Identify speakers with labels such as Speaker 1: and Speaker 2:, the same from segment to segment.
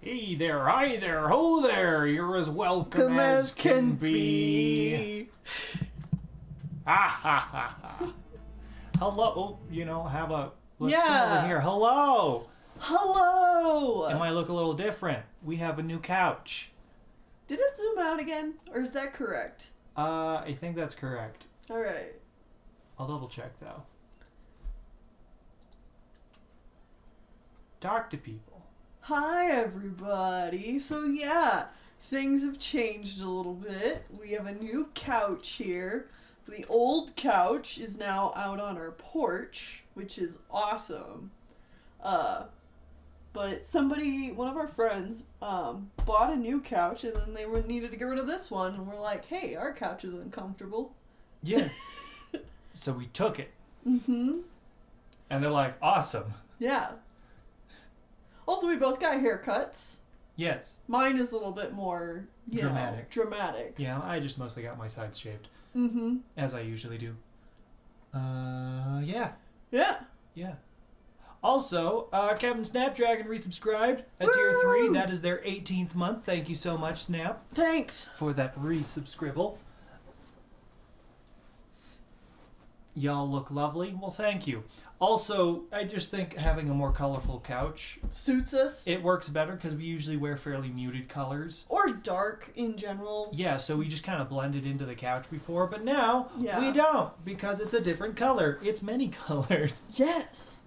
Speaker 1: Hey there, hi there, ho there, you're as welcome as can be. Ha ha ha ha. Hello, let's come over here. Hello.
Speaker 2: Hello.
Speaker 1: It might look a little different. We have a new couch.
Speaker 2: Did it zoom out again? Or is that correct?
Speaker 1: I think that's correct.
Speaker 2: Alright.
Speaker 1: I'll double check though. Talk to people.
Speaker 2: Hi everybody. So yeah, things have changed a little bit. We have a new couch here. The old couch is now out on our porch, which is awesome. But one of our friends, bought a new couch and then they needed to get rid of this one and we're like, hey, our couch is uncomfortable.
Speaker 1: Yeah. So we took it.
Speaker 2: Mm-hmm.
Speaker 1: And they're like, awesome.
Speaker 2: Yeah. Also, we both got haircuts.
Speaker 1: Yes.
Speaker 2: Mine is a little bit more, dramatic.
Speaker 1: Yeah, I just mostly got my sides shaved.
Speaker 2: Mm-hmm.
Speaker 1: As I usually do. Yeah.
Speaker 2: Yeah.
Speaker 1: Yeah. Also, Captain Snapdragon resubscribed at Tier 3. That is their 18th month. Thank you so much, Snap.
Speaker 2: Thanks.
Speaker 1: For that resubscribble. Y'all look lovely. Well, thank you. Also, I just think having a more colorful couch
Speaker 2: suits us.
Speaker 1: It works better because we usually wear fairly muted colors.
Speaker 2: Or dark in general.
Speaker 1: Yeah, so we just kind of blended into the couch before, but now we don't because it's a different color. It's many colors.
Speaker 2: Yes.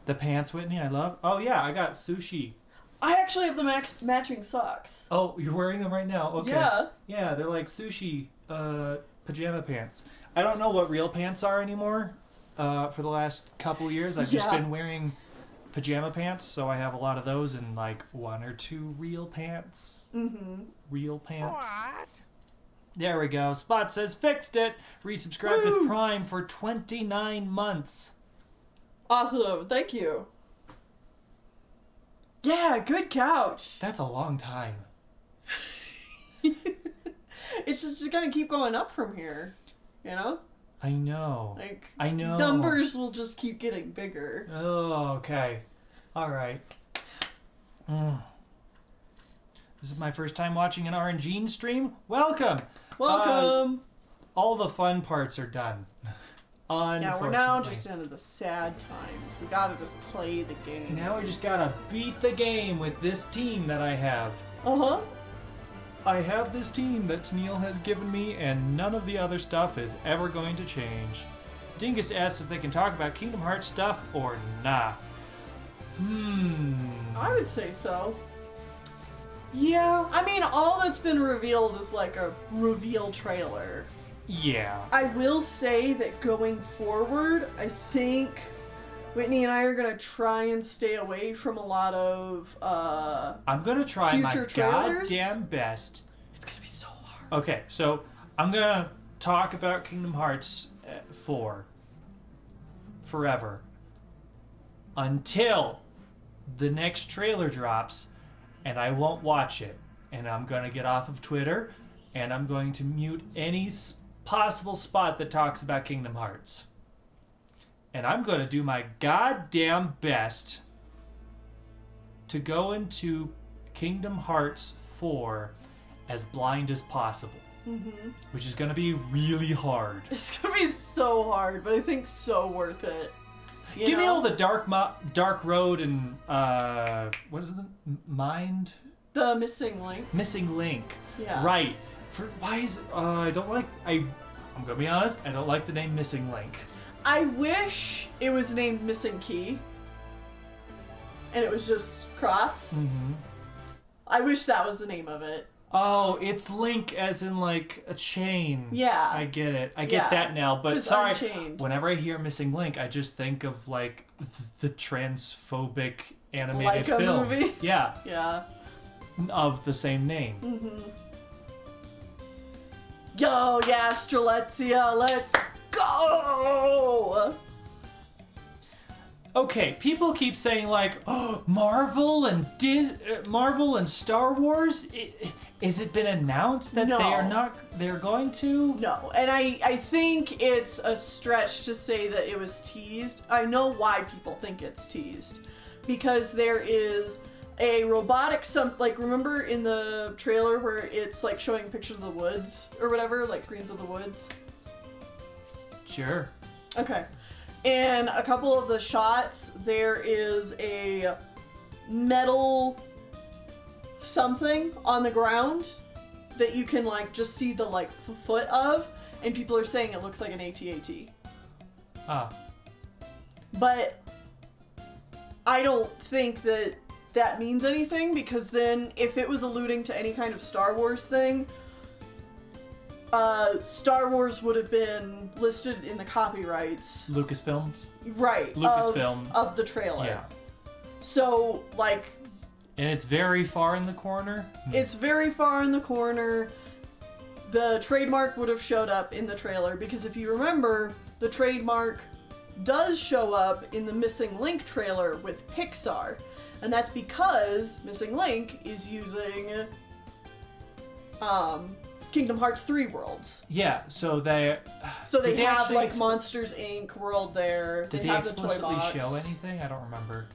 Speaker 1: The pants, Whitney, I love. Oh, yeah, I got sushi.
Speaker 2: I actually have the matching socks.
Speaker 1: Oh, you're wearing them right now? Okay.
Speaker 2: Yeah.
Speaker 1: Yeah, they're like sushi pajama pants. I don't know what real pants are anymore. For the last couple years, I've just been wearing pajama pants, so I have a lot of those and like one or two real pants.
Speaker 2: Mm-hmm.
Speaker 1: Real pants.
Speaker 3: What?
Speaker 1: There we go. Spot says fixed it. Resubscribed with Prime for 29 months.
Speaker 2: Awesome. Thank you. Yeah, good couch.
Speaker 1: That's a long time.
Speaker 2: It's just gonna keep going up from here, you know?
Speaker 1: I know. I know.
Speaker 2: Numbers will just keep getting bigger.
Speaker 1: Oh, okay. All right. This is my first time watching an RNGene stream. Welcome.
Speaker 2: Welcome.
Speaker 1: All the fun parts are done.
Speaker 2: Yeah, we're now just into the sad times. We gotta just play the game.
Speaker 1: Now we just gotta beat the game with this team that I have.
Speaker 2: Uh-huh.
Speaker 1: I have this team that Tennille has given me, and none of the other stuff is ever going to change. Dingus asks if they can talk about Kingdom Hearts stuff or nah.
Speaker 2: I would say so.
Speaker 1: Yeah.
Speaker 2: I mean, all that's been revealed is like a reveal trailer.
Speaker 1: Yeah.
Speaker 2: I will say that going forward, I think Whitney and I are going to try and stay away from a lot of
Speaker 1: I'm going to try my
Speaker 2: trailers.
Speaker 1: goddamn best.
Speaker 2: It's going to be so hard.
Speaker 1: Okay, so I'm going to talk about Kingdom Hearts 4 forever until the next trailer drops, and I won't watch it. And I'm going to get off of Twitter, and I'm going to mute any possible spot that talks about Kingdom Hearts. And I'm going to do my goddamn best to go into Kingdom Hearts 4 as blind as possible.
Speaker 2: Mm-hmm.
Speaker 1: Which is going to be really hard.
Speaker 2: It's going to be so hard, but I think so worth it.
Speaker 1: Give me all the dark road and, what is it? Mind?
Speaker 2: The missing link.
Speaker 1: Missing link.
Speaker 2: Yeah.
Speaker 1: Right. Why is it, I'm going to be honest, I don't like the name Missing Link.
Speaker 2: I wish it was named Missing Key. And it was just Cross.
Speaker 1: Mm-hmm.
Speaker 2: I wish that was the name of it.
Speaker 1: Oh, it's Link as in like a chain.
Speaker 2: Yeah.
Speaker 1: I get it. I get that now, but sorry.
Speaker 2: Unchained.
Speaker 1: Whenever I hear Missing Link, I just think of like the transphobic animated film.
Speaker 2: Movie?
Speaker 1: Yeah.
Speaker 2: Yeah.
Speaker 1: Of the same name.
Speaker 2: Mm-hmm. Yo, yeah, Strelitzia, let's go!
Speaker 1: Okay, people keep saying like, oh, Marvel and Star Wars. Is it been announced that they're going to?
Speaker 2: No, and I think it's a stretch to say that it was teased. I know why people think it's teased, because there is a robotic like remember in the trailer where it's like showing pictures of the woods or whatever, like screens of the woods?
Speaker 1: Sure.
Speaker 2: Okay. In a couple of the shots, there is a metal something on the ground that you can like just see the like foot of, and people are saying it looks like an AT-AT.
Speaker 1: Ah.
Speaker 2: But I don't think that means anything, because then if it was alluding to any kind of Star Wars thing, Star Wars would have been listed in the copyrights.
Speaker 1: Lucasfilms?
Speaker 2: Right.
Speaker 1: Lucasfilm.
Speaker 2: Of the trailer.
Speaker 1: Yeah.
Speaker 2: So, like...
Speaker 1: And it's very far in the corner?
Speaker 2: It's very far in the corner. The trademark would have showed up in the trailer, because if you remember, the trademark does show up in the Missing Link trailer with Pixar. And that's because Missing Link is using Kingdom Hearts 3 worlds.
Speaker 1: Yeah, so they
Speaker 2: have like Monsters Inc. world there.
Speaker 1: Did they
Speaker 2: have the toy
Speaker 1: explicitly
Speaker 2: box.
Speaker 1: show anything? I don't remember.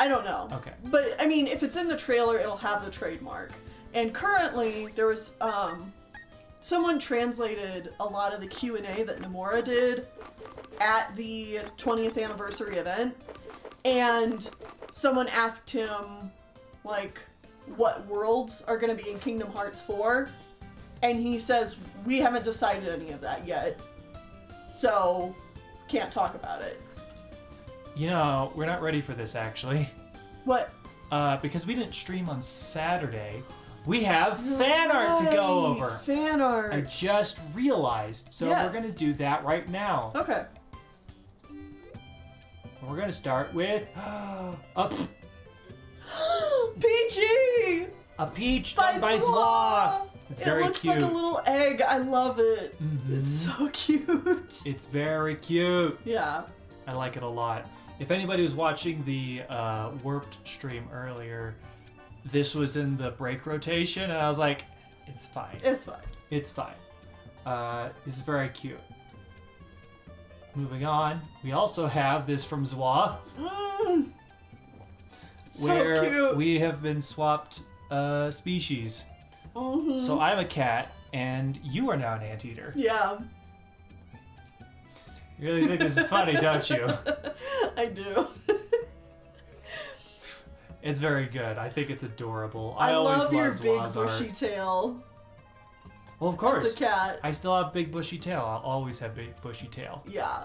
Speaker 2: I don't know.
Speaker 1: Okay.
Speaker 2: But I mean, if it's in the trailer, it'll have the trademark. And currently, there was someone translated a lot of the Q&A that Nomura did at the 20th anniversary event, and someone asked him like what worlds are going to be in Kingdom Hearts 4, and he says, we haven't decided any of that yet, so can't talk about it.
Speaker 1: You know, we're not ready for this actually.
Speaker 2: What?
Speaker 1: Because we didn't stream on Saturday. We have fan art to go over.
Speaker 2: Fan art.
Speaker 1: I just realized. So
Speaker 2: Yes.
Speaker 1: we're going to do that right now.
Speaker 2: Okay.
Speaker 1: We're going to start with a
Speaker 2: Peachy!
Speaker 1: peach done by Zwa. It's very
Speaker 2: looks
Speaker 1: cute.
Speaker 2: like a little egg. I love it.
Speaker 1: Mhm.
Speaker 2: It's so cute.
Speaker 1: It's very cute.
Speaker 2: Yeah.
Speaker 1: I like it a lot. If anybody was watching the Warped stream earlier, this was in the break rotation, and I was like, it's fine.
Speaker 2: It's fine.
Speaker 1: It's fine. This is very cute. Moving on, we also have this from Zwa,
Speaker 2: So
Speaker 1: where
Speaker 2: cute.
Speaker 1: we have been swapped species.
Speaker 2: Mm-hmm.
Speaker 1: So I'm a cat, and you are now an anteater.
Speaker 2: Yeah.
Speaker 1: You really think this is funny, don't you?
Speaker 2: I do.
Speaker 1: It's very good. I think it's adorable.
Speaker 2: I
Speaker 1: always
Speaker 2: love your
Speaker 1: Zwa's
Speaker 2: big
Speaker 1: art.
Speaker 2: bushy tail.
Speaker 1: Well, of course.
Speaker 2: As a cat.
Speaker 1: I still have big bushy tail. I'll always have big bushy tail.
Speaker 2: Yeah.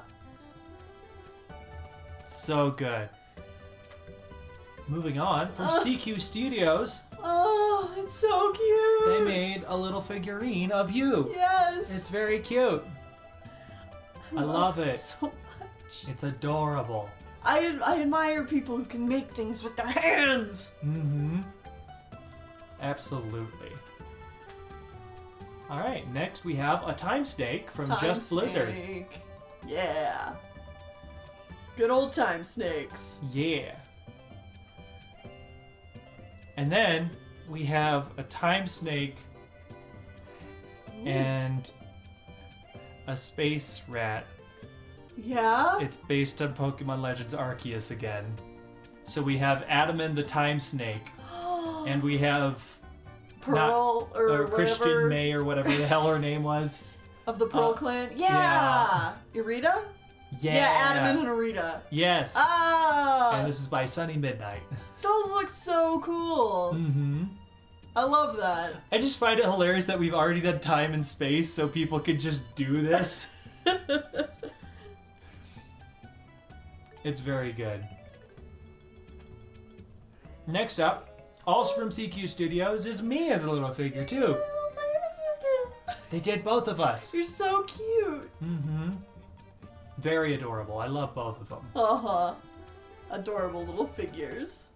Speaker 1: So good. Moving on, from CQ Studios,
Speaker 2: Oh, it's so cute.
Speaker 1: they made a little figurine of you.
Speaker 2: Yes.
Speaker 1: It's very cute. I love it.
Speaker 2: So much.
Speaker 1: It's adorable.
Speaker 2: I admire people who can make things with their hands.
Speaker 1: Mm-hmm. Absolutely. All right, next we have a time snake from
Speaker 2: Time
Speaker 1: Just Blizzard.
Speaker 2: snake. Yeah. Good old time snakes.
Speaker 1: Yeah. And then we have a time snake and a space rat.
Speaker 2: Yeah.
Speaker 1: It's based on Pokemon Legends Arceus again. So we have Adaman the Time Snake, and we have
Speaker 2: Pearl or whatever
Speaker 1: Christian May or whatever the hell her name was.
Speaker 2: of the Pearl clan. Yeah. Irita? Yeah, Adaman and Irita.
Speaker 1: Yes.
Speaker 2: Ah.
Speaker 1: And this is by Sunny Midnight.
Speaker 2: Those look so cool.
Speaker 1: Mm-hmm.
Speaker 2: I love that.
Speaker 1: I just find it hilarious that we've already done time and space so people could just do this. It's very good. Next up, also from CQ Studios, is me as a little figure too. They did both of us.
Speaker 2: You're so cute.
Speaker 1: Mm-hmm. Very adorable. I love both of them.
Speaker 2: Uh-huh. Adorable little figures.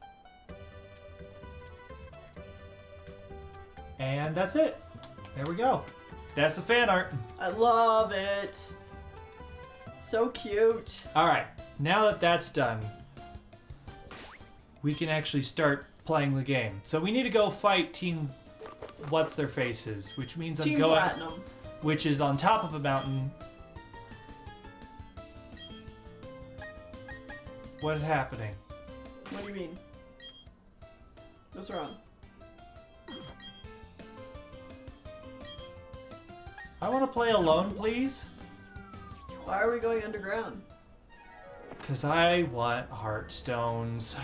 Speaker 1: And that's it. There we go. That's the fan art.
Speaker 2: I love it. So cute.
Speaker 1: All right. Now that that's done, we can actually start playing the game. So we need to go fight Team What's Their Faces, which means I'm
Speaker 2: Team
Speaker 1: going,
Speaker 2: Platinum.
Speaker 1: which is on top of a mountain. What is happening?
Speaker 2: What do you mean? What's wrong?
Speaker 1: I want to play alone, please.
Speaker 2: Why are we going underground?
Speaker 1: Because I want heartstones.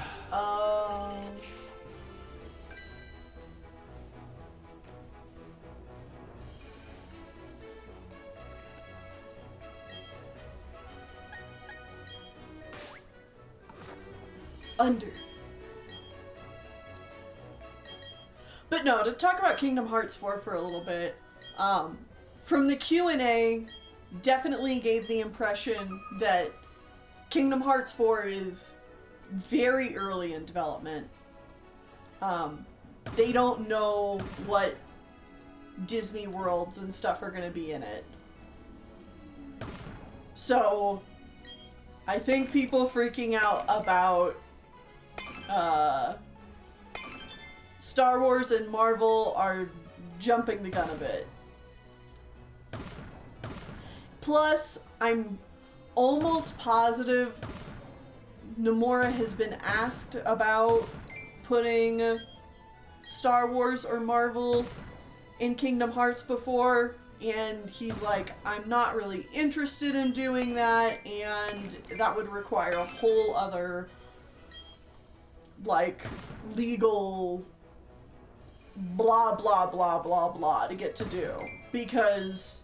Speaker 2: Under. But no, to talk about Kingdom Hearts 4 for a little bit, from the Q&A, definitely gave the impression that Kingdom Hearts 4 is very early in development. They don't know what Disney worlds and stuff are going to be in it. So, I think people freaking out about Star Wars and Marvel are jumping the gun a bit. Plus, I'm almost positive Nomura has been asked about putting Star Wars or Marvel in Kingdom Hearts before, and he's like, I'm not really interested in doing that, and that would require a whole other, like, legal blah blah blah blah blah to get to do, because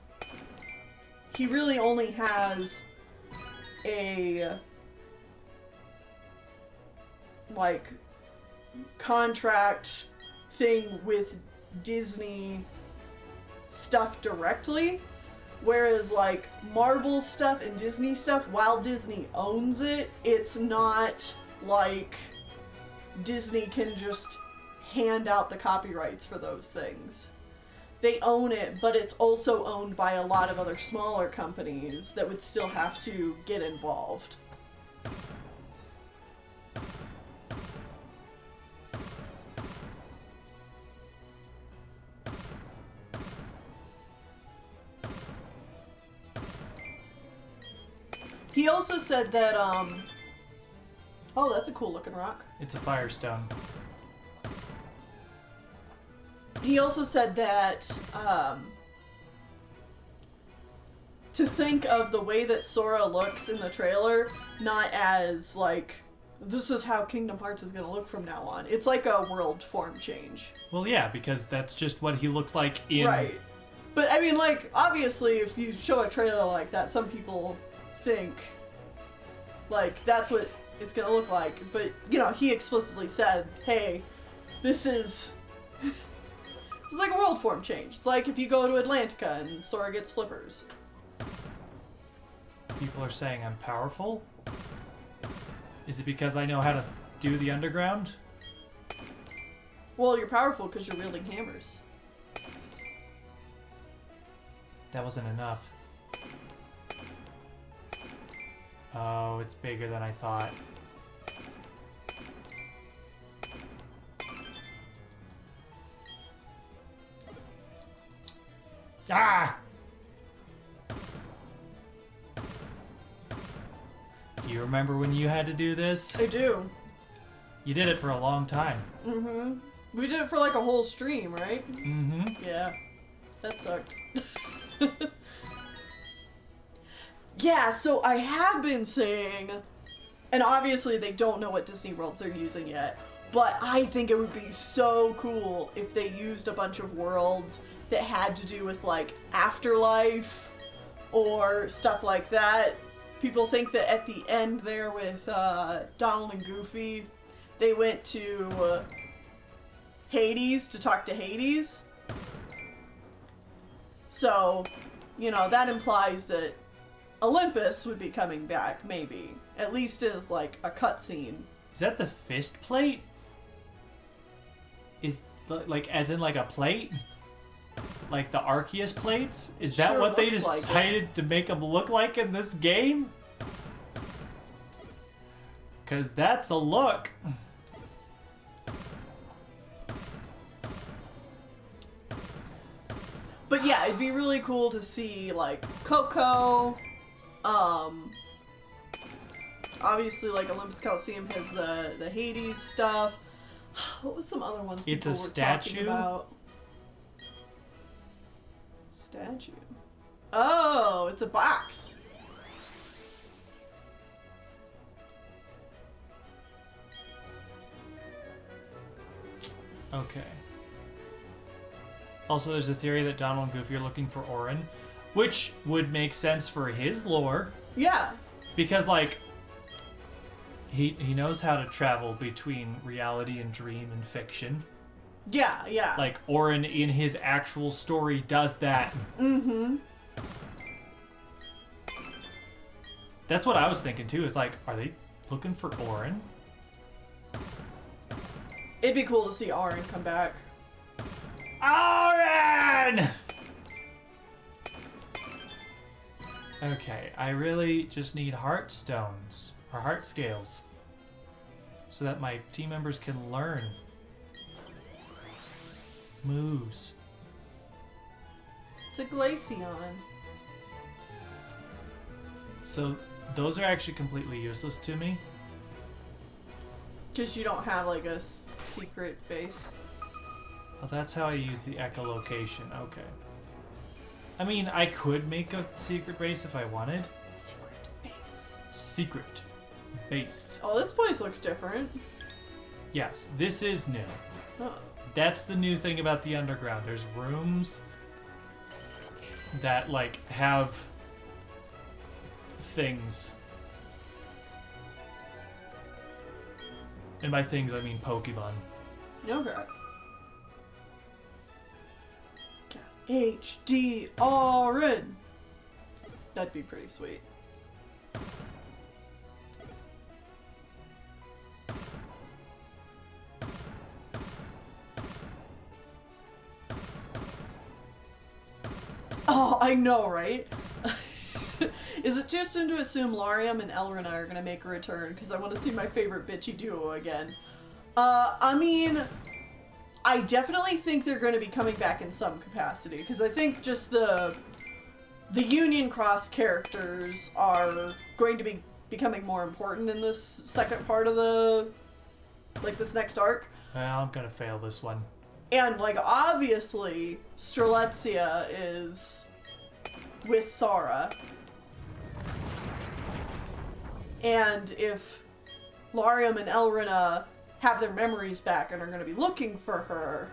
Speaker 2: he really only has a, like, contract thing with Disney stuff directly, whereas like Marvel stuff and Disney stuff, while Disney owns it, it's not like Disney can just hand out the copyrights for those things. They own it, but it's also owned by a lot of other smaller companies that would still have to get involved. He also said that, oh, that's a cool looking rock.
Speaker 1: It's a firestone.
Speaker 2: He also said that, to think of the way that Sora looks in the trailer, not as, like, this is how Kingdom Hearts is going to look from now on. It's like a world form change.
Speaker 1: Well, yeah, because that's just what he looks like in...
Speaker 2: Right. But, I mean, like, obviously, if you show a trailer like that, some people think, like, that's what it's going to look like. But, you know, he explicitly said, hey, this is... It's like a world form change. It's like if you go to Atlantica and Sora gets flippers.
Speaker 1: People are saying I'm powerful? Is it because I know how to do the underground?
Speaker 2: Well, you're powerful because you're wielding hammers.
Speaker 1: That wasn't enough. Oh, it's bigger than I thought. Ah! Do you remember when you had to do this?
Speaker 2: I do.
Speaker 1: You did it for a long time.
Speaker 2: Mm-hmm. We did it for like a whole stream, right?
Speaker 1: Mm-hmm.
Speaker 2: Yeah. That sucked. Yeah, so I have been saying, and obviously they don't know what Disney Worlds they're using yet, but I think it would be so cool if they used a bunch of worlds that had to do with, like, afterlife or stuff like that. People think that at the end there with Donald and Goofy, they went to Hades to talk to Hades. So, you know, that implies that Olympus would be coming back, maybe. At least as, like, a cutscene.
Speaker 1: Is that the fist plate? Is, like, as in, like, a plate? Like the Arceus plates? Is that
Speaker 2: Sure
Speaker 1: what they
Speaker 2: looks like
Speaker 1: decided to make them look like in this game? Because that's a look.
Speaker 2: But yeah, it'd be really cool to see, like, Coco. Obviously, like, Olympus Coliseum has the Hades stuff. What was some other ones?
Speaker 1: It's a
Speaker 2: people were
Speaker 1: statue?
Speaker 2: talking about? Statue. Oh, it's a box.
Speaker 1: Okay. Also, there's a theory that Donald and Goofy are looking for Orin, which would make sense for his lore.
Speaker 2: Yeah.
Speaker 1: Because, like, he knows how to travel between reality and dream and fiction.
Speaker 2: Yeah, yeah.
Speaker 1: Like, Orin in his actual story does that.
Speaker 2: Mm-hmm.
Speaker 1: That's what I was thinking, too. Is like, are they looking for Orin?
Speaker 2: It'd be cool to see Orin come back.
Speaker 1: Orin! Okay, I really just need heart stones, or heart scales, so that my team members can learn moves.
Speaker 2: It's a Glaceon.
Speaker 1: So those are actually completely useless to me.
Speaker 2: Because you don't have, like, a secret base.
Speaker 1: Well, that's how I use the echolocation. Okay. I mean, I could make a secret base if I wanted.
Speaker 2: Secret base.
Speaker 1: Secret base.
Speaker 2: Oh, this place looks different.
Speaker 1: Yes, this is new.
Speaker 2: Oh.
Speaker 1: That's the new thing about the underground. There's rooms that, like, have things. And by things, I mean Pokemon.
Speaker 2: Okay. HDRN. That'd be pretty sweet. Oh, I know, right? Is it too soon to assume Lariam and Elrina are gonna make a return? Because I want to see my favorite bitchy duo again. I mean, I definitely think they're going to be coming back in some capacity. Because I think just the Union Cross characters are going to be becoming more important in this second part of the, like, this next arc.
Speaker 1: Well, I'm gonna fail this one.
Speaker 2: And, like, obviously, Strelitzia is with Sara. And if Lariam and Elrina have their memories back and are going to be looking for her,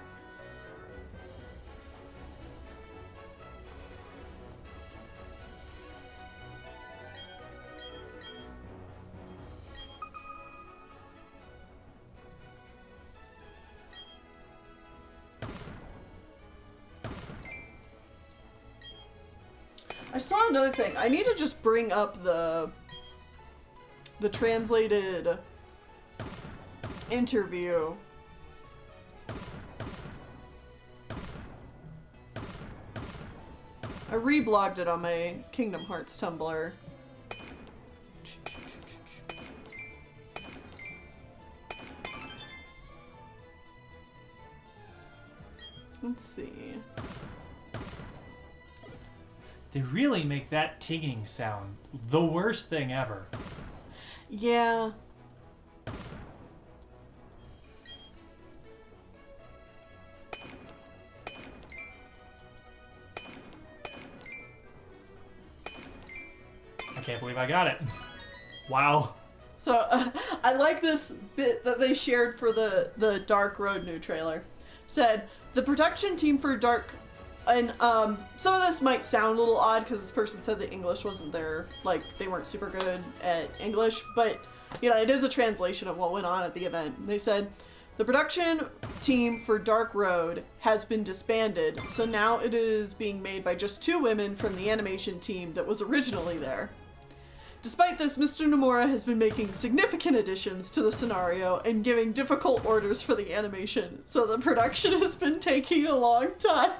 Speaker 2: I saw another thing. I need to just bring up the translated interview. I reblogged it on my Kingdom Hearts Tumblr. Let's see.
Speaker 1: They really make that tinging sound the worst thing ever.
Speaker 2: Yeah.
Speaker 1: I can't believe I got it. Wow.
Speaker 2: So I like this bit that they shared for the Dark Road new trailer. Said the production team for Dark, and some of this might sound a little odd because this person said the English wasn't there, like they weren't super good at English, but you know, it is a translation of what went on at the event. They said the production team for Dark Road has been disbanded, so now it is being made by just 2 women from the animation team that was originally there. Despite this, Mr. Nomura has been making significant additions to the scenario and giving difficult orders for the animation, so the production has been taking a long time.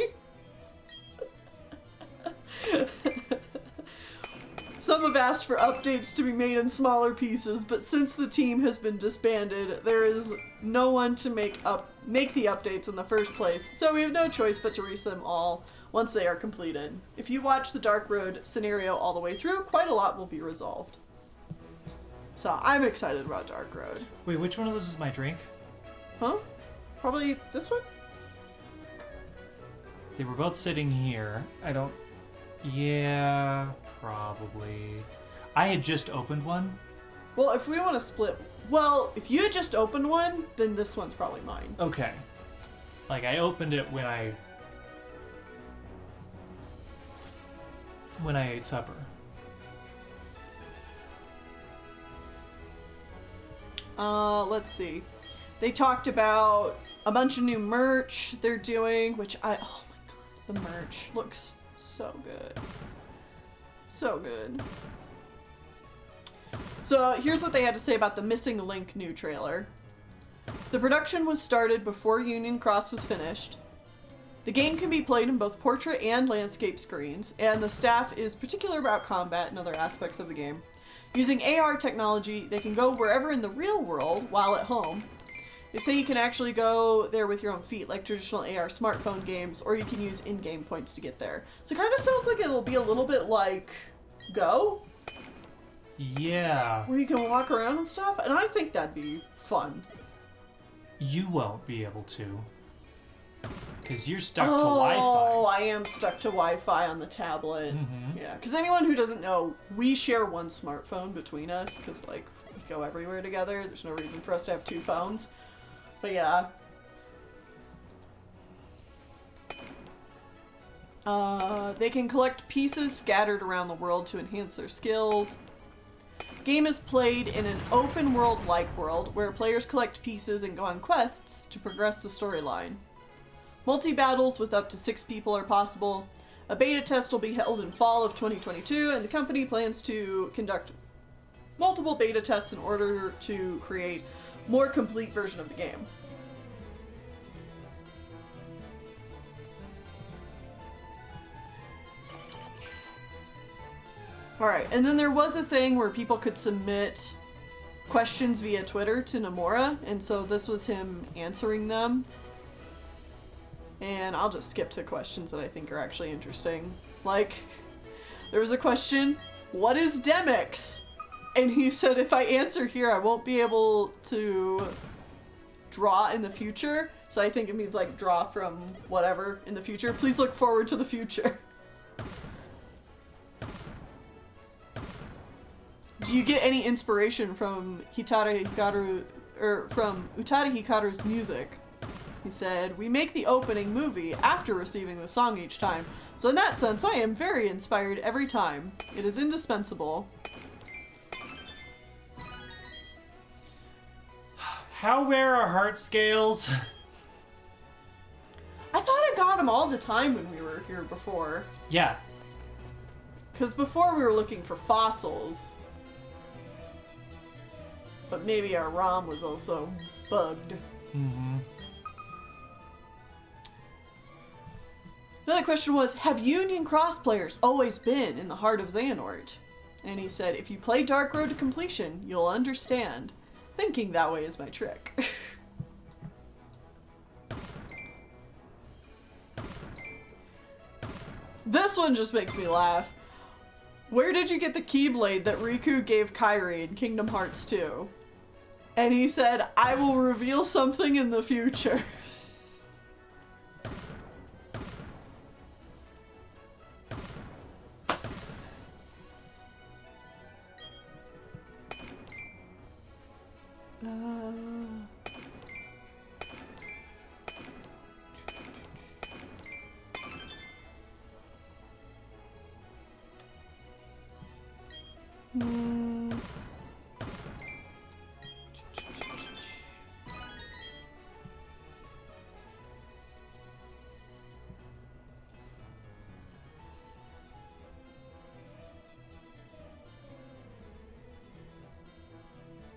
Speaker 2: Some have asked for updates to be made in smaller pieces, but since the team has been disbanded, there is no one to make the updates in the first place, so we have no choice but to release them all once they are completed. If you watch the Dark Road scenario all the way through, quite a lot will be resolved. So I'm excited about Dark Road.
Speaker 1: Wait, which one of those is my drink?
Speaker 2: Huh? Probably this one?
Speaker 1: They were both sitting here. I don't... Yeah, probably. I had just opened one.
Speaker 2: Well, if we want to split... Well, if you had just opened one, then this one's probably mine.
Speaker 1: Okay. Like, I opened it when I ate supper.
Speaker 2: Let's see. They talked about a bunch of new merch they're doing, which oh my god, the merch looks so good. So good. So here's what they had to say about the Missing Link new trailer. The production was started before Union Cross was finished. The game can be played in both portrait and landscape screens, and the staff is particular about combat and other aspects of the game. Using AR technology, they can go wherever in the real world while at home. They say you can actually go there with your own feet, like traditional AR smartphone games, or you can use in-game points to get there. So it kind of sounds like it'll be a little bit like Go.
Speaker 1: Yeah.
Speaker 2: Where you can walk around and stuff, and I think that'd be fun.
Speaker 1: You won't be able to. Because you're stuck to
Speaker 2: Oh,
Speaker 1: Wi-Fi.
Speaker 2: I am stuck to Wi-Fi on the tablet.
Speaker 1: Mm-hmm.
Speaker 2: Yeah, because anyone who doesn't know, we share one smartphone between us, because, like, we go everywhere together. There's no reason for us to have two phones. But yeah. They can collect pieces scattered around the world to enhance their skills. Game is played in an open world-like world where players collect pieces and go on quests to progress the storyline. Multi-battles with up to 6 people are possible. A beta test will be held in fall of 2022, and the company plans to conduct multiple beta tests in order to create a more complete version of the game. Alright, and then there was a thing where people could submit questions via Twitter to Nomura, and so this was him answering them. And I'll just skip to questions that I think are actually interesting. Like, there was a question, what is Demix? And he said, if I answer here, I won't be able to draw in the future. So I think it means, like, draw from whatever in the future. Please look forward to the future. Do you get any inspiration from Utada Hikaru's music? He said, we make the opening movie after receiving the song each time. So in that sense, I am very inspired every time. It is indispensable.
Speaker 1: How rare are heart scales?
Speaker 2: I thought I got them all the time when we were here before.
Speaker 1: Yeah.
Speaker 2: Because before we were looking for fossils. But maybe our ROM was also bugged.
Speaker 1: Mm-hmm.
Speaker 2: Another question was, have Union Cross players always been in the heart of Xehanort? And he said, if you play Dark Road to completion, you'll understand. Thinking that way is my trick. This one just makes me laugh. Where did you get the Keyblade that Riku gave Kairi in Kingdom Hearts 2? And he said, I will reveal something in the future.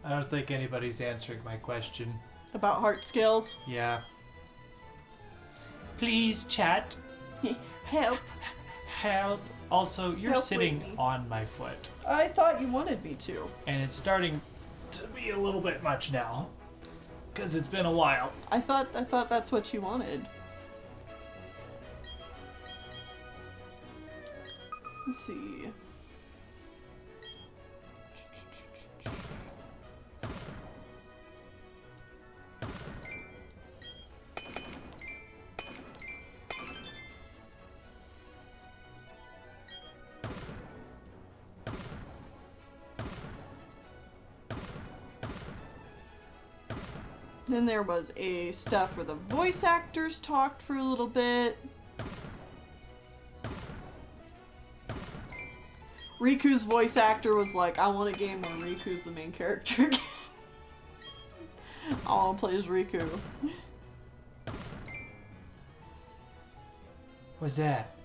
Speaker 1: I don't think anybody's answering my question.
Speaker 2: About heart scales.
Speaker 1: Yeah. Please, chat.
Speaker 2: Help.
Speaker 1: Help. Also, you're
Speaker 2: Help
Speaker 1: sitting
Speaker 2: Whitney.
Speaker 1: on my foot.
Speaker 2: I thought you wanted me to.
Speaker 1: And it's starting to be a little bit much now. Because it's been a while.
Speaker 2: I thought that's what you wanted. Let's see. Then there was a stuff where the voice actors talked for a little bit. Riku's voice actor was like, I want a game where Riku's the main character again. I want to play as Riku.
Speaker 1: What's that?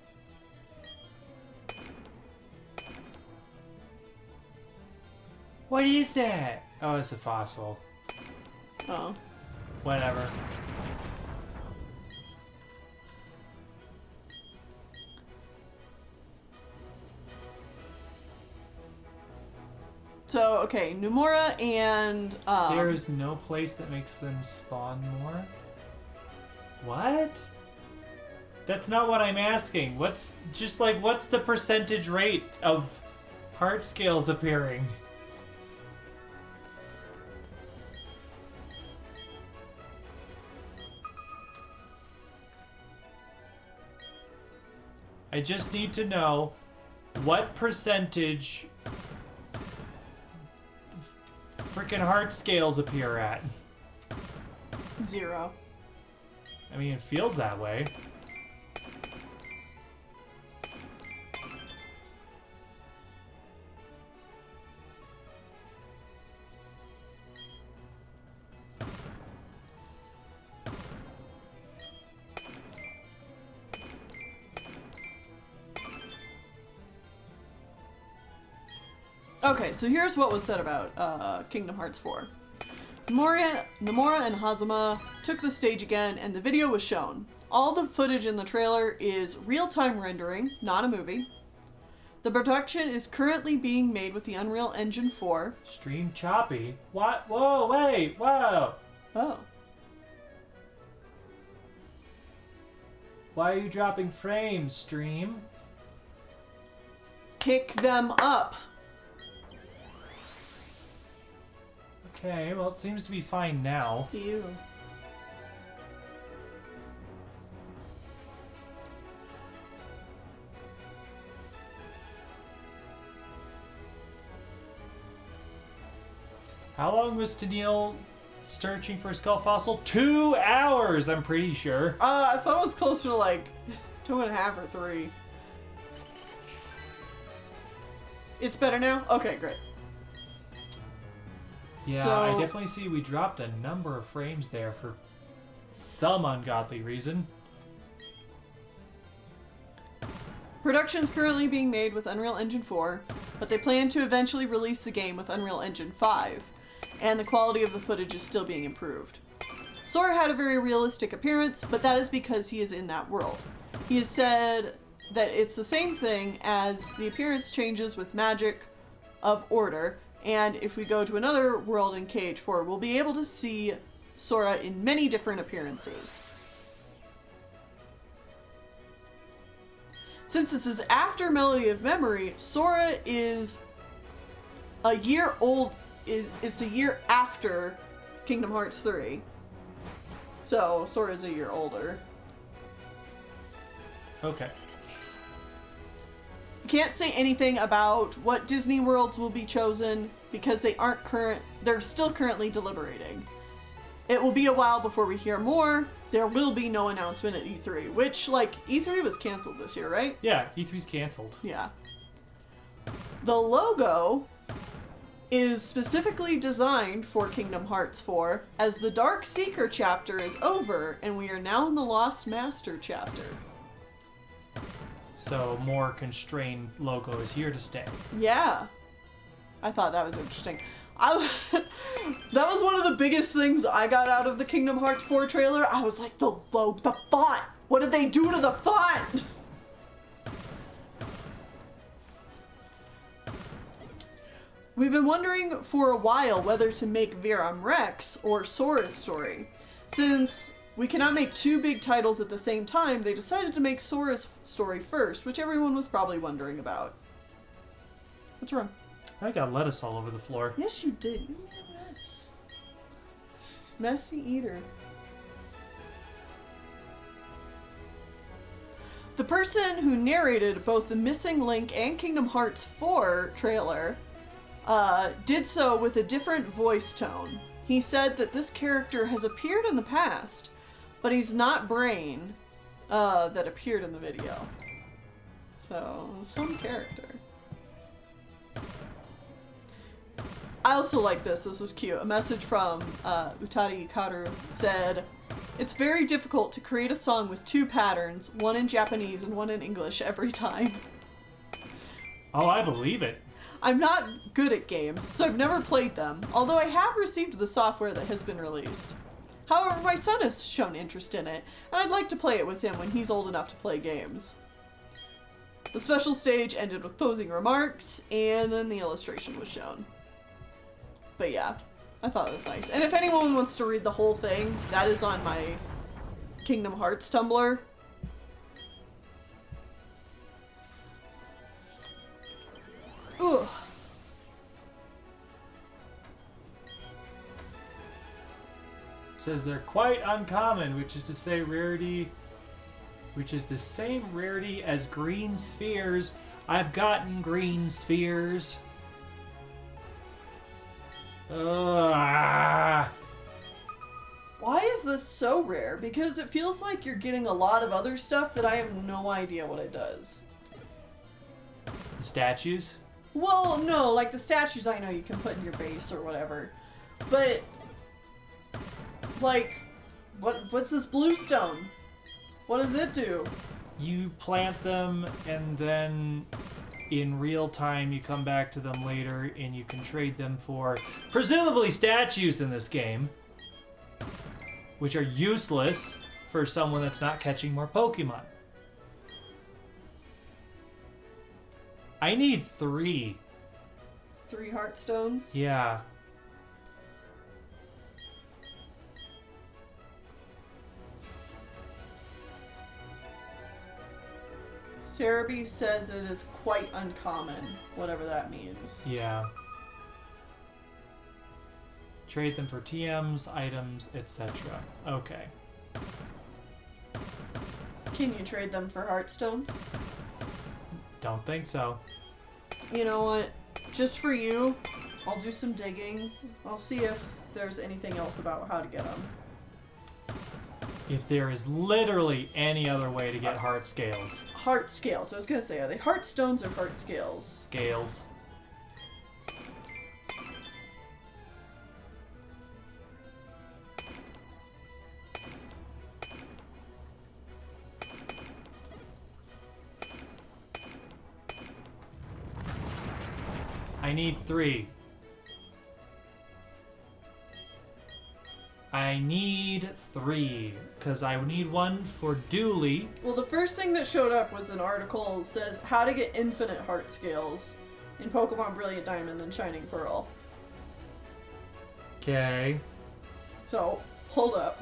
Speaker 1: What is that? Oh, it's a fossil.
Speaker 2: Oh.
Speaker 1: Whatever.
Speaker 2: So, okay, Numura and,
Speaker 1: There is no place that makes them spawn more? What? That's not what I'm asking. What's the percentage rate of heart scales appearing? I just need to know what percentage freaking heart scales appear at.
Speaker 2: 0.
Speaker 1: I mean, it feels that way.
Speaker 2: Okay, so here's what was said about Kingdom Hearts 4. Nomura and Hazama took the stage again, and the video was shown. All the footage in the trailer is real-time rendering, not a movie. The production is currently being made with the Unreal Engine 4.
Speaker 1: Stream choppy? What? Whoa, wait, whoa!
Speaker 2: Oh.
Speaker 1: Why are you dropping frames, stream?
Speaker 2: Kick them up.
Speaker 1: Okay, well, it seems to be fine now.
Speaker 2: Ew.
Speaker 1: How long was Tennille searching for a skull fossil? 2 hours, I'm pretty sure.
Speaker 2: I thought it was closer to like 2.5 or 3. It's better now? Okay, great.
Speaker 1: Yeah,
Speaker 2: So,
Speaker 1: I definitely see we dropped a number of frames there for some ungodly reason.
Speaker 2: Production's currently being made with Unreal Engine 4, but they plan to eventually release the game with Unreal Engine 5, and the quality of the footage is still being improved. Sora had a very realistic appearance, but that is because he is in that world. He has said that it's the same thing as the appearance changes with magic of order, and if we go to another world in KH4, we'll be able to see Sora in many different appearances. Since this is after Melody of Memory, Sora is a year old. It's a year after Kingdom Hearts 3. So Sora's a year older.
Speaker 1: Okay.
Speaker 2: Can't say anything about what Disney worlds will be chosen because they're still currently deliberating. It will be a while before we hear more. There will be no announcement at E3, which, like, E3 was canceled this year, right?
Speaker 1: Yeah, E3's canceled.
Speaker 2: Yeah. The logo is specifically designed for Kingdom Hearts 4, as the Dark Seeker chapter is over, and we are now in the Lost Master chapter.
Speaker 1: So more constrained logo is here to stay.
Speaker 2: Yeah. I thought that was interesting. That was one of the biggest things I got out of the Kingdom Hearts 4 trailer. I was like, the font! What did they do to the font? We've been wondering for a while whether to make Viram Rex or Sora's story. Since we cannot make two big titles at the same time, they decided to make Sora's story first, which everyone was probably wondering about. What's wrong?
Speaker 1: I got lettuce all over the floor.
Speaker 2: Yes, you did. You made a mess. Messy eater. The person who narrated both the Missing Link and Kingdom Hearts 4 trailer did so with a different voice tone. he said that this character has appeared in the past, but he's not Brain that appeared in the video. So, some character. I also like this. This was cute. A message from Utari Ikaru said, "It's very difficult to create a song with two patterns, one in Japanese and one in English every time."
Speaker 1: Oh, I believe it.
Speaker 2: I'm not good at games, so I've never played them, although I have received the software that has been released. However, my son has shown interest in it, and I'd like to play it with him when he's old enough to play games. The special stage ended with closing remarks, and then the illustration was shown. But yeah, I thought it was nice. And if anyone wants to read the whole thing, that is on my Kingdom Hearts Tumblr. Ugh.
Speaker 1: Says they're quite uncommon, which is to say rarity, which is the same rarity as green spheres. I've gotten green spheres.
Speaker 2: Why is this so rare? Because it feels like you're getting a lot of other stuff that I have no idea what it does.
Speaker 1: The statues?
Speaker 2: Well, no, like the statues I know you can put in your base or whatever. But, like, what's this blue stone? What does it do?
Speaker 1: You plant them and then in real time you come back to them later and you can trade them for presumably statues in this game, which are useless for someone that's not catching more Pokemon. I need 3.
Speaker 2: 3 heart stones?
Speaker 1: Yeah.
Speaker 2: Cerebi says it is quite uncommon, whatever that means.
Speaker 1: Yeah. Trade them for TMs, items, etc. Okay.
Speaker 2: Can you trade them for heartstones?
Speaker 1: Don't think so.
Speaker 2: You know what? Just for you, I'll do some digging. I'll see if there's anything else about how to get them.
Speaker 1: If there is literally any other way to get heart scales.
Speaker 2: Heart scales. I was gonna say, are they heart stones or heart scales?
Speaker 1: Scales. I need 3. I need 3, because I need one for Dooley.
Speaker 2: Well, the first thing that showed up was an article that says how to get infinite heart scales in Pokemon Brilliant Diamond and Shining Pearl.
Speaker 1: Okay.
Speaker 2: So, hold up.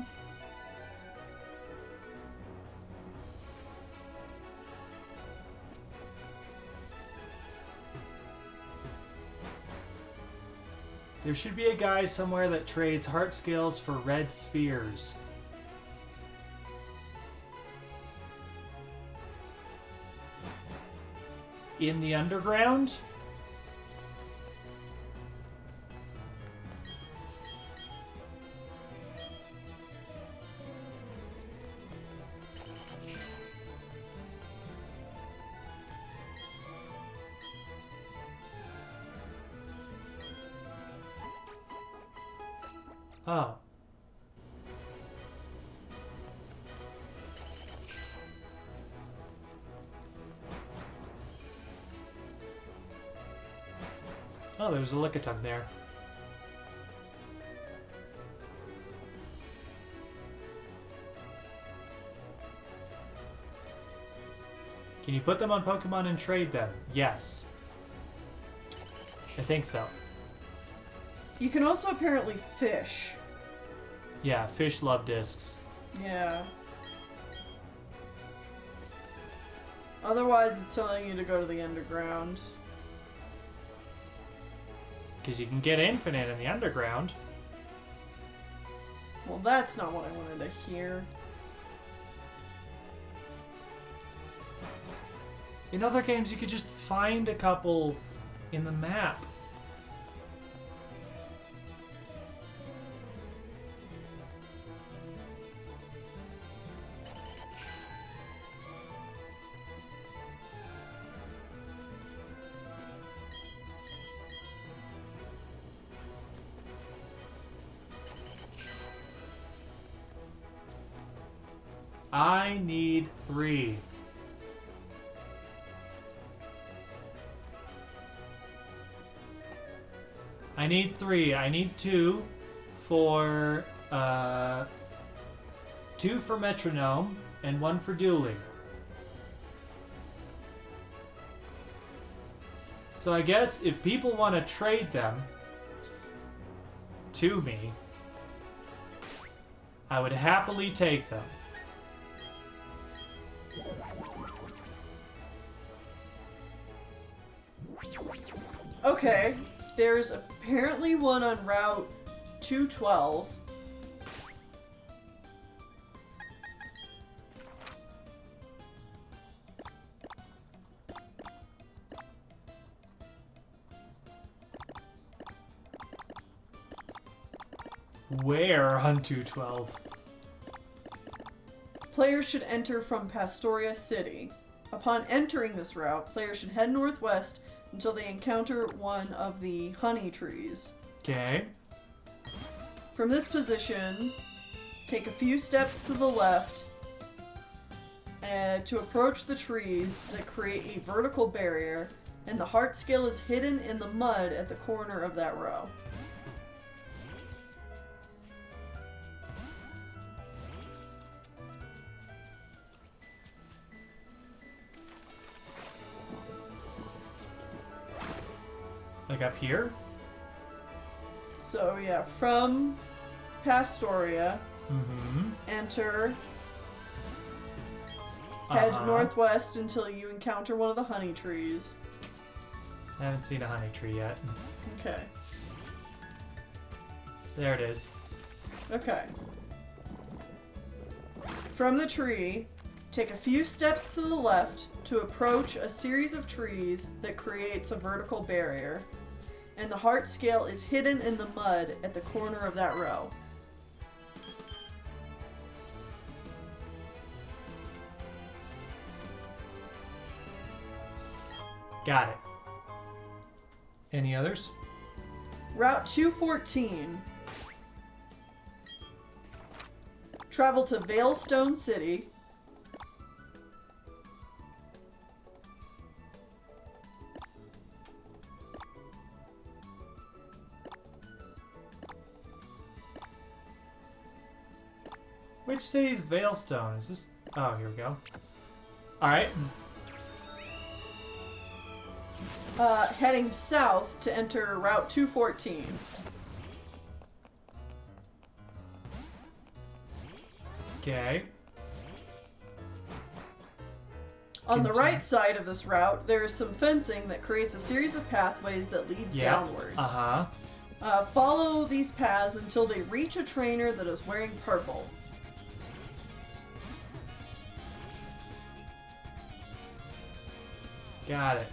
Speaker 1: There should be a guy somewhere that trades heart scales for red spheres. In the underground? Oh. Oh, there was a Lickitung there. Can you put them on Pokemon and trade them? Yes. I think so.
Speaker 2: You can also apparently fish.
Speaker 1: Yeah, fish love discs.
Speaker 2: Yeah. Otherwise, it's telling you to go to the underground.
Speaker 1: Because you can get infinite in the underground.
Speaker 2: Well, that's not what I wanted to hear.
Speaker 1: In other games, you could just find a couple in the map. I need 3. I need 3. I need 2 for 2 for metronome and 1 for dueling. So I guess if people want to trade them to me, I would happily take them.
Speaker 2: Okay, there's apparently one on Route 212.
Speaker 1: Where on 212?
Speaker 2: Players should enter from Pastoria City. Upon entering this route, players should head northwest until they encounter one of the honey trees.
Speaker 1: Okay.
Speaker 2: From this position, take a few steps to the left to approach the trees that create a vertical barrier, and the heart scale is hidden in the mud at the corner of that row.
Speaker 1: Like up here?
Speaker 2: So yeah, from Pastoria,
Speaker 1: Mm-hmm.
Speaker 2: enter, head northwest until you encounter one of the honey trees.
Speaker 1: I haven't seen a honey tree yet.
Speaker 2: Okay.
Speaker 1: There it is.
Speaker 2: Okay. From the tree, take a few steps to the left to approach a series of trees that creates a vertical barrier, and the heart scale is hidden in the mud at the corner of that row.
Speaker 1: Got it. Any others?
Speaker 2: Route 214. Travel to Veilstone City.
Speaker 1: Which city's Veilstone? Is this... Oh, here we go. Alright.
Speaker 2: Heading south to enter Route 214.
Speaker 1: Okay.
Speaker 2: On the
Speaker 1: Continue.
Speaker 2: right side of this route, there is some fencing that creates a series of pathways that lead downward.
Speaker 1: Uh-huh.
Speaker 2: Follow these paths until they reach a trainer that is wearing purple.
Speaker 1: Got it.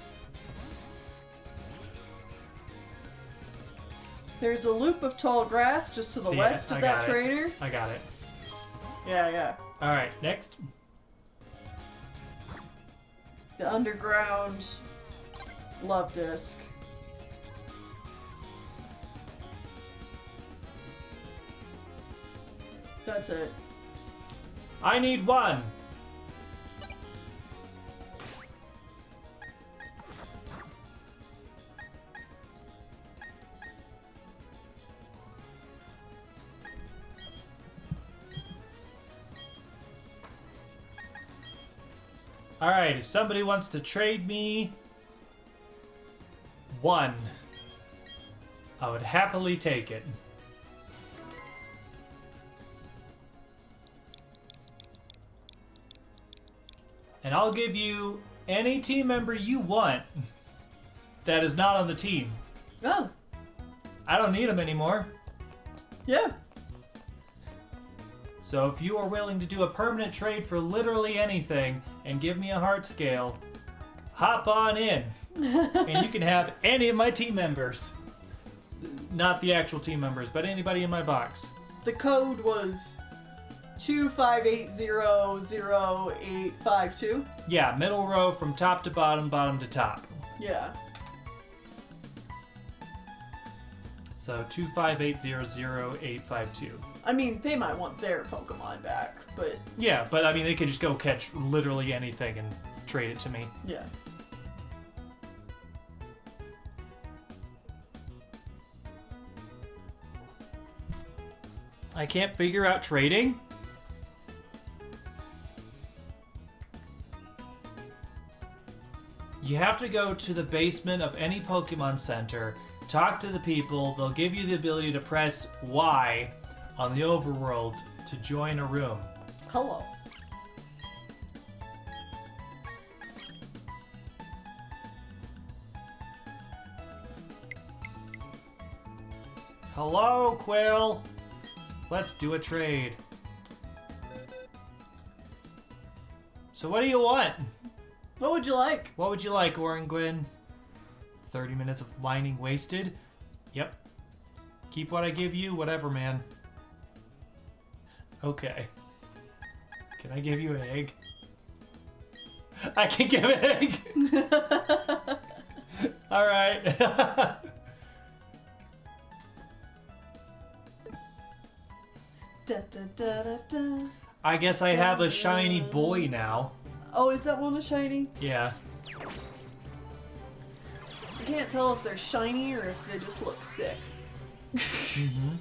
Speaker 2: There's a loop of tall grass just to the
Speaker 1: See,
Speaker 2: west
Speaker 1: I
Speaker 2: of that
Speaker 1: got it.
Speaker 2: trainer.
Speaker 1: I got it.
Speaker 2: Yeah.
Speaker 1: Alright, next.
Speaker 2: The underground love disc. That's it.
Speaker 1: I need 1. Alright, if somebody wants to trade me 1, I would happily take it. And I'll give you any team member you want that is not on the team.
Speaker 2: Oh,
Speaker 1: I don't need them anymore.
Speaker 2: yeah.
Speaker 1: So if you are willing to do a permanent trade for literally anything and give me a heart scale, hop on in. And you can have any of my team members. Not the actual team members, but anybody in my box.
Speaker 2: The code was 258000852.
Speaker 1: Yeah, middle row from top to bottom, bottom to top.
Speaker 2: Yeah.
Speaker 1: So 258000852.
Speaker 2: I mean, they might want their Pokemon back, but
Speaker 1: Yeah, but I mean, they could just go catch literally anything and trade it to me.
Speaker 2: yeah.
Speaker 1: I can't figure out trading? You have to go to the basement of any Pokemon Center, talk to the people, they'll give you the ability to press Y on the overworld to join a room.
Speaker 2: Hello.
Speaker 1: Hello, Quill! Let's do a trade. So what do you want?
Speaker 2: What would you like?
Speaker 1: What would you like, Orangwin? 30 minutes of mining wasted? Yep. Keep what I give you, whatever, man. Okay. Can I give you an egg? I can give an egg! Alright.
Speaker 2: Da, da, da, da, da.
Speaker 1: I guess I have a shiny boy now.
Speaker 2: Oh, is that one a shiny?
Speaker 1: Yeah.
Speaker 2: I can't tell if they're shiny or if they just look sick.
Speaker 1: Mm-hmm.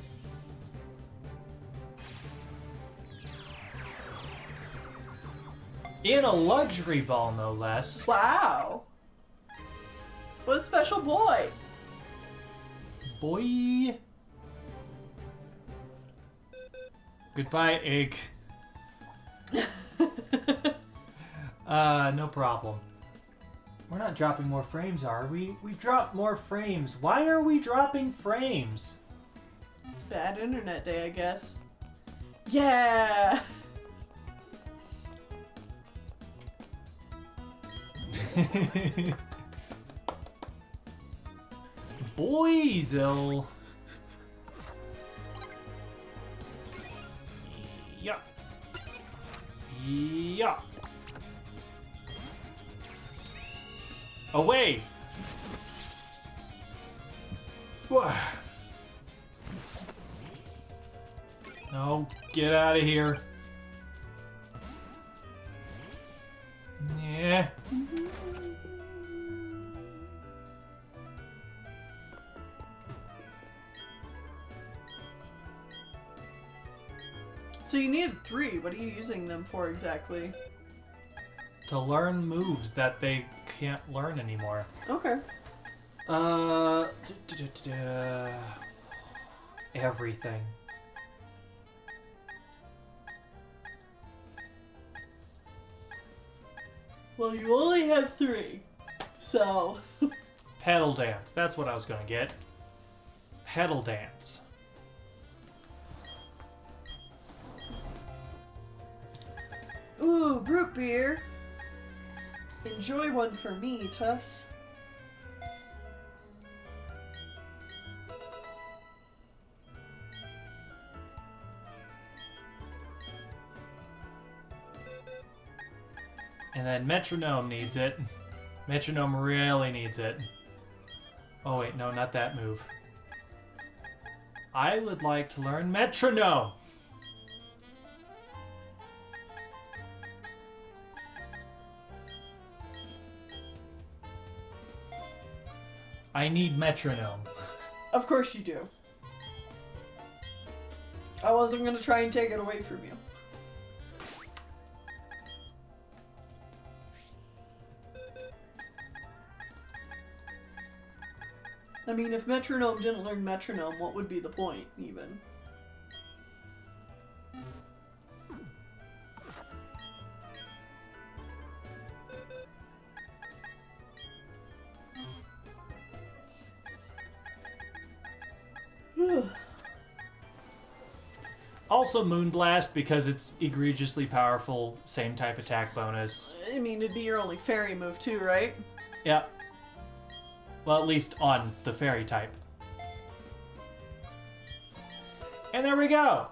Speaker 1: In a luxury ball, no less.
Speaker 2: Wow. What a special boy.
Speaker 1: Boy. Goodbye, egg. No problem. We're not dropping more frames, are we? We've dropped more frames. Why are we dropping frames?
Speaker 2: It's a bad internet day, I guess. Yeah.
Speaker 1: Boyzil. Yeah. Yeah. Away. No, get out of here. Yeah.
Speaker 2: So you needed 3. What are you using them for exactly?
Speaker 1: To learn moves that they can't learn anymore.
Speaker 2: Okay.
Speaker 1: Everything.
Speaker 2: Well, you only have 3. So.
Speaker 1: Pedal dance. That's what I was gonna get. Pedal dance.
Speaker 2: Ooh, root beer. Enjoy one for me, Tuss.
Speaker 1: And then Metronome needs it. Metronome really needs it. Oh wait, no, not that move. I would like to learn Metronome! I need Metronome.
Speaker 2: Of course you do. I wasn't gonna try and take it away from you. I mean, if Metronome didn't learn Metronome, what would be the point, even?
Speaker 1: Also Moonblast because it's egregiously powerful, same type attack bonus.
Speaker 2: I mean, it'd be your only fairy move too, right?
Speaker 1: Yeah. Well, at least on the fairy type. And there we go!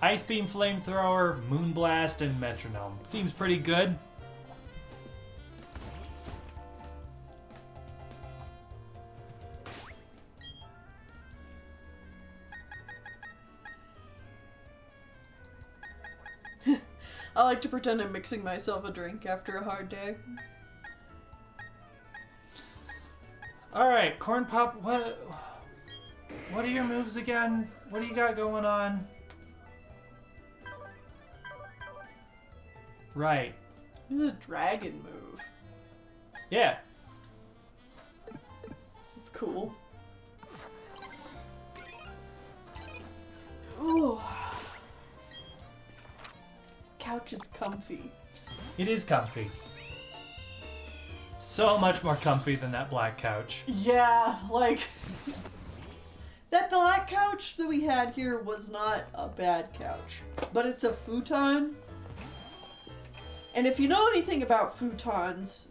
Speaker 1: Ice Beam, Flamethrower, Moonblast, and Metronome. Seems pretty good.
Speaker 2: I like to pretend I'm mixing myself a drink after a hard day.
Speaker 1: Alright, Corn Pop, what are your moves again? What do you got going on? Right.
Speaker 2: This is a dragon move.
Speaker 1: Yeah.
Speaker 2: It's cool. Ooh. This couch is comfy.
Speaker 1: It is comfy. So much more comfy than that black couch.
Speaker 2: Yeah, like... that black couch that we had here was not a bad couch. But it's a futon. And if you know anything about futons,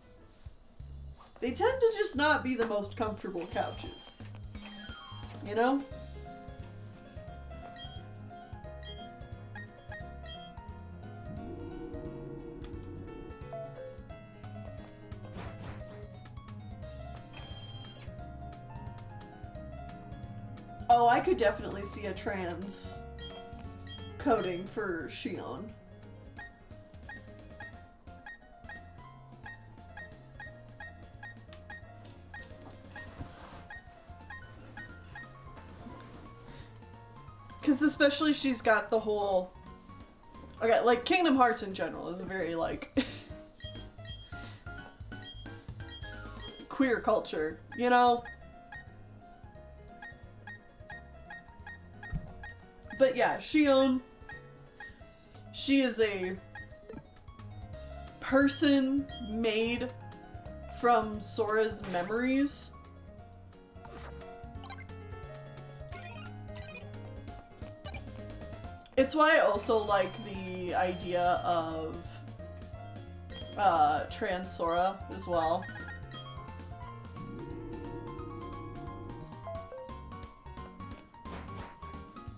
Speaker 2: they tend to just not be the most comfortable couches. You know? Oh, I could definitely see a trans coding for Shion. Because especially she's got the whole... Okay, like, Kingdom Hearts in general is a very, like... queer culture, you know? But yeah, Shion... She is a person made from Sora's memories. It's why I also like the idea of trans Sora as well.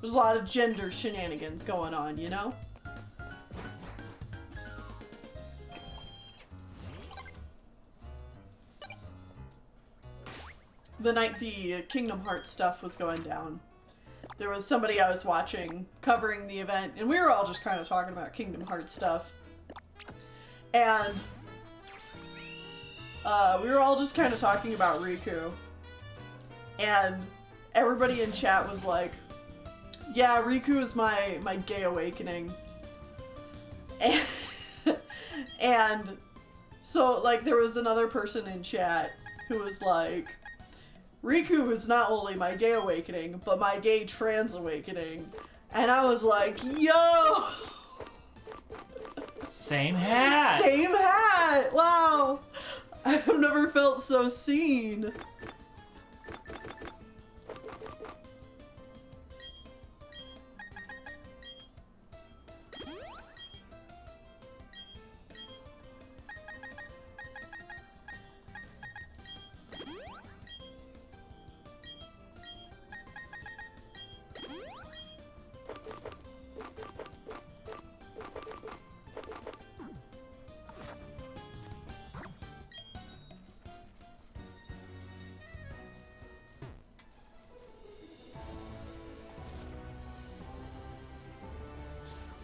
Speaker 2: There's a lot of gender shenanigans going on, you know? The night the Kingdom Hearts stuff was going down, there was somebody I was watching covering the event, and we were all just kind of talking about Kingdom Hearts stuff. And we were all just kind of talking about Riku. And everybody in chat was like, yeah, Riku is my gay awakening. And, and so, like, there was another person in chat who was like, Riku is not only my gay awakening, but my gay trans awakening. And I was like, yo!
Speaker 1: Same hat!
Speaker 2: Same hat! Wow! I've never felt so seen.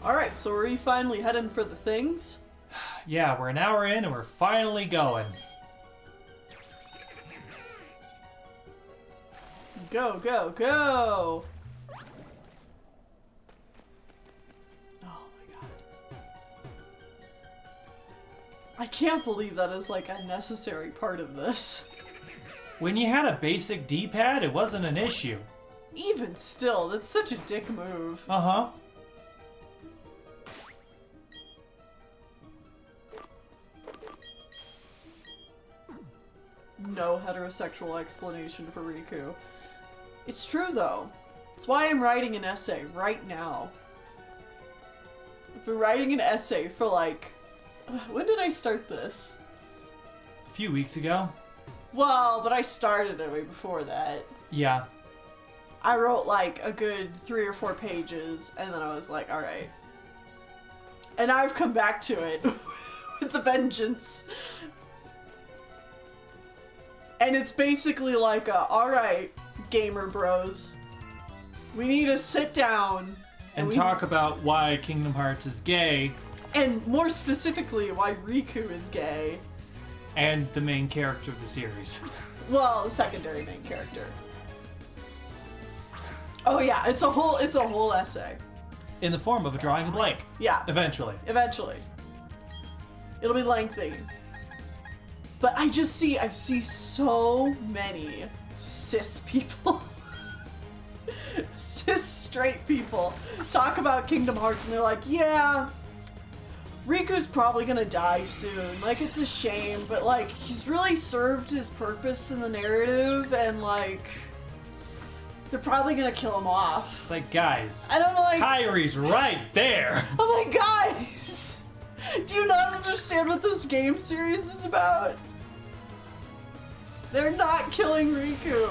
Speaker 2: Alright, so are we finally heading for the things?
Speaker 1: Yeah, we're an hour in and we're finally going.
Speaker 2: Go, go, go! Oh my god. I can't believe that is like a necessary part of this.
Speaker 1: When you had a basic D-pad, it wasn't an issue.
Speaker 2: Even still, that's such a dick move.
Speaker 1: Uh-huh.
Speaker 2: No heterosexual explanation for Riku. It's true though. It's why I'm writing an essay right now. I've been writing an essay for like... when did I start this?
Speaker 1: A few weeks ago.
Speaker 2: Well, but I started it way before that.
Speaker 1: Yeah.
Speaker 2: I wrote like a good 3 or 4 pages and then I was like, alright. And I've come back to it with a vengeance. And it's basically like alright, gamer bros. We need to sit down
Speaker 1: And talk about why Kingdom Hearts is gay.
Speaker 2: And more specifically, why Riku is gay.
Speaker 1: And the main character of the series.
Speaker 2: Well, the secondary main character. Oh yeah, it's a whole essay.
Speaker 1: In the form of a drawing a blank.
Speaker 2: Yeah.
Speaker 1: Eventually.
Speaker 2: It'll be lengthy. But I see so many cis people. Cis straight people talk about Kingdom Hearts and they're like, yeah, Riku's probably gonna die soon. Like, it's a shame, but like, he's really served his purpose in the narrative and like, they're probably gonna kill him off.
Speaker 1: It's like, guys,
Speaker 2: I don't know, like,
Speaker 1: Kairi's right there.
Speaker 2: I'm like, guys, do you not understand what this game series is about? They're not killing Riku.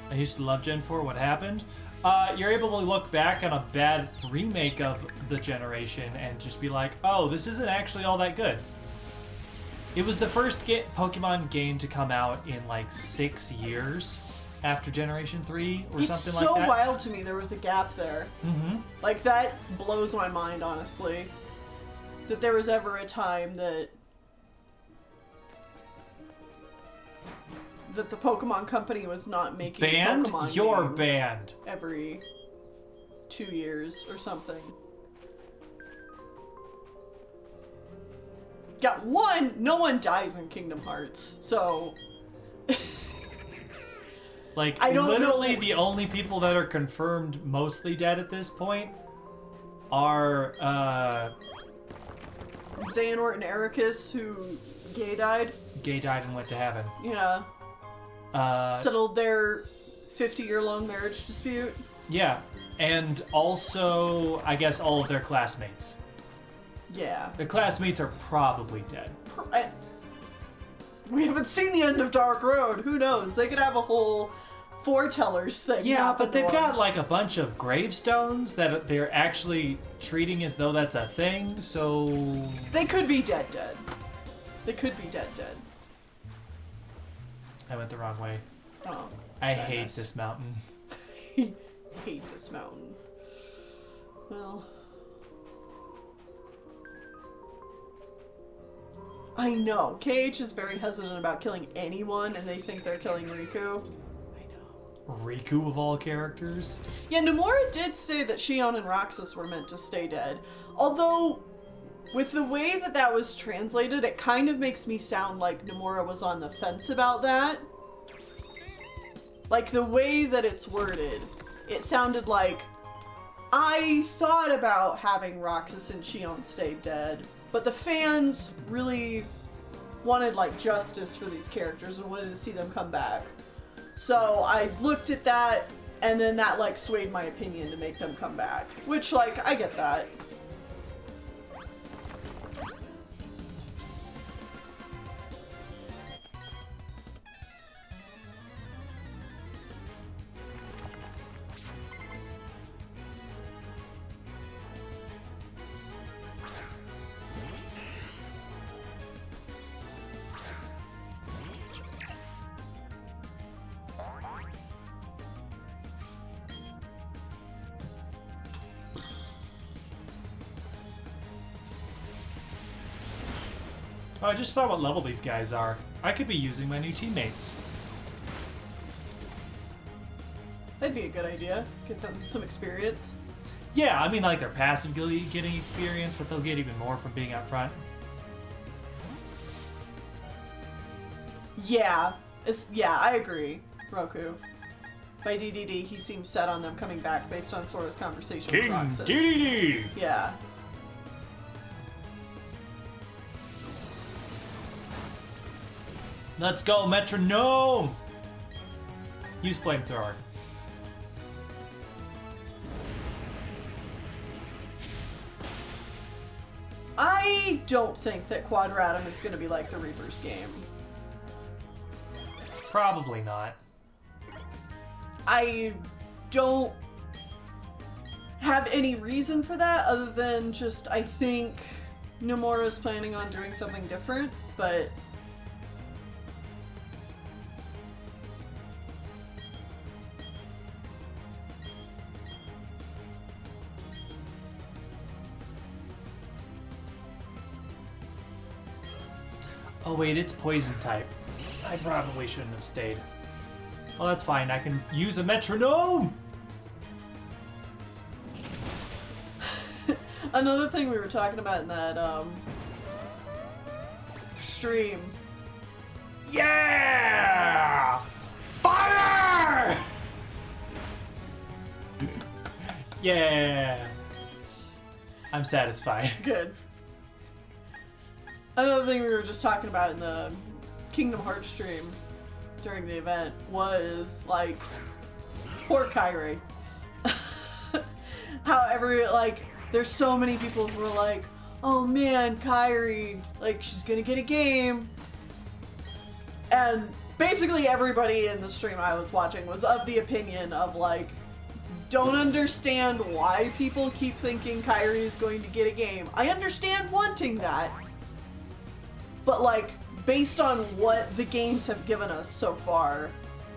Speaker 1: I used to love Gen 4. What happened? You're able to look back on a bad remake of the generation and just be like, oh, this isn't actually all that good. It was the first Pokemon game to come out in like 6 years after Generation 3 or something like that.
Speaker 2: It's so wild to me there was a gap there.
Speaker 1: Mm-hmm.
Speaker 2: Like, that blows my mind, honestly. That there was ever a time that the Pokemon Company was not making Pokemon
Speaker 1: You're
Speaker 2: games
Speaker 1: banned.
Speaker 2: every 2 years or something. Yeah, no one dies in Kingdom Hearts, so...
Speaker 1: Like,
Speaker 2: I don't
Speaker 1: literally
Speaker 2: know.
Speaker 1: the only people that are confirmed mostly dead at this point are,
Speaker 2: Xehanort and Ericus, who gay died.
Speaker 1: Gay died and went to heaven.
Speaker 2: Yeah. Settled their 50-year-long marriage dispute.
Speaker 1: Yeah, and also, I guess, all of their classmates.
Speaker 2: Yeah.
Speaker 1: The classmates are probably dead.
Speaker 2: We haven't seen the end of Dark Road. Who knows? They could have a whole foretellers thing.
Speaker 1: Yeah, but they've
Speaker 2: going.
Speaker 1: got like a bunch of gravestones that they're actually treating as though that's a thing, so...
Speaker 2: They could be dead. They could be dead.
Speaker 1: I went the wrong way.
Speaker 2: Oh.
Speaker 1: I hate this mountain.
Speaker 2: Hate this mountain. Well... I know. KH is very hesitant about killing anyone, and they think they're killing Riku. I know.
Speaker 1: Riku of all characters?
Speaker 2: Yeah, Nomura did say that Shion and Roxas were meant to stay dead. Although, with the way that was translated, it kind of makes me sound like Nomura was on the fence about that. Like, the way that it's worded, it sounded like, I thought about having Roxas and Shion stay dead, but the fans really wanted, like, justice for these characters and wanted to see them come back. So I looked at that, and then that, like, swayed my opinion to make them come back. Which, like, I get that.
Speaker 1: Oh, I just saw what level these guys are. I could be using my new teammates.
Speaker 2: That'd be a good idea. Get them some experience.
Speaker 1: Yeah, I mean, like, they're passively getting experience, but they'll get even more from being up front.
Speaker 2: Yeah. Yeah, I agree, Roku. By DDD, he seems set on them coming back based on Sora's conversation with Roxas.
Speaker 1: DDD!
Speaker 2: Yeah.
Speaker 1: Let's go, metronome! Use flamethrower.
Speaker 2: I don't think that Quadratum is going to be like the Reaper's game.
Speaker 1: Probably not.
Speaker 2: I don't have any reason for that other than just I think Nomura's planning on doing something different, but
Speaker 1: Oh wait, it's poison type. I probably shouldn't have stayed. Well, that's fine. I can use a metronome!
Speaker 2: Another thing we were talking about in that stream.
Speaker 1: Yeah! Fire! Yeah. I'm satisfied.
Speaker 2: Good. Another thing we were just talking about in the Kingdom Hearts stream during the event was, like, poor Kairi. However, like, there's so many people who are like, oh man, Kairi, like, she's gonna get a game. And basically everybody in the stream I was watching was of the opinion of, like, don't understand why people keep thinking Kairi is going to get a game. I understand wanting that. But, like, based on what the games have given us so far,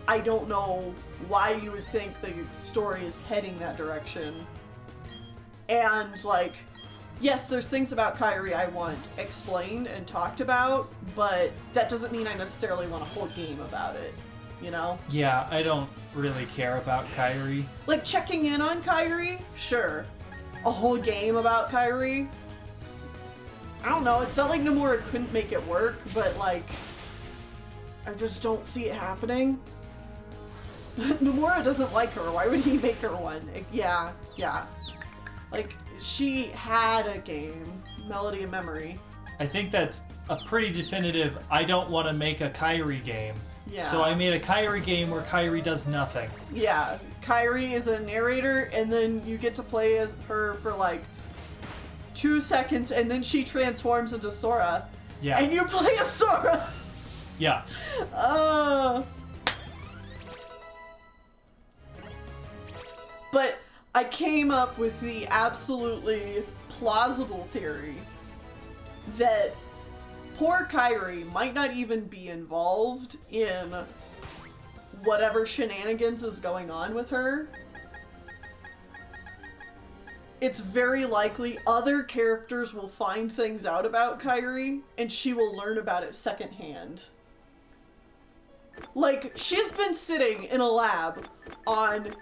Speaker 2: I don't know why you would think the story is heading that direction. And, like, yes, there's things about Kairi I want explained and talked about, but that doesn't mean I necessarily want a whole game about it, you know?
Speaker 1: Yeah, I don't really care about Kairi.
Speaker 2: Like, checking in on Kairi? Sure. A whole game about Kairi? I don't know, it's not like Nomura couldn't make it work, but, like, I just don't see it happening. Nomura doesn't like her, why would he make her one? Yeah. Like, she had a game, Melody of Memory.
Speaker 1: I think that's a pretty definitive, I don't want to make a Kairi game.
Speaker 2: Yeah.
Speaker 1: So I made a Kairi game where Kairi does nothing.
Speaker 2: Yeah, Kairi is a narrator, and then you get to play as her for, like, 2 seconds, and then she transforms into Sora.
Speaker 1: Yeah.
Speaker 2: And you play as Sora!
Speaker 1: Yeah.
Speaker 2: But I came up with the absolutely plausible theory that poor Kairi might not even be involved in whatever shenanigans is going on with her. It's very likely other characters will find things out about Kairi, and she will learn about it secondhand. Like, she's been sitting in a lab on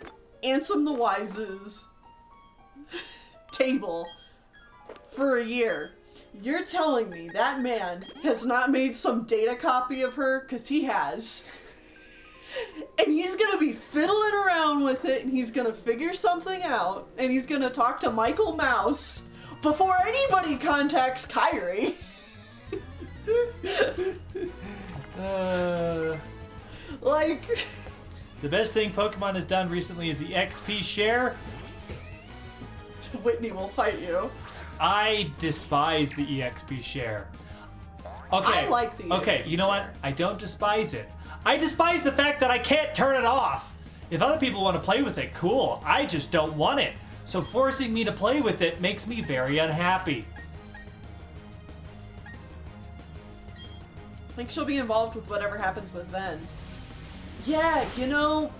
Speaker 2: Ansem the Wise's table for a year. You're telling me that man has not made some data copy of her? 'Cause he has. And he's gonna be fiddling around with it, and he's gonna figure something out, and he's gonna talk to Michael Mouse before anybody contacts Kairi. Like...
Speaker 1: The best thing Pokemon has done recently is the XP share.
Speaker 2: Whitney will fight you.
Speaker 1: I despise the EXP share. Okay.
Speaker 2: I like the
Speaker 1: Okay,
Speaker 2: EXP
Speaker 1: you know what?
Speaker 2: share.
Speaker 1: I don't despise it. I despise the fact that I can't turn it off. If other people want to play with it, cool. I just don't want it. So forcing me to play with it makes me very unhappy.
Speaker 2: I think she'll be involved with whatever happens with Ven. Yeah, you know,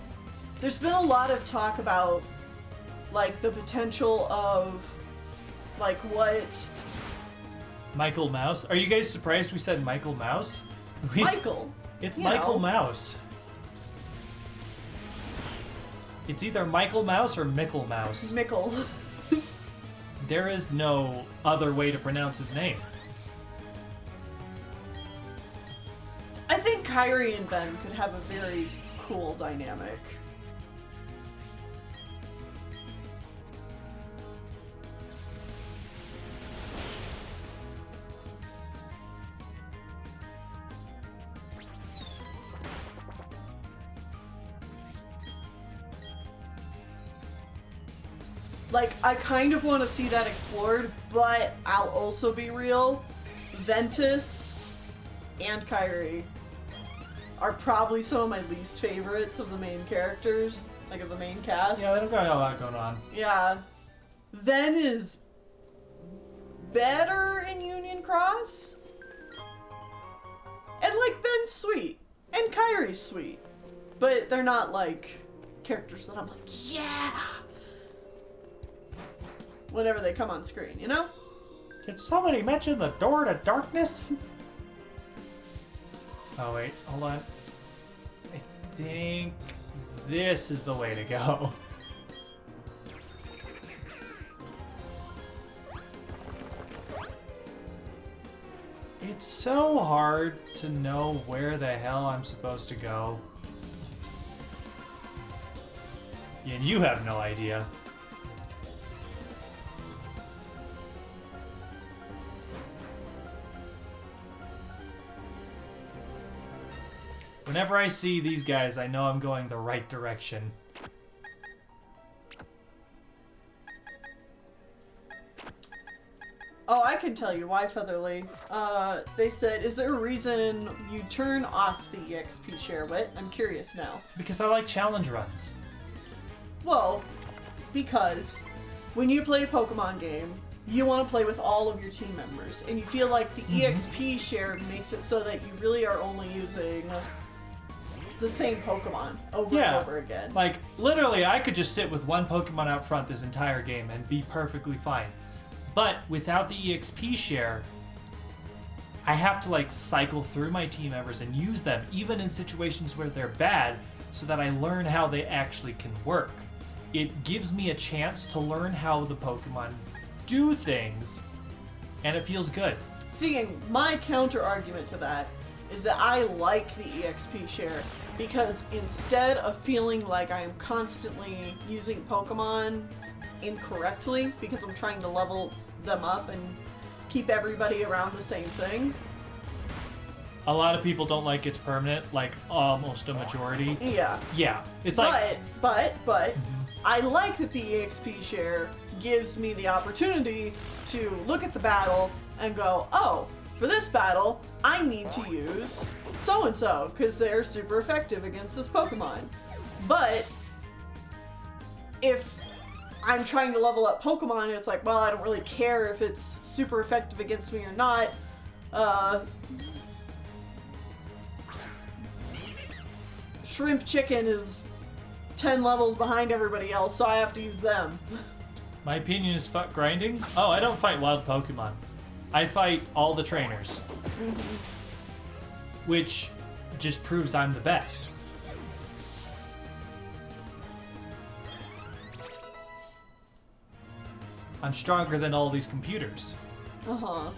Speaker 2: there's been a lot of talk about, like, the potential of, like, what...
Speaker 1: Michael Mouse? Are you guys surprised we said Michael Mouse?
Speaker 2: Michael!
Speaker 1: It's
Speaker 2: you
Speaker 1: Michael
Speaker 2: know.
Speaker 1: Mouse. It's either Michael Mouse or Mickle Mouse.
Speaker 2: Mickle.
Speaker 1: There is no other way to pronounce his name.
Speaker 2: I think Kairi and Ben could have a very cool dynamic. Like, I kind of want to see that explored, but I'll also be real. Ventus and Kairi are probably some of my least favorites of the main characters, like of the main cast.
Speaker 1: Yeah, they don't got a lot going on.
Speaker 2: Yeah. Ven is better in Union Cross. And, like, Ven's sweet. And Kairi's sweet. But they're not, like, characters that I'm like, yeah! Whenever they come on screen, you know?
Speaker 1: Did somebody mention the door to darkness? Oh, wait. Hold on. I think this is the way to go. It's so hard to know where the hell I'm supposed to go. And you have no idea. Whenever I see these guys, I know I'm going the right direction.
Speaker 2: Oh, I can tell you why, Featherly. They said, is there a reason you turn off the EXP share, Whit? I'm curious now.
Speaker 1: Because I like challenge runs.
Speaker 2: Well, because when you play a Pokemon game, you want to play with all of your team members, and you feel like the EXP share makes it so that you really are only using the same Pokemon over and over again.
Speaker 1: Like, literally, I could just sit with one Pokemon out front this entire game and be perfectly fine. But without the EXP share, I have to, like, cycle through my team members and use them, even in situations where they're bad, so that I learn how they actually can work. It gives me a chance to learn how the Pokemon do things, and it feels good.
Speaker 2: See, my counter argument to that is that I like the EXP share because instead of feeling like I am constantly using Pokemon incorrectly because I'm trying to level them up and keep everybody around the same thing.
Speaker 1: A lot of people don't like it's permanent, like almost a majority.
Speaker 2: Yeah.
Speaker 1: Yeah, it's like...
Speaker 2: But, I like that the EXP share gives me the opportunity to look at the battle and go, oh, for this battle, I need to use so-and-so, because they're super effective against this Pokemon. But, if I'm trying to level up Pokemon, it's like, well, I don't really care if it's super effective against me or not. Shrimp Chicken is 10 levels behind everybody else, so I have to use them.
Speaker 1: My opinion is fuck grinding. Oh, I don't fight wild Pokemon. I fight all the trainers. Which just proves I'm the best. I'm stronger than all these computers.
Speaker 2: Uh-huh.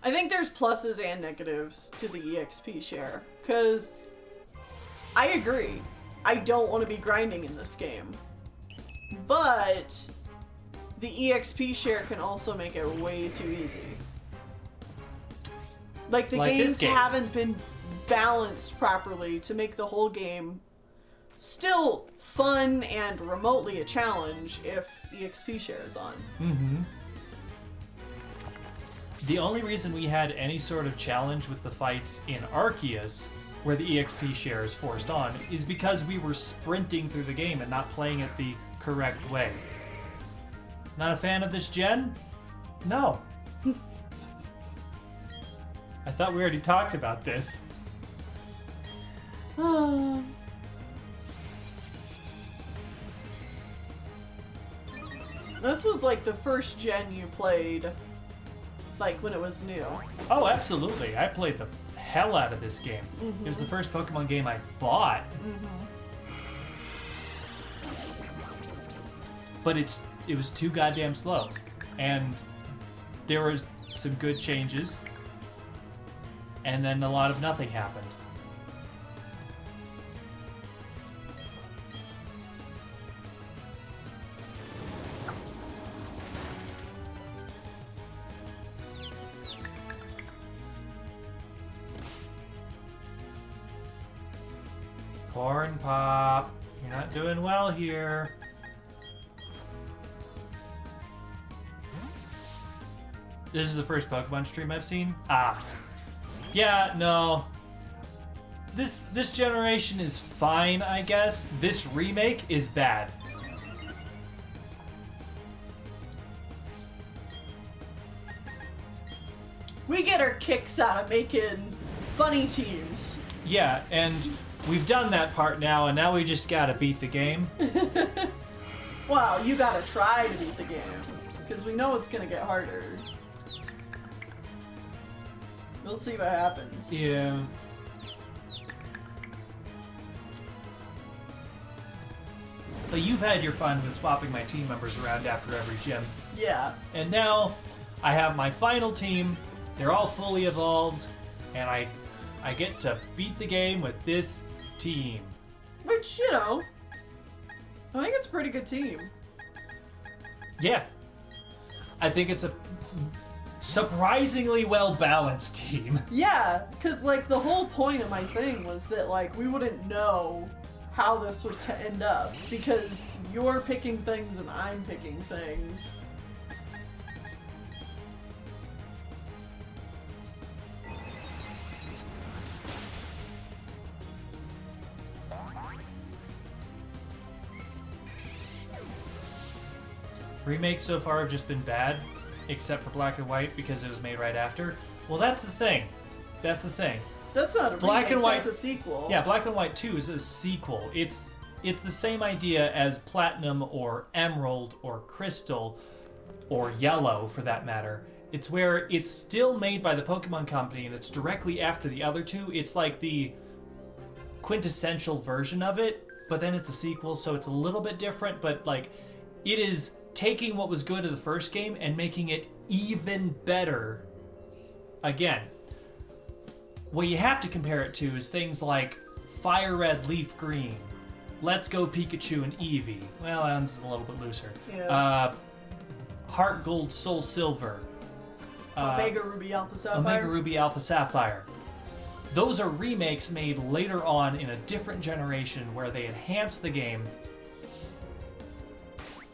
Speaker 2: I think there's pluses and negatives to the EXP share, because I agree, I don't want to be grinding in this game, but the EXP share can also make it way too easy. Like, the games haven't been balanced properly to make the whole game still fun and remotely a challenge if EXP share is on.
Speaker 1: Mm-hmm. The only reason we had any sort of challenge with the fights in Arceus, where the EXP share is forced on, is because we were sprinting through the game and not playing it the correct way. Not a fan of this gen? No. I thought we already talked about this.
Speaker 2: This was like the first gen you played, like when it was new.
Speaker 1: Oh, absolutely. I played the hell out of this game. It was the first Pokemon game I bought. But it was too goddamn slow. And there were some good changes. And then a lot of nothing happened. Corn Pop, you're not doing well here. This is the first Pokemon stream I've seen. Yeah, no. This generation is fine, I guess. This remake is bad.
Speaker 2: We get our kicks out of making funny teams.
Speaker 1: Yeah, and we've done that part now, and now we just gotta beat the game.
Speaker 2: Well, you gotta try to beat the game. Because we know it's gonna get harder. We'll see what happens.
Speaker 1: Yeah. But you've had your fun with swapping my team members around after every gym.
Speaker 2: Yeah.
Speaker 1: And now I have my final team. They're all fully evolved. And I get to beat the game with this team.
Speaker 2: Which, you know, I think it's a pretty good team.
Speaker 1: Yeah. I think it's a surprisingly well-balanced team.
Speaker 2: Yeah, because, like, the whole point of my thing was that, like, we wouldn't know how this would end up. Because you're picking things and I'm picking things.
Speaker 1: Remakes so far have just been bad, except for Black and White because it was made right after. Well, that's the thing. That's the thing.
Speaker 2: That's not a
Speaker 1: Black
Speaker 2: remake,
Speaker 1: and White.
Speaker 2: that's a sequel.
Speaker 1: Yeah, Black and White 2 is a sequel. It's the same idea as Platinum or Emerald or Crystal or Yellow, for that matter. It's where it's still made by the Pokemon Company and it's directly after the other two. It's like the quintessential version of it, but then it's a sequel, so it's a little bit different, but like it is taking what was good of the first game and making it even better again. What you have to compare it to is things like Fire Red, Leaf Green, Let's Go Pikachu and Eevee. Well, that one's a little bit looser.
Speaker 2: Yeah.
Speaker 1: Heart Gold, Soul Silver.
Speaker 2: Omega Ruby Alpha Sapphire.
Speaker 1: Omega Ruby Alpha Sapphire. Those are remakes made later on in a different generation where they enhance the game.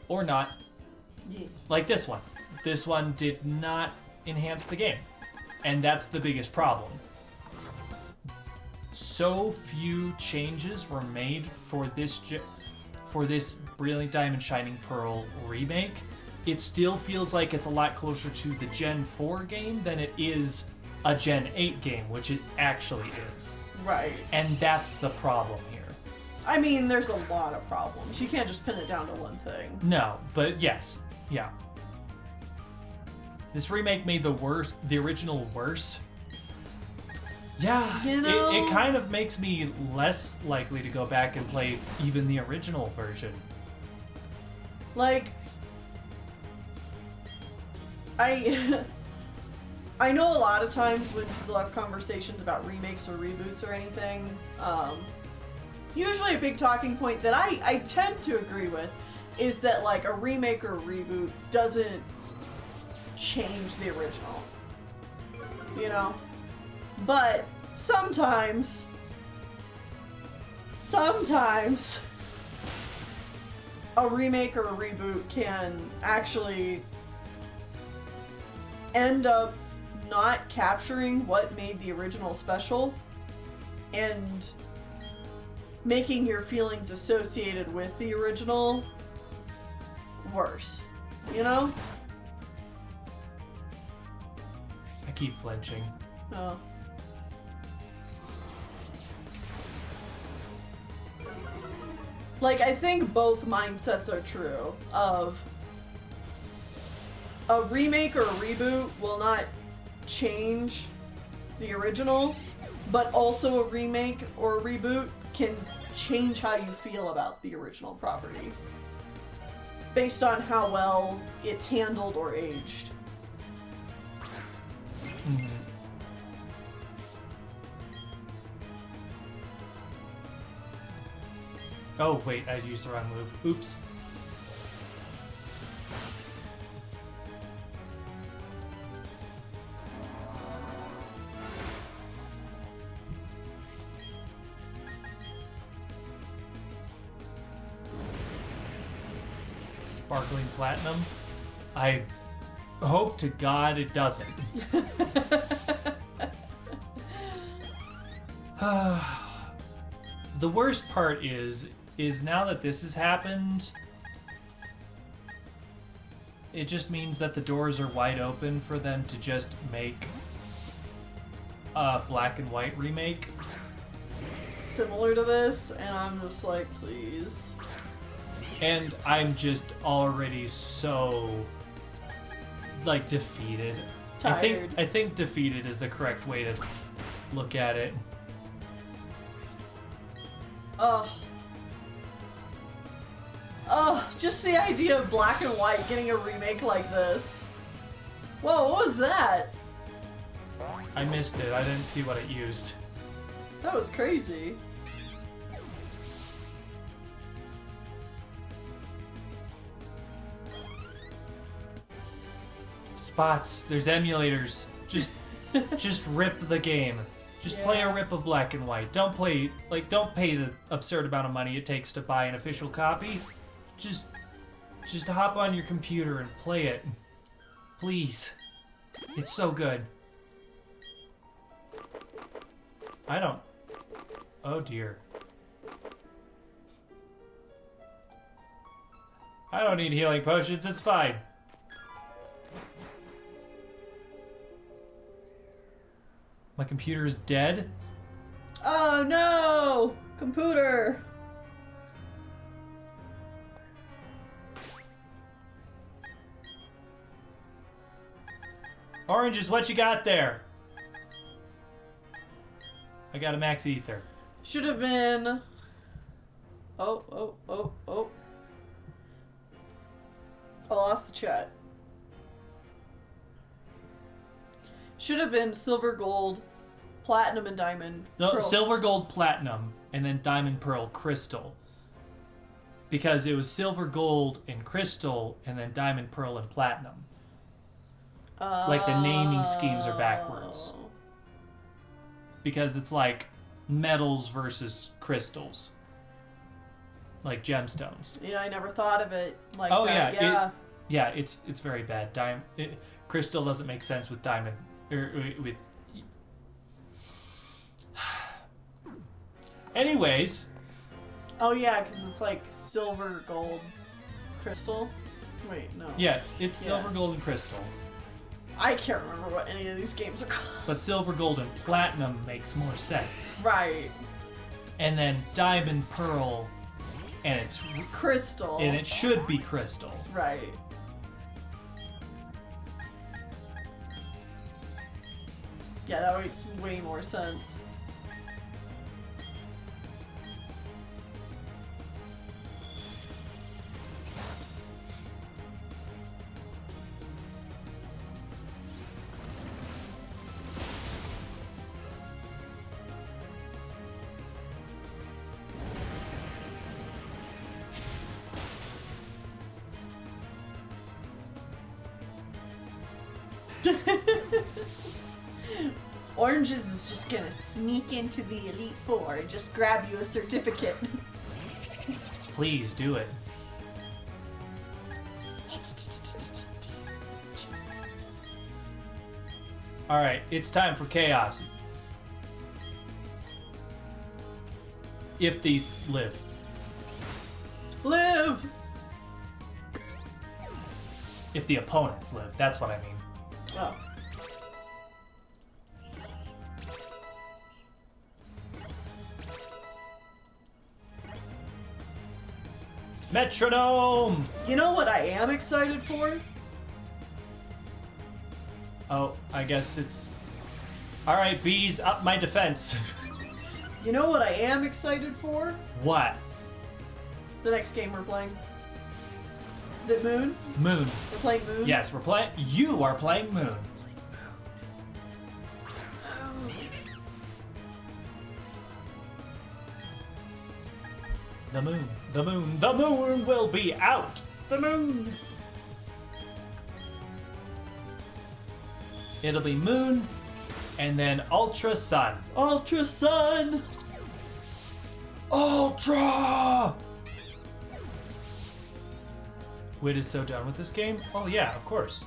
Speaker 1: Or not.
Speaker 2: Yeah.
Speaker 1: Like this one. This one did not enhance the game. And that's the biggest problem. So few changes were made for this Brilliant Diamond Shining Pearl remake. It still feels like it's a lot closer to the Gen 4 game than it is a Gen 8 game, which it actually is.
Speaker 2: Right.
Speaker 1: And that's the problem here.
Speaker 2: I mean, there's a lot of problems. You can't just pin it down to one thing.
Speaker 1: No, but yes. Yeah. This remake made the original worse. Yeah,
Speaker 2: You know?
Speaker 1: it kind of makes me less likely to go back and play even the original version.
Speaker 2: Like, I know a lot of times when people have conversations about remakes or reboots or anything, usually a big talking point that I tend to agree with is that, like, a remake or a reboot doesn't change the original. You know? But sometimes a remake or a reboot can actually end up not capturing what made the original special and making your feelings associated with the original worse. You know?
Speaker 1: I keep flinching.
Speaker 2: Oh. Like, I think both mindsets are true of a remake or a reboot will not change the original, but also a remake or a reboot can change how you feel about the original property based on how well it's handled or aged.
Speaker 1: Mm-hmm. Oh, wait, I used the wrong move. Oops. Sparkling Platinum? I hope to God it doesn't. The worst part is now that this has happened, it just means that the doors are wide open for them to just make a Black and White remake.
Speaker 2: Similar to this, and I'm just like, please.
Speaker 1: And I'm just already so, like, defeated.
Speaker 2: Tired.
Speaker 1: I think defeated is the correct way to look at it.
Speaker 2: Oh, just the idea of Black and White getting a remake like this. Whoa, what was that?
Speaker 1: I missed it. I didn't see what it used.
Speaker 2: That was crazy.
Speaker 1: Spots. There's emulators. Just rip the game. Just play a rip of Black and White. Don't pay the absurd amount of money it takes to buy an official copy. Just hop on your computer and play it. Please. It's so good. I don't... Oh dear. I don't need healing potions, it's fine. My computer is dead?
Speaker 2: Oh no! Computer!
Speaker 1: Oranges, what you got there? I got a max ether.
Speaker 2: Should have been... Oh. I lost the chat. Should have been silver, gold, platinum, and diamond.
Speaker 1: No,
Speaker 2: pearl.
Speaker 1: silver, gold, platinum, and then diamond, pearl, crystal. Because it was silver, gold, and crystal, and then diamond, pearl, and platinum. Like the naming schemes are backwards. Because it's like metals versus crystals. Like gemstones.
Speaker 2: Yeah, I never thought of it like that.
Speaker 1: Oh yeah,
Speaker 2: Yeah.
Speaker 1: yeah, it's very bad. Crystal doesn't make sense with diamond with. Anyways.
Speaker 2: Oh yeah, because it's like silver, gold, crystal. Wait, no.
Speaker 1: Yeah, it's silver, gold, and crystal.
Speaker 2: I can't remember what any of these games are called.
Speaker 1: But silver, gold, and platinum makes more sense.
Speaker 2: Right.
Speaker 1: And then diamond, pearl, and it's
Speaker 2: crystal.
Speaker 1: and it should be crystal.
Speaker 2: Right. Yeah, that makes way more sense. Oranges is just gonna sneak into the Elite Four and just grab you a certificate.
Speaker 1: Please do it. Alright, it's time for chaos. If these live.
Speaker 2: Live!
Speaker 1: If the opponents live, that's what I mean.
Speaker 2: Oh.
Speaker 1: Metronome!
Speaker 2: You know what I am excited for?
Speaker 1: Oh, I guess it's... Alright, bees, up my defense.
Speaker 2: You know what I am excited for?
Speaker 1: What?
Speaker 2: The next game we're playing. Is it Moon?
Speaker 1: Moon.
Speaker 2: We're playing Moon?
Speaker 1: Yes, we're playing... You are playing Moon. The moon, the moon, the moon will be out! The moon! It'll be moon, and then Ultra Sun.
Speaker 2: Ultra Sun!
Speaker 1: Ultra! Whit is so done with this game? Oh yeah, of course.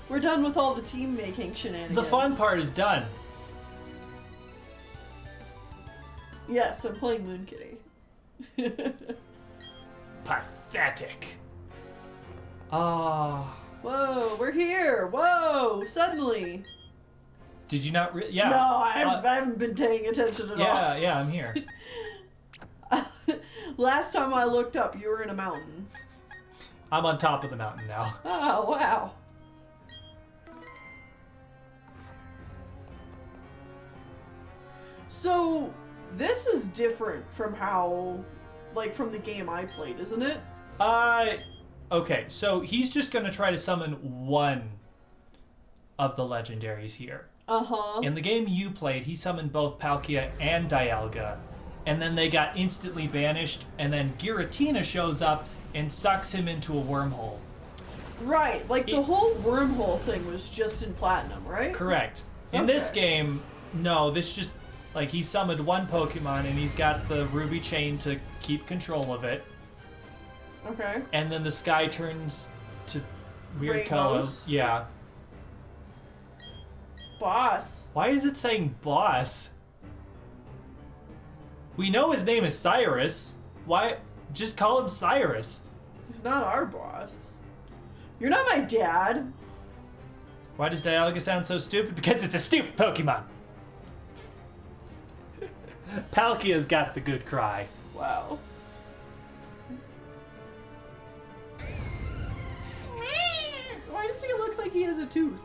Speaker 2: We're done with all the team making shenanigans.
Speaker 1: The fun part is done.
Speaker 2: Yes, I'm playing Moon Kitty.
Speaker 1: Pathetic. Ah.
Speaker 2: Whoa, we're here! Whoa, suddenly!
Speaker 1: Did you not yeah.
Speaker 2: No, I haven't been paying attention at all.
Speaker 1: Yeah, I'm here.
Speaker 2: Last time I looked up, you were in a mountain.
Speaker 1: I'm on top of the mountain now.
Speaker 2: Oh, wow. So, this is different from how, like, from the game I played, isn't it?
Speaker 1: Okay, so he's just gonna try to summon one of the legendaries here.
Speaker 2: Uh-huh.
Speaker 1: In the game you played, he summoned both Palkia and Dialga, and then they got instantly banished, and then Giratina shows up and sucks him into a wormhole.
Speaker 2: Right, like the whole wormhole thing was just in Platinum, right?
Speaker 1: Correct. In
Speaker 2: Okay.
Speaker 1: this game, no, this just, like, he summoned one Pokemon, and he's got the Ruby Chain to keep control of it,
Speaker 2: Okay.
Speaker 1: and then the sky turns to weird
Speaker 2: Rainbows?
Speaker 1: colors. Yeah.
Speaker 2: Boss.
Speaker 1: Why is it saying boss? We know his name is Cyrus. Why? Just call him Cyrus.
Speaker 2: He's not our boss. You're not my dad.
Speaker 1: Why does Dialga sound so stupid? Because it's a stupid Pokemon. Palkia's got the good cry.
Speaker 2: Wow. Why does he look like he has a tooth?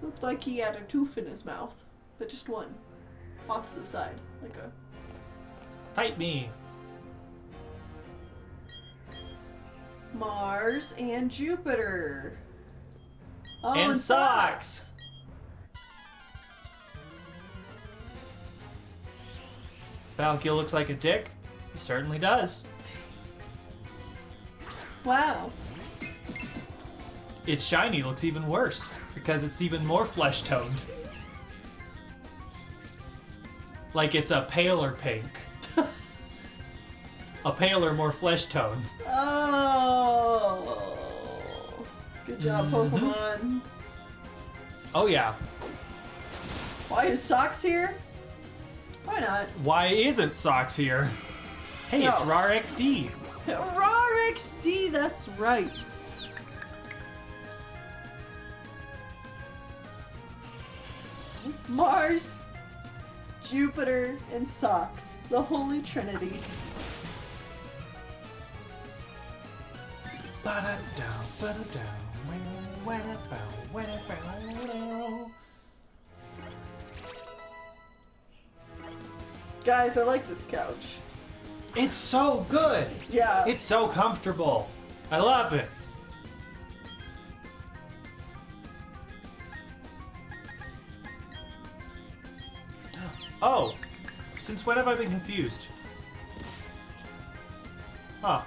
Speaker 2: Looked like he had a tooth in his mouth, but just one. Off to the side, like a...
Speaker 1: Fight me.
Speaker 2: Mars and Jupiter. Oh,
Speaker 1: And socks. Palkia looks like a dick. He certainly does.
Speaker 2: Wow.
Speaker 1: Its shiny looks even worse because it's even more flesh toned. Like it's a paler pink. A paler, more flesh tone.
Speaker 2: Oh. Good job, Pokemon.
Speaker 1: Oh yeah.
Speaker 2: Why is Socks here? Why not?
Speaker 1: Why isn't Socks here? Hey, it's
Speaker 2: No.
Speaker 1: RAR XD.
Speaker 2: RAR XD, that's right. Mars, Jupiter, and Socks. The Holy Trinity. Guys, I like this couch.
Speaker 1: It's so good.
Speaker 2: Yeah.
Speaker 1: It's so comfortable. I love it. Oh, since when have I been confused? Huh.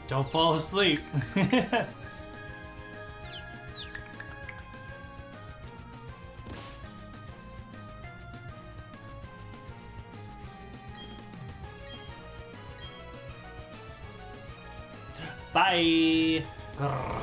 Speaker 1: Don't fall asleep. Bye. Grrr.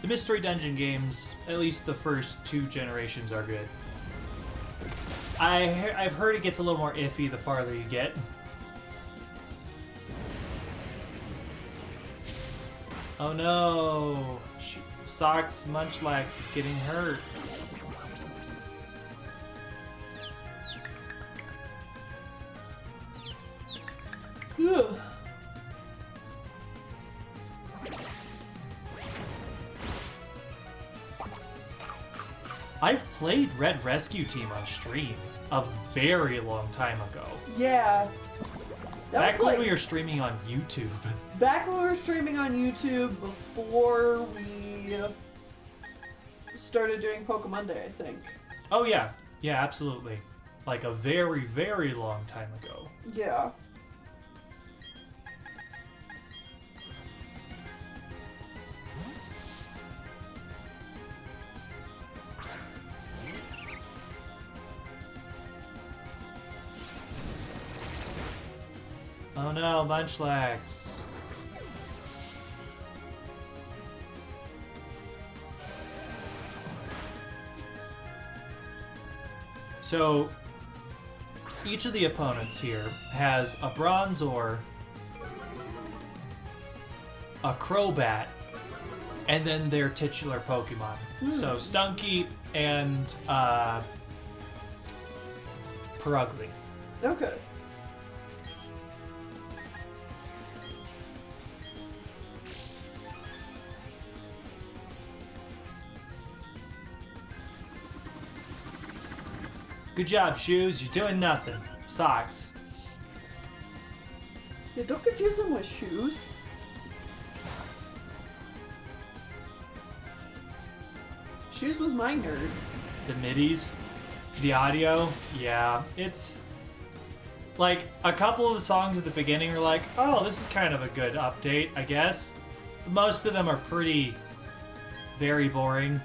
Speaker 1: The Mystery Dungeon games, at least the first 2 generations, are good. I've heard it gets a little more iffy the farther you get. Oh no! Socks Munchlax is getting hurt.
Speaker 2: Ugh.
Speaker 1: I've played Red Rescue Team on stream a very long time ago.
Speaker 2: Yeah. That
Speaker 1: Back
Speaker 2: was
Speaker 1: when
Speaker 2: like
Speaker 1: we were streaming on YouTube.
Speaker 2: back when we were streaming on YouTube before we started doing Pokemon Day, I think.
Speaker 1: Oh yeah, yeah, absolutely. Like a very, very long time ago.
Speaker 2: Yeah.
Speaker 1: Oh no, Munchlax. So, each of the opponents here has a Bronzor, a Crobat, and then their titular Pokemon. So Stunky and Purugly.
Speaker 2: Okay.
Speaker 1: Good job, Shoes. You're doing nothing. Socks.
Speaker 2: Yeah, don't confuse them with Shoes. Shoes was my nerd.
Speaker 1: The middies, the audio, yeah, it's like a couple of the songs at the beginning are like, oh, this is kind of a good update, I guess. Most of them are pretty, very boring.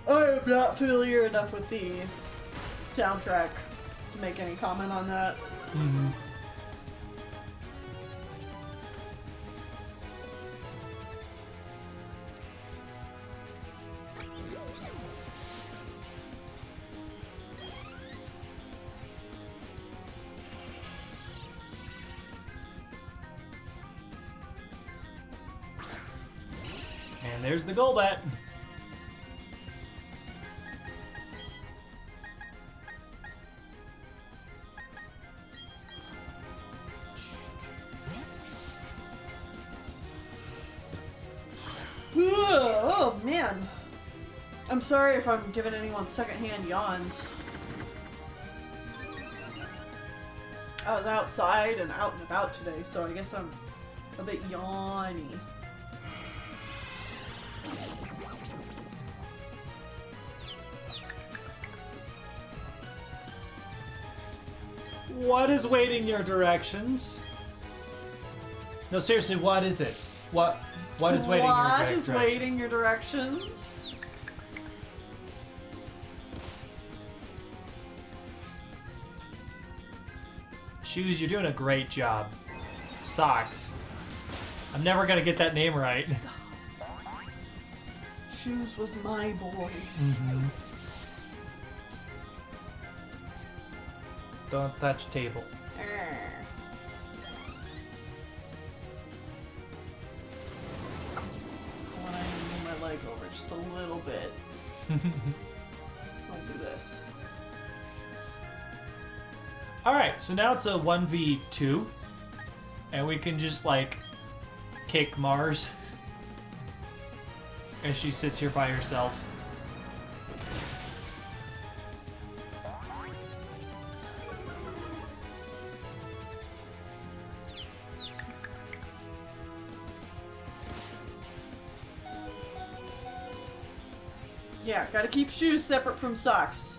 Speaker 2: I am not familiar enough with the soundtrack to make any comment on that.
Speaker 1: Mm-hmm. And there's the Golbat.
Speaker 2: Oh man. I'm sorry if I'm giving anyone secondhand yawns. I was outside and out and about today, so I guess I'm a bit yawny.
Speaker 1: What is waiting your directions? No, seriously, what is it? What is waiting your
Speaker 2: What
Speaker 1: directions?
Speaker 2: is waiting your directions?
Speaker 1: Shoes, you're doing a great job. Socks. I'm never gonna get that name right.
Speaker 2: Shoes was my boy.
Speaker 1: Mm-hmm. Don't touch table.
Speaker 2: I want to move my leg over just a little bit. I'll do this.
Speaker 1: Alright, so now it's a 1v2. And we can just, like, kick Mars. As she sits here by herself.
Speaker 2: Yeah, gotta keep shoes separate from socks.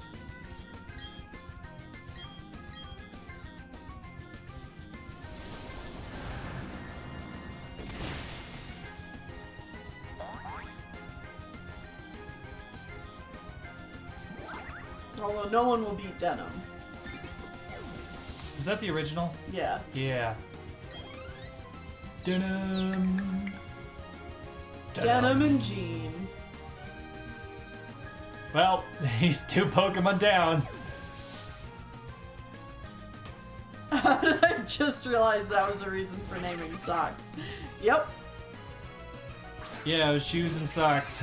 Speaker 2: Although no one will beat Denim.
Speaker 1: Is that the original?
Speaker 2: Yeah.
Speaker 1: Yeah. Denim.
Speaker 2: Denim and Jean.
Speaker 1: Well, he's 2 Pokemon down.
Speaker 2: I just realized that was the reason for naming socks. Yep.
Speaker 1: Yeah, it was shoes and socks.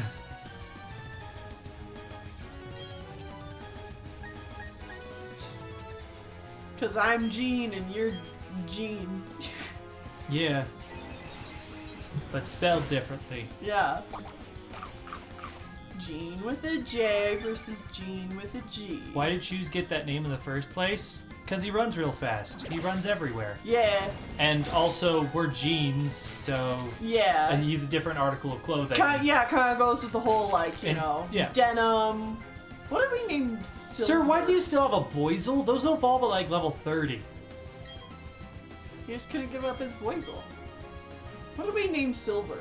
Speaker 2: Cause I'm Jean and you're Jean.
Speaker 1: Yeah. But spelled differently.
Speaker 2: Yeah. Jean with a J versus Jean with a G.
Speaker 1: Why did Shoes get that name in the first place? Because he runs real fast. He runs everywhere.
Speaker 2: Yeah.
Speaker 1: And also, we're jeans, so...
Speaker 2: Yeah.
Speaker 1: And he's a different article of clothing.
Speaker 2: Yeah, kind of goes with the whole, like, you
Speaker 1: And-
Speaker 2: know,
Speaker 1: yeah.
Speaker 2: denim. What did we name Silver?
Speaker 1: Sir, why do you still have a Boizel? Those evolve at like level 30.
Speaker 2: He just couldn't give up his Boizel. What did we name Silver?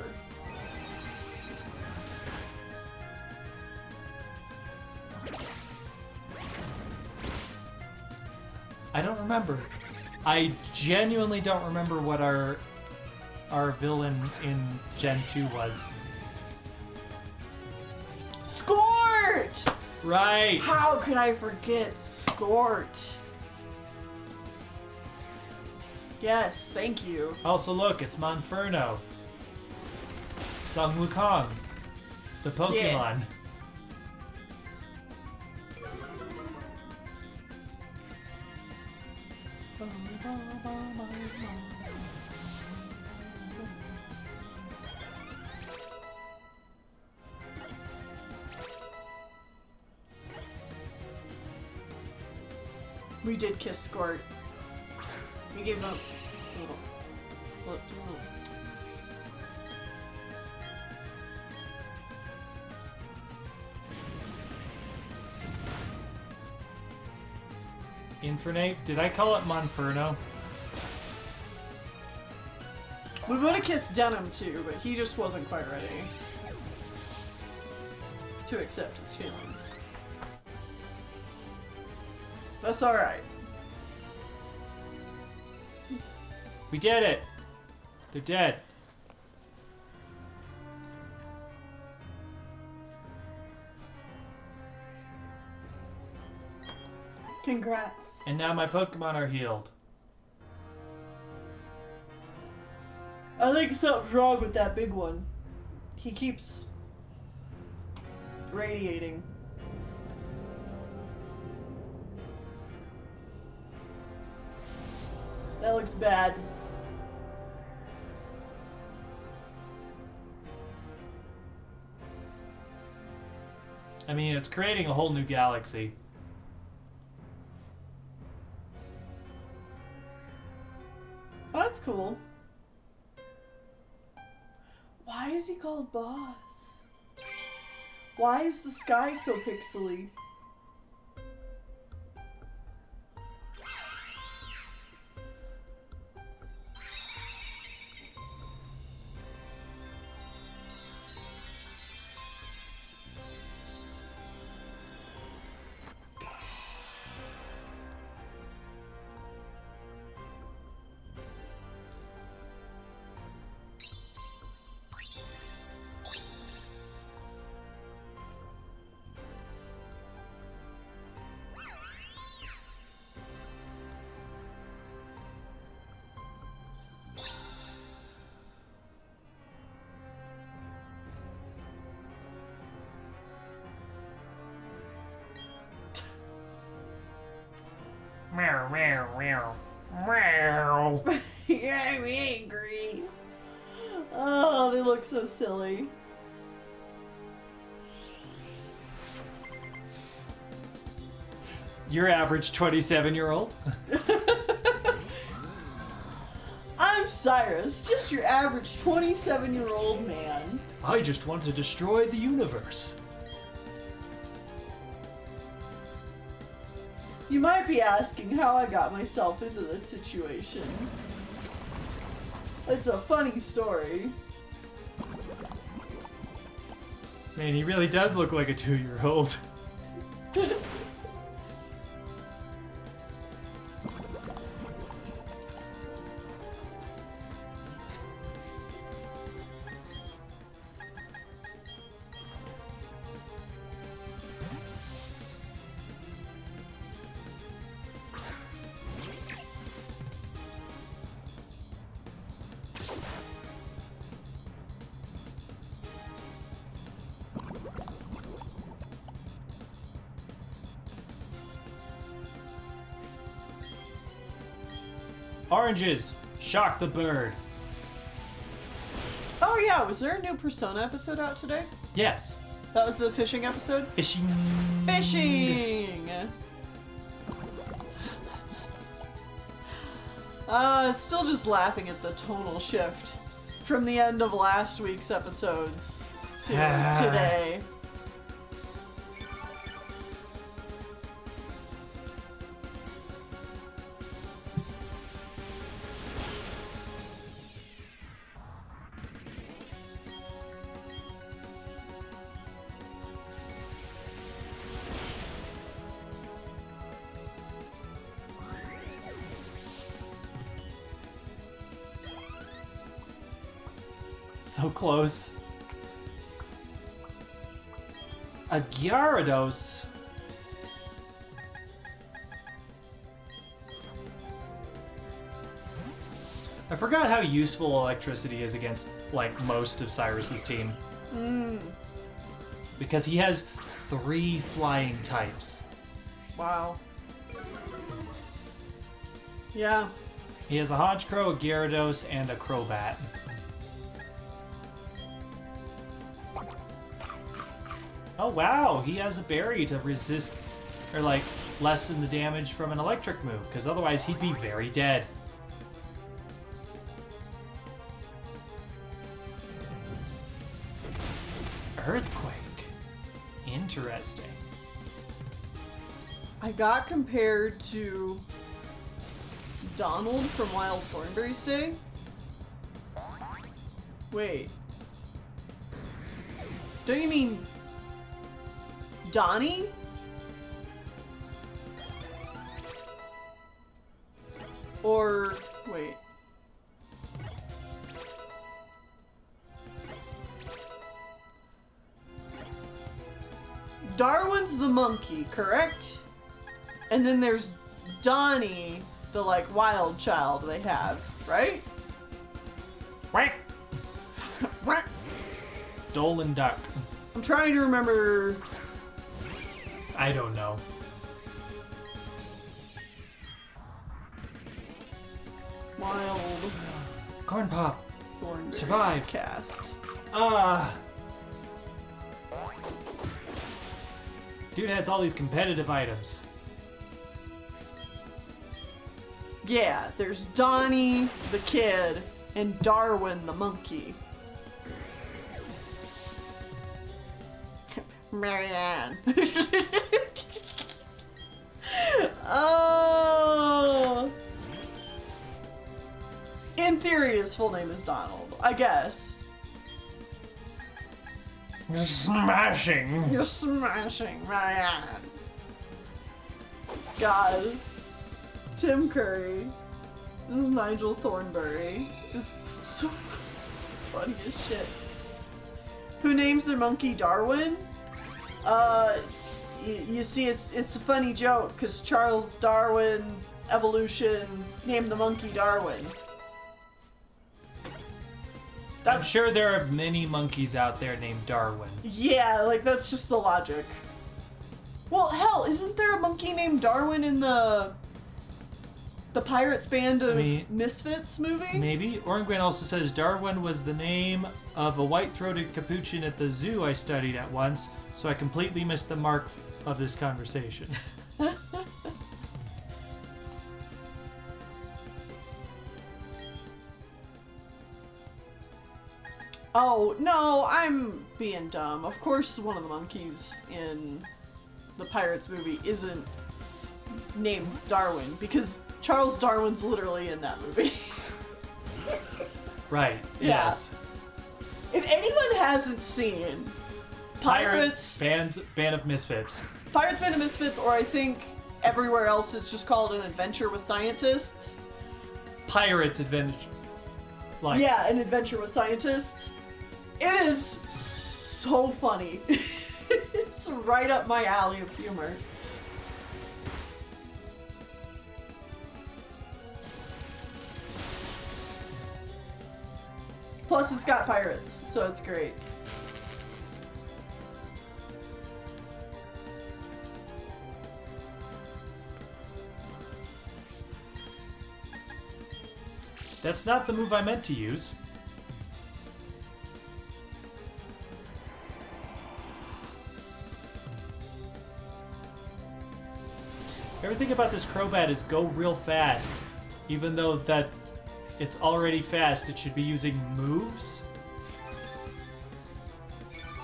Speaker 1: I don't remember. I genuinely don't remember what our villain in Gen 2 was.
Speaker 2: Squirt!
Speaker 1: Right.
Speaker 2: How could I forget Squirt? Yes, thank you.
Speaker 1: Also, look, it's Monferno. Sung Wukong. The Pokemon.
Speaker 2: Yeah. We did kiss Squirt. We gave him a little.
Speaker 1: Infernape? Did I call it Monferno?
Speaker 2: We would have kissed Denim too, but he just wasn't quite ready to accept his feelings. That's alright.
Speaker 1: We did it! They're dead.
Speaker 2: Congrats.
Speaker 1: And now my Pokemon are healed.
Speaker 2: I think something's wrong with that big one. He keeps radiating. That looks bad.
Speaker 1: I mean, it's creating a whole new galaxy.
Speaker 2: Oh, that's cool. Why is he called Boss? Why is the sky so pixely?
Speaker 1: Meow, meow, meow. Meow.
Speaker 2: Yeah, I'm angry. Oh, they look so silly.
Speaker 1: Your average 27-year-old?
Speaker 2: I'm Cyrus, just your average 27-year-old man.
Speaker 1: I just want to destroy the universe.
Speaker 2: You might be asking how I got myself into this situation. It's a funny story.
Speaker 1: Man, he really does look like a 2-year-old. Oranges! Shock the bird!
Speaker 2: Oh yeah, was there a new Persona episode out today?
Speaker 1: Yes.
Speaker 2: That was the fishing episode?
Speaker 1: Fishing!
Speaker 2: Fishing! Still just laughing at the tonal shift from the end of last week's episodes to today.
Speaker 1: So close. A Gyarados. I forgot how useful electricity is against, like, most of Cyrus's team. Because he has 3 flying types.
Speaker 2: Wow. Yeah.
Speaker 1: He has a Honchkrow, a Gyarados, and a Crobat. Oh wow, he has a berry to resist, or like, lessen the damage from an electric move, because otherwise he'd be very dead. Earthquake. Interesting.
Speaker 2: I got compared to Donald from Wild Thornberry's Day. Wait. Don't you mean Donnie? Or wait. Darwin's the monkey, correct? And then there's Donnie, the like wild child they have, right?
Speaker 1: Quack! Dolan Duck.
Speaker 2: I'm trying to remember.
Speaker 1: I don't know.
Speaker 2: Wild
Speaker 1: Corn Pop.
Speaker 2: Thornberry's
Speaker 1: Survive.
Speaker 2: Cast.
Speaker 1: Dude has all these competitive items.
Speaker 2: Yeah, there's Donnie the kid and Darwin the monkey. Marianne. Oh. In theory, his full name is Donald, I guess.
Speaker 1: Smashing.
Speaker 2: You're smashing, Marianne. God. Tim Curry. This is Nigel Thornberry. This is so funny as shit. Who names their monkey Darwin? You see, it's a funny joke because Charles Darwin, evolution, named the monkey Darwin.
Speaker 1: I'm sure there are many monkeys out there named Darwin.
Speaker 2: Yeah, like that's just the logic. Well, hell, isn't there a monkey named Darwin in the Pirates Band of Misfits movie?
Speaker 1: Maybe. Oranguen also says Darwin was the name of a white-throated capuchin at the zoo I studied at once, so I completely missed the mark of this conversation.
Speaker 2: Oh, no, I'm being dumb. Of course one of the monkeys in the Pirates movie isn't named Darwin, because Charles Darwin's literally in that movie.
Speaker 1: Right,
Speaker 2: Yeah.
Speaker 1: yes.
Speaker 2: If anyone hasn't seen Pirates
Speaker 1: Band of Misfits.
Speaker 2: Band of Misfits, or I think everywhere else it's just called An Adventure with Scientists.
Speaker 1: Pirates Adventure. Like,
Speaker 2: Yeah, An Adventure with Scientists. It is so funny. It's right up my alley of humor. Plus, it's got pirates, so it's great.
Speaker 1: That's not the move I meant to use. Everything about this Crobat is go real fast. Even though that it's already fast, it should be using moves.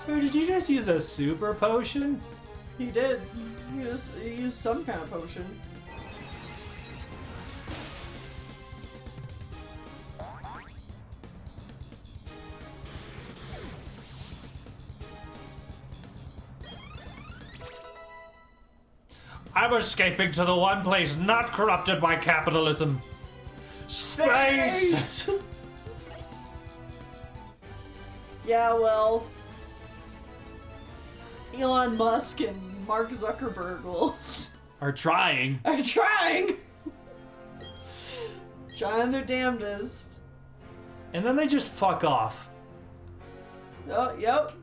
Speaker 1: So did you just use a super potion?
Speaker 2: He did. He used some kind of potion.
Speaker 1: I'm escaping to the one place not corrupted by capitalism. Space!
Speaker 2: Yeah, well, Elon Musk and Mark Zuckerberg
Speaker 1: Are trying.
Speaker 2: are trying their damnedest.
Speaker 1: And then they just fuck off.
Speaker 2: Oh, yep.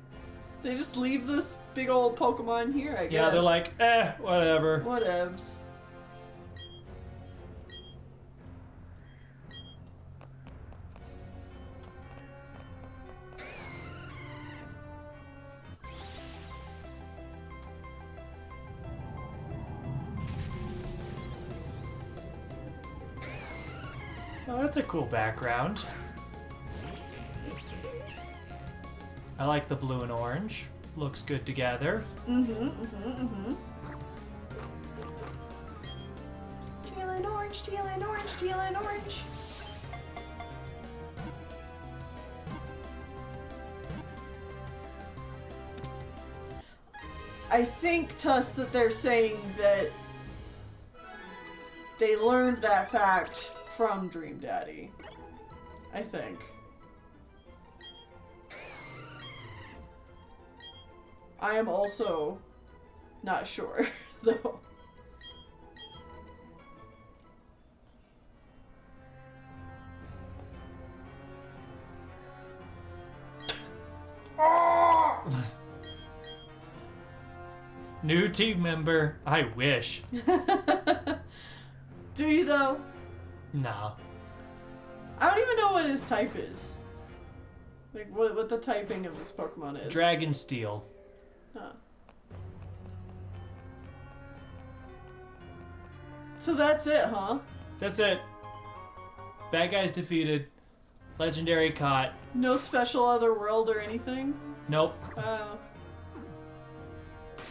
Speaker 2: They just leave this big old Pokemon here, I guess.
Speaker 1: Yeah, they're like, whatever.
Speaker 2: Whatevs.
Speaker 1: Oh, that's a cool background. I like the blue and orange. Looks good together.
Speaker 2: Teal and orange, teal and orange, teal and orange. I think, Tuss, that they're saying that they learned that fact from Dream Daddy. I think. I am also not sure, though.
Speaker 1: New team member. I wish.
Speaker 2: Do you, though?
Speaker 1: No.
Speaker 2: I don't even know what his type is. Like, what the typing of this Pokemon is.
Speaker 1: Dragon Steel.
Speaker 2: Huh. So that's it, huh?
Speaker 1: That's it. Bad guys defeated. Legendary caught.
Speaker 2: No special other world or anything?
Speaker 1: Nope.
Speaker 2: Oh.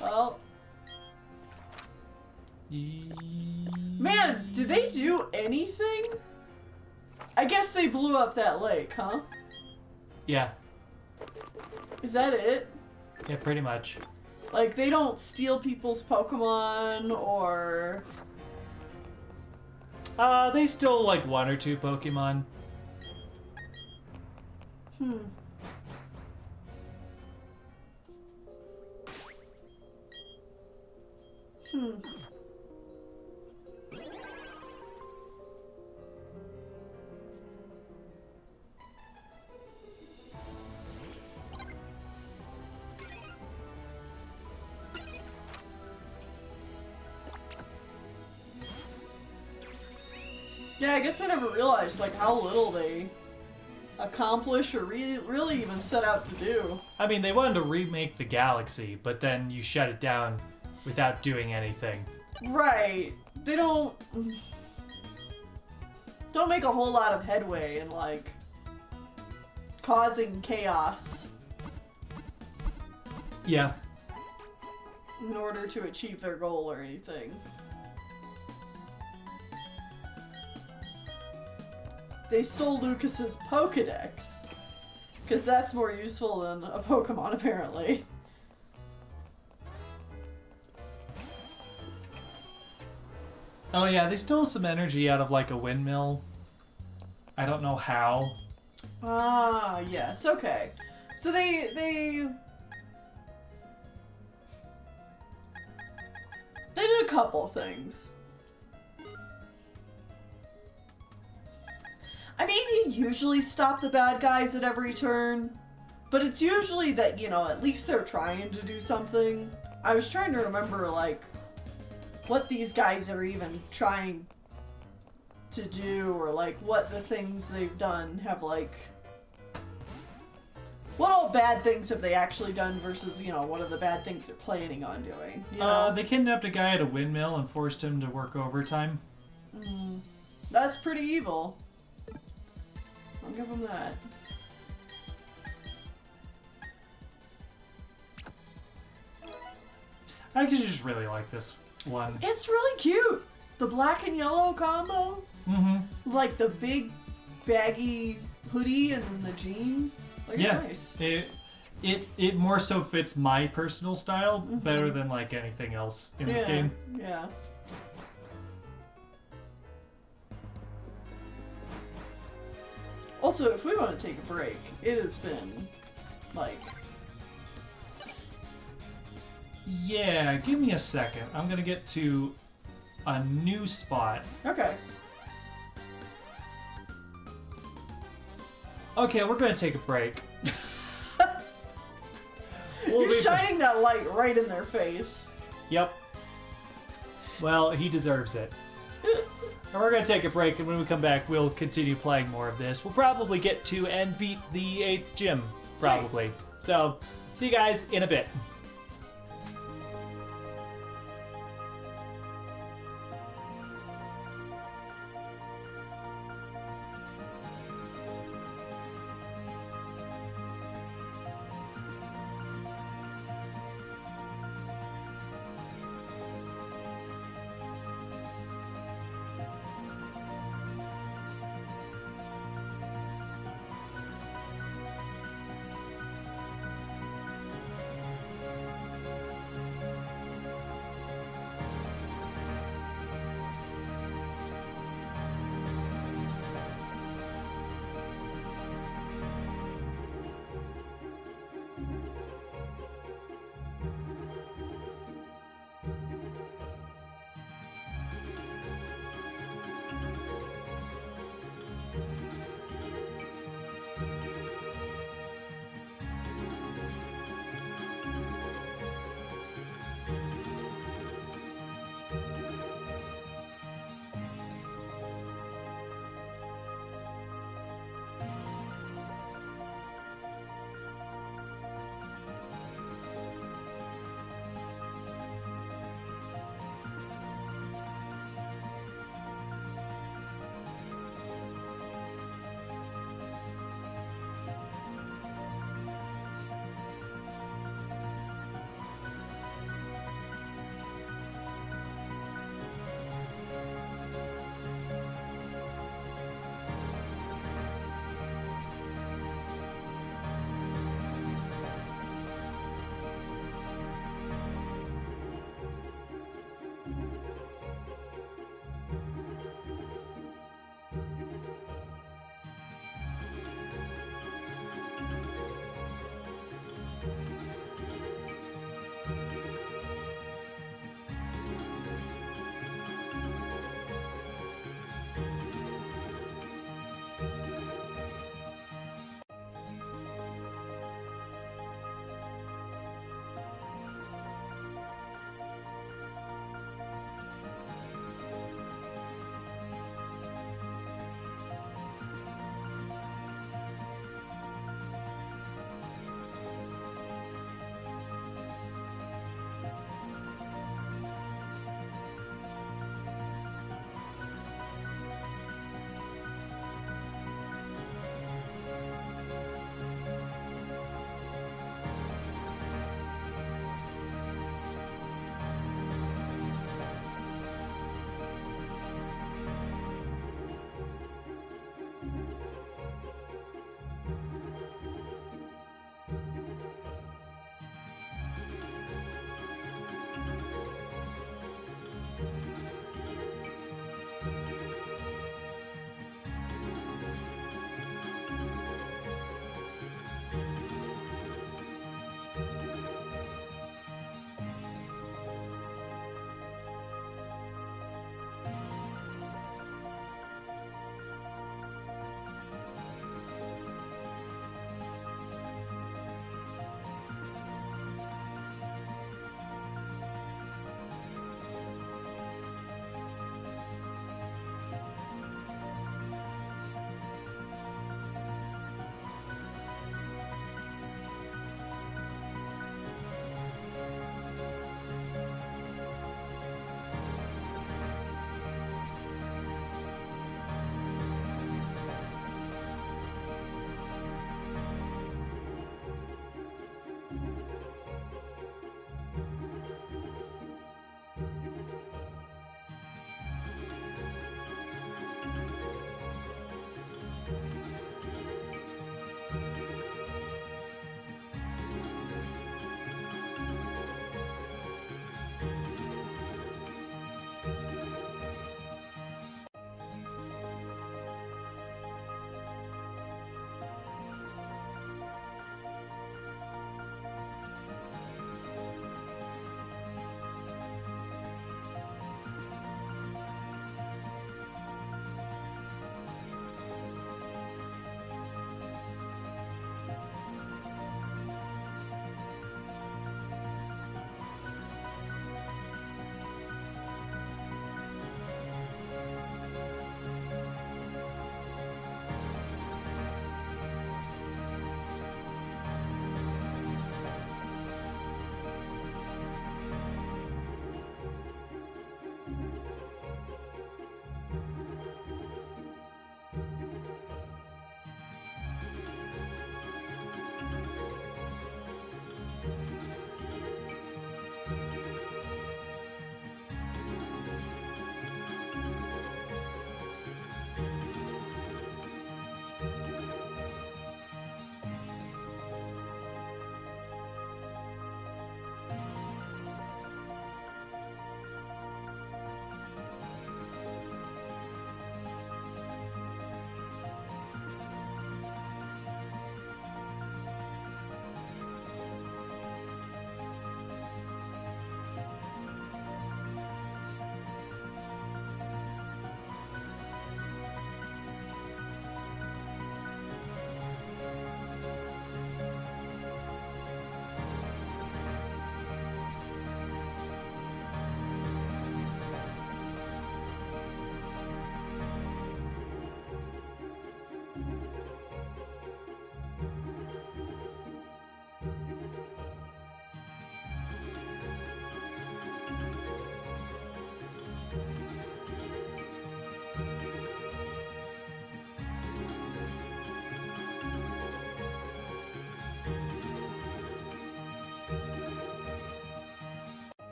Speaker 2: Well. Man, did they do anything? I guess they blew up that lake, huh?
Speaker 1: Yeah.
Speaker 2: Is that it?
Speaker 1: Yeah, pretty much.
Speaker 2: Like, they don't steal people's Pokemon, or...
Speaker 1: They stole like one or two Pokemon.
Speaker 2: Hmm. Yeah, I guess I never realized, like, how little they accomplish or really even set out to do.
Speaker 1: I mean, they wanted to remake the galaxy, but then you shut it down without doing anything.
Speaker 2: Right. They don't make a whole lot of headway in, like, causing chaos
Speaker 1: Yeah.
Speaker 2: in order to achieve their goal or anything. They stole Lucas's Pokedex, because that's more useful than a Pokemon, apparently.
Speaker 1: Oh yeah, they stole some energy out of like a windmill. I don't know how.
Speaker 2: Ah, yes, okay. So they did a couple things. I mean, you usually stop the bad guys at every turn, but it's usually that, you know, at least they're trying to do something. I was trying to remember, like, what these guys are even trying to do, or, like, what the things they've done have, like... What all bad things have they actually done versus, you know, what are the bad things they're planning on doing? You know?
Speaker 1: They kidnapped a guy at a windmill and forced him to work overtime.
Speaker 2: That's pretty evil. I'll give them that.
Speaker 1: I just really like this one.
Speaker 2: It's really cute. The black and yellow combo.
Speaker 1: Mm-hmm.
Speaker 2: Like the big baggy hoodie and the jeans. Like,
Speaker 1: Yeah.
Speaker 2: it's nice.
Speaker 1: It more so fits my personal style better than like anything else in this game.
Speaker 2: Yeah. Also, if we want to take a break, it has been like.
Speaker 1: Yeah, give me a second. I'm gonna get to a new spot.
Speaker 2: Okay.
Speaker 1: Okay, we're gonna take a break. We'll
Speaker 2: You're
Speaker 1: be-
Speaker 2: shining that light right in their face.
Speaker 1: Yep. Well, he deserves it. And we're gonna take a break, and when we come back, we'll continue playing more of this. We'll probably get to and beat the 8th gym, probably. So, see you guys in a bit.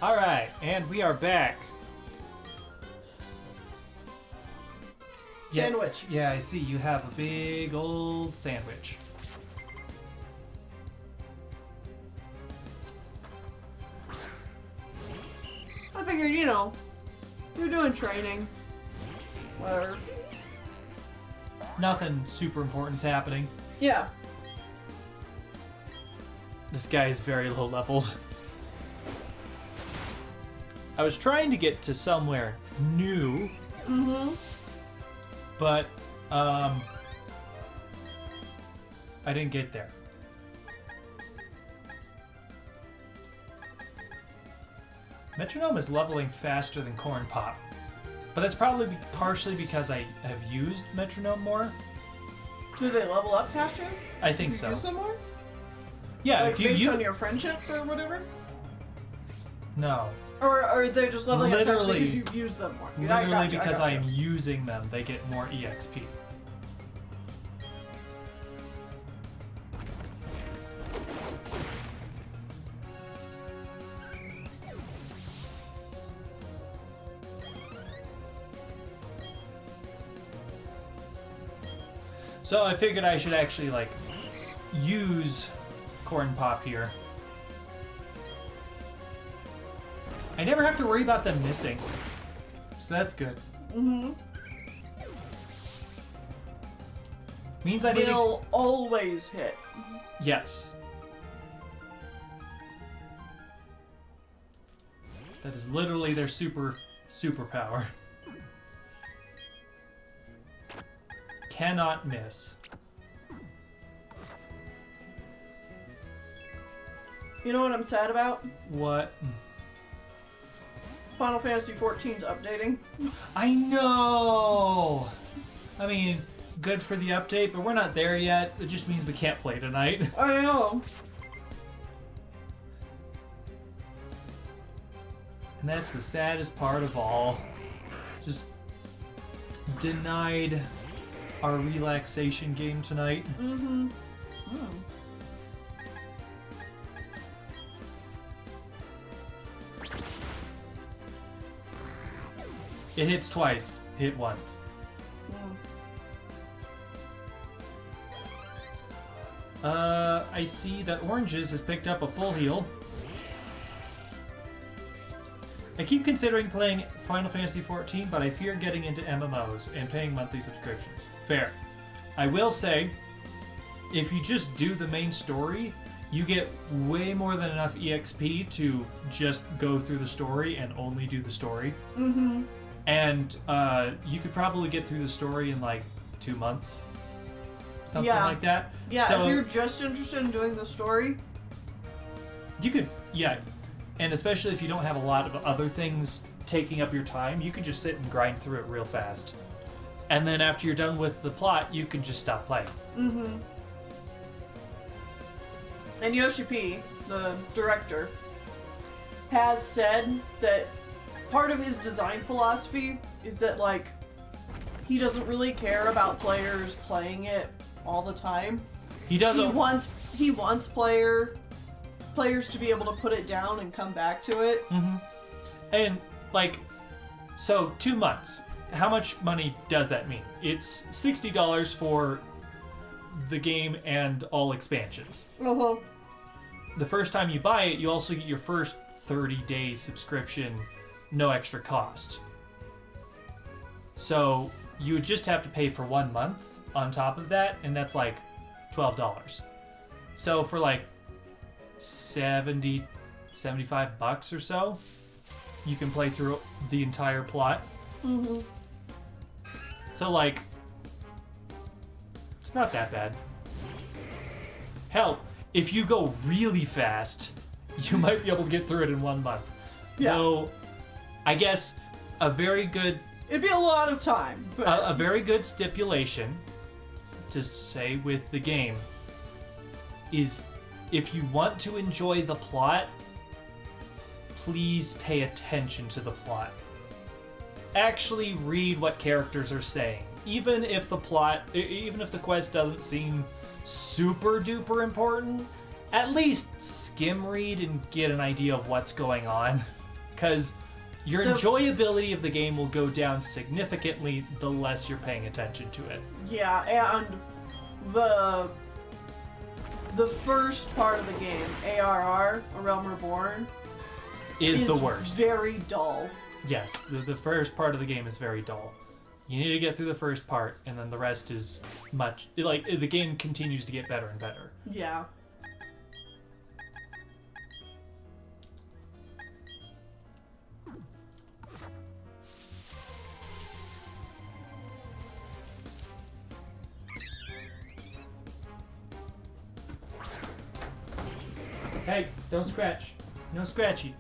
Speaker 1: All right, and we are back. Yeah,
Speaker 2: Sandwich.
Speaker 1: Yeah, I see. You have a big old sandwich.
Speaker 2: I figured, you know, you're doing training. Whatever.
Speaker 1: Nothing super important's happening.
Speaker 2: Yeah.
Speaker 1: This guy is very low leveled. I was trying to get to somewhere new, but I didn't get there. Metronome is leveling faster than Corn Pop, but that's probably partially because I have used Metronome more.
Speaker 2: Do they level up faster?
Speaker 1: I think
Speaker 2: You
Speaker 1: so.
Speaker 2: use them more?
Speaker 1: Yeah,
Speaker 2: Like
Speaker 1: if you
Speaker 2: based
Speaker 1: use
Speaker 2: on your friendship or whatever?
Speaker 1: no,
Speaker 2: Or are they just leveling up faster
Speaker 1: Literally-
Speaker 2: because you use them more?
Speaker 1: literally
Speaker 2: I
Speaker 1: because
Speaker 2: gotcha.
Speaker 1: I'm using them, they get more EXP. So I figured I should actually like use Corn Pop here. I never have to worry about them missing, so that's good. Means I need to...
Speaker 2: They'll always hit.
Speaker 1: Yes. That is literally their superpower. Cannot miss.
Speaker 2: You know what I'm sad about?
Speaker 1: What?
Speaker 2: Final Fantasy XIV's updating.
Speaker 1: I know! I mean, good for the update, but we're not there yet. It just means we can't play tonight.
Speaker 2: I know.
Speaker 1: And that's the saddest part of all. Just denied our relaxation game tonight. It hits twice, hit once. I see that Oranges has picked up a full heal. I keep considering playing Final Fantasy XIV, but I fear getting into MMOs and paying monthly subscriptions. Fair. I will say, if you just do the main story, you get way more than enough EXP to just go through the story and only do the story. And you could probably get through the story in like 2 months. Something like that.
Speaker 2: Yeah,
Speaker 1: So,
Speaker 2: if you're just interested in doing the story.
Speaker 1: you could, yeah. And especially if you don't have a lot of other things taking up your time, you can just sit and grind through it real fast. And then after you're done with the plot, you can just stop playing.
Speaker 2: And Yoshi P, the director, has said that part of his design philosophy is that, like, he doesn't really care about players playing it all the time.
Speaker 1: He doesn't.
Speaker 2: He wants players to be able to put it down and come back to it.
Speaker 1: And, like, so 2 months. How much money does that mean? It's $60 for the game and all expansions. The first time you buy it, you also get your first 30-day subscription, no extra cost. So you would just have to pay for 1 month on top of that, and that's like $12. So for like 75 bucks or so, you can play through the entire plot. So like, it's not that bad. Hell, if you go really fast, you might be able to get through it in 1 month.
Speaker 2: Yeah.
Speaker 1: Though, I guess a very good
Speaker 2: It'd be a lot of time. But
Speaker 1: a very good stipulation to say with the game is if you want to enjoy the plot, please pay attention to the plot. Actually read what characters are saying. Even if the quest doesn't seem super duper important, at least skim read and get an idea of what's going on. because your enjoyability of the game will go down significantly the less you're paying attention to it.
Speaker 2: Yeah, and the first part of the game, ARR, A Realm Reborn,
Speaker 1: is the worst.
Speaker 2: Very dull.
Speaker 1: Yes, the first part of the game is very dull. You need to get through the first part, and then the rest is the game continues to get better and better.
Speaker 2: Yeah.
Speaker 1: Hey, don't scratch. No scratchy.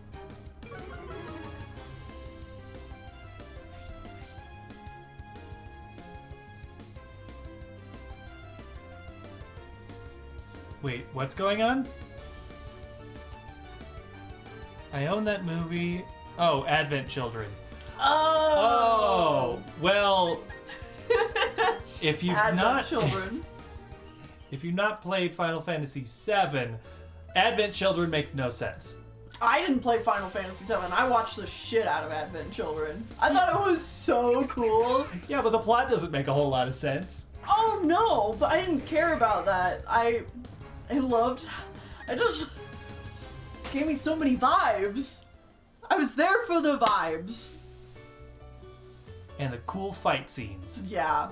Speaker 1: Wait, what's going on? I own that movie. Oh, Advent Children.
Speaker 2: Oh!
Speaker 1: Well, if you've
Speaker 2: Advent Children.
Speaker 1: If you've not played Final Fantasy VII, Advent Children makes no sense.
Speaker 2: I didn't play Final Fantasy VII. I watched the shit out of Advent Children. I thought it was so cool.
Speaker 1: Yeah, but the plot doesn't make a whole lot of sense.
Speaker 2: Oh no, but I didn't care about that. I just gave me so many vibes. I was there for the vibes.
Speaker 1: And the cool fight scenes.
Speaker 2: Yeah.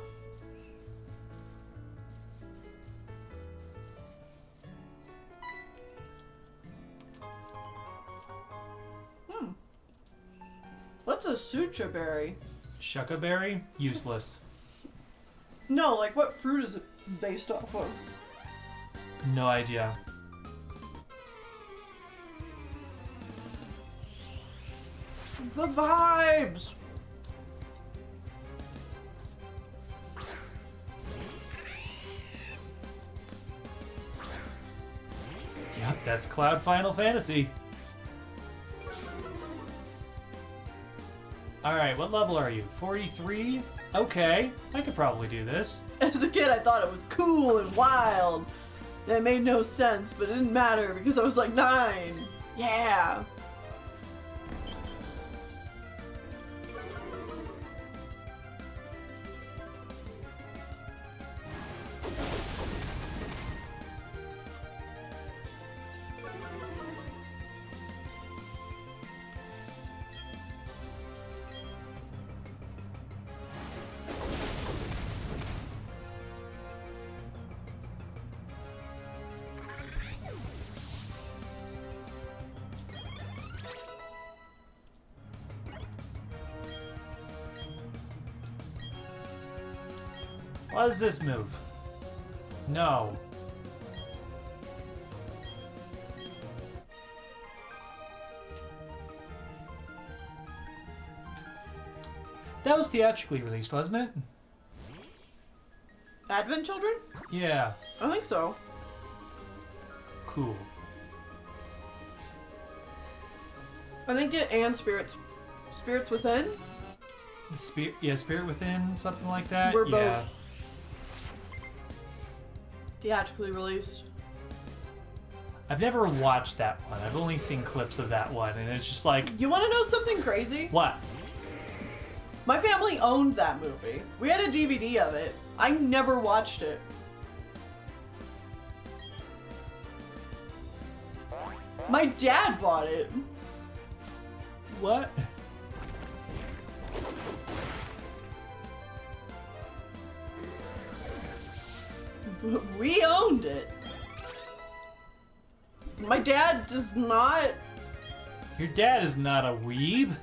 Speaker 2: What's a sutra berry?
Speaker 1: Shuckaberry? Useless.
Speaker 2: No, like what fruit is it based off of?
Speaker 1: No idea.
Speaker 2: The vibes!
Speaker 1: Yep, that's Cloud Final Fantasy. Alright, what level are you? 43? Okay, I could probably do this.
Speaker 2: As a kid, I thought it was cool and wild. That made no sense, but it didn't matter because I was like 9. Yeah.
Speaker 1: Why does this move? No. That was theatrically released, wasn't it?
Speaker 2: Advent Children?
Speaker 1: Yeah.
Speaker 2: I think so.
Speaker 1: Cool.
Speaker 2: I think it and Spirits Within.
Speaker 1: Spirit Within, something like that.
Speaker 2: We're
Speaker 1: yeah.
Speaker 2: both theatrically released.
Speaker 1: I've never watched that one. I've only seen clips of that one, and it's just like,
Speaker 2: You want to know something crazy?
Speaker 1: what?
Speaker 2: My family owned that movie. We had a DVD of it. I never watched it. My dad bought it.
Speaker 1: What?
Speaker 2: We owned it. My dad does not.
Speaker 1: Your dad is not a weeb.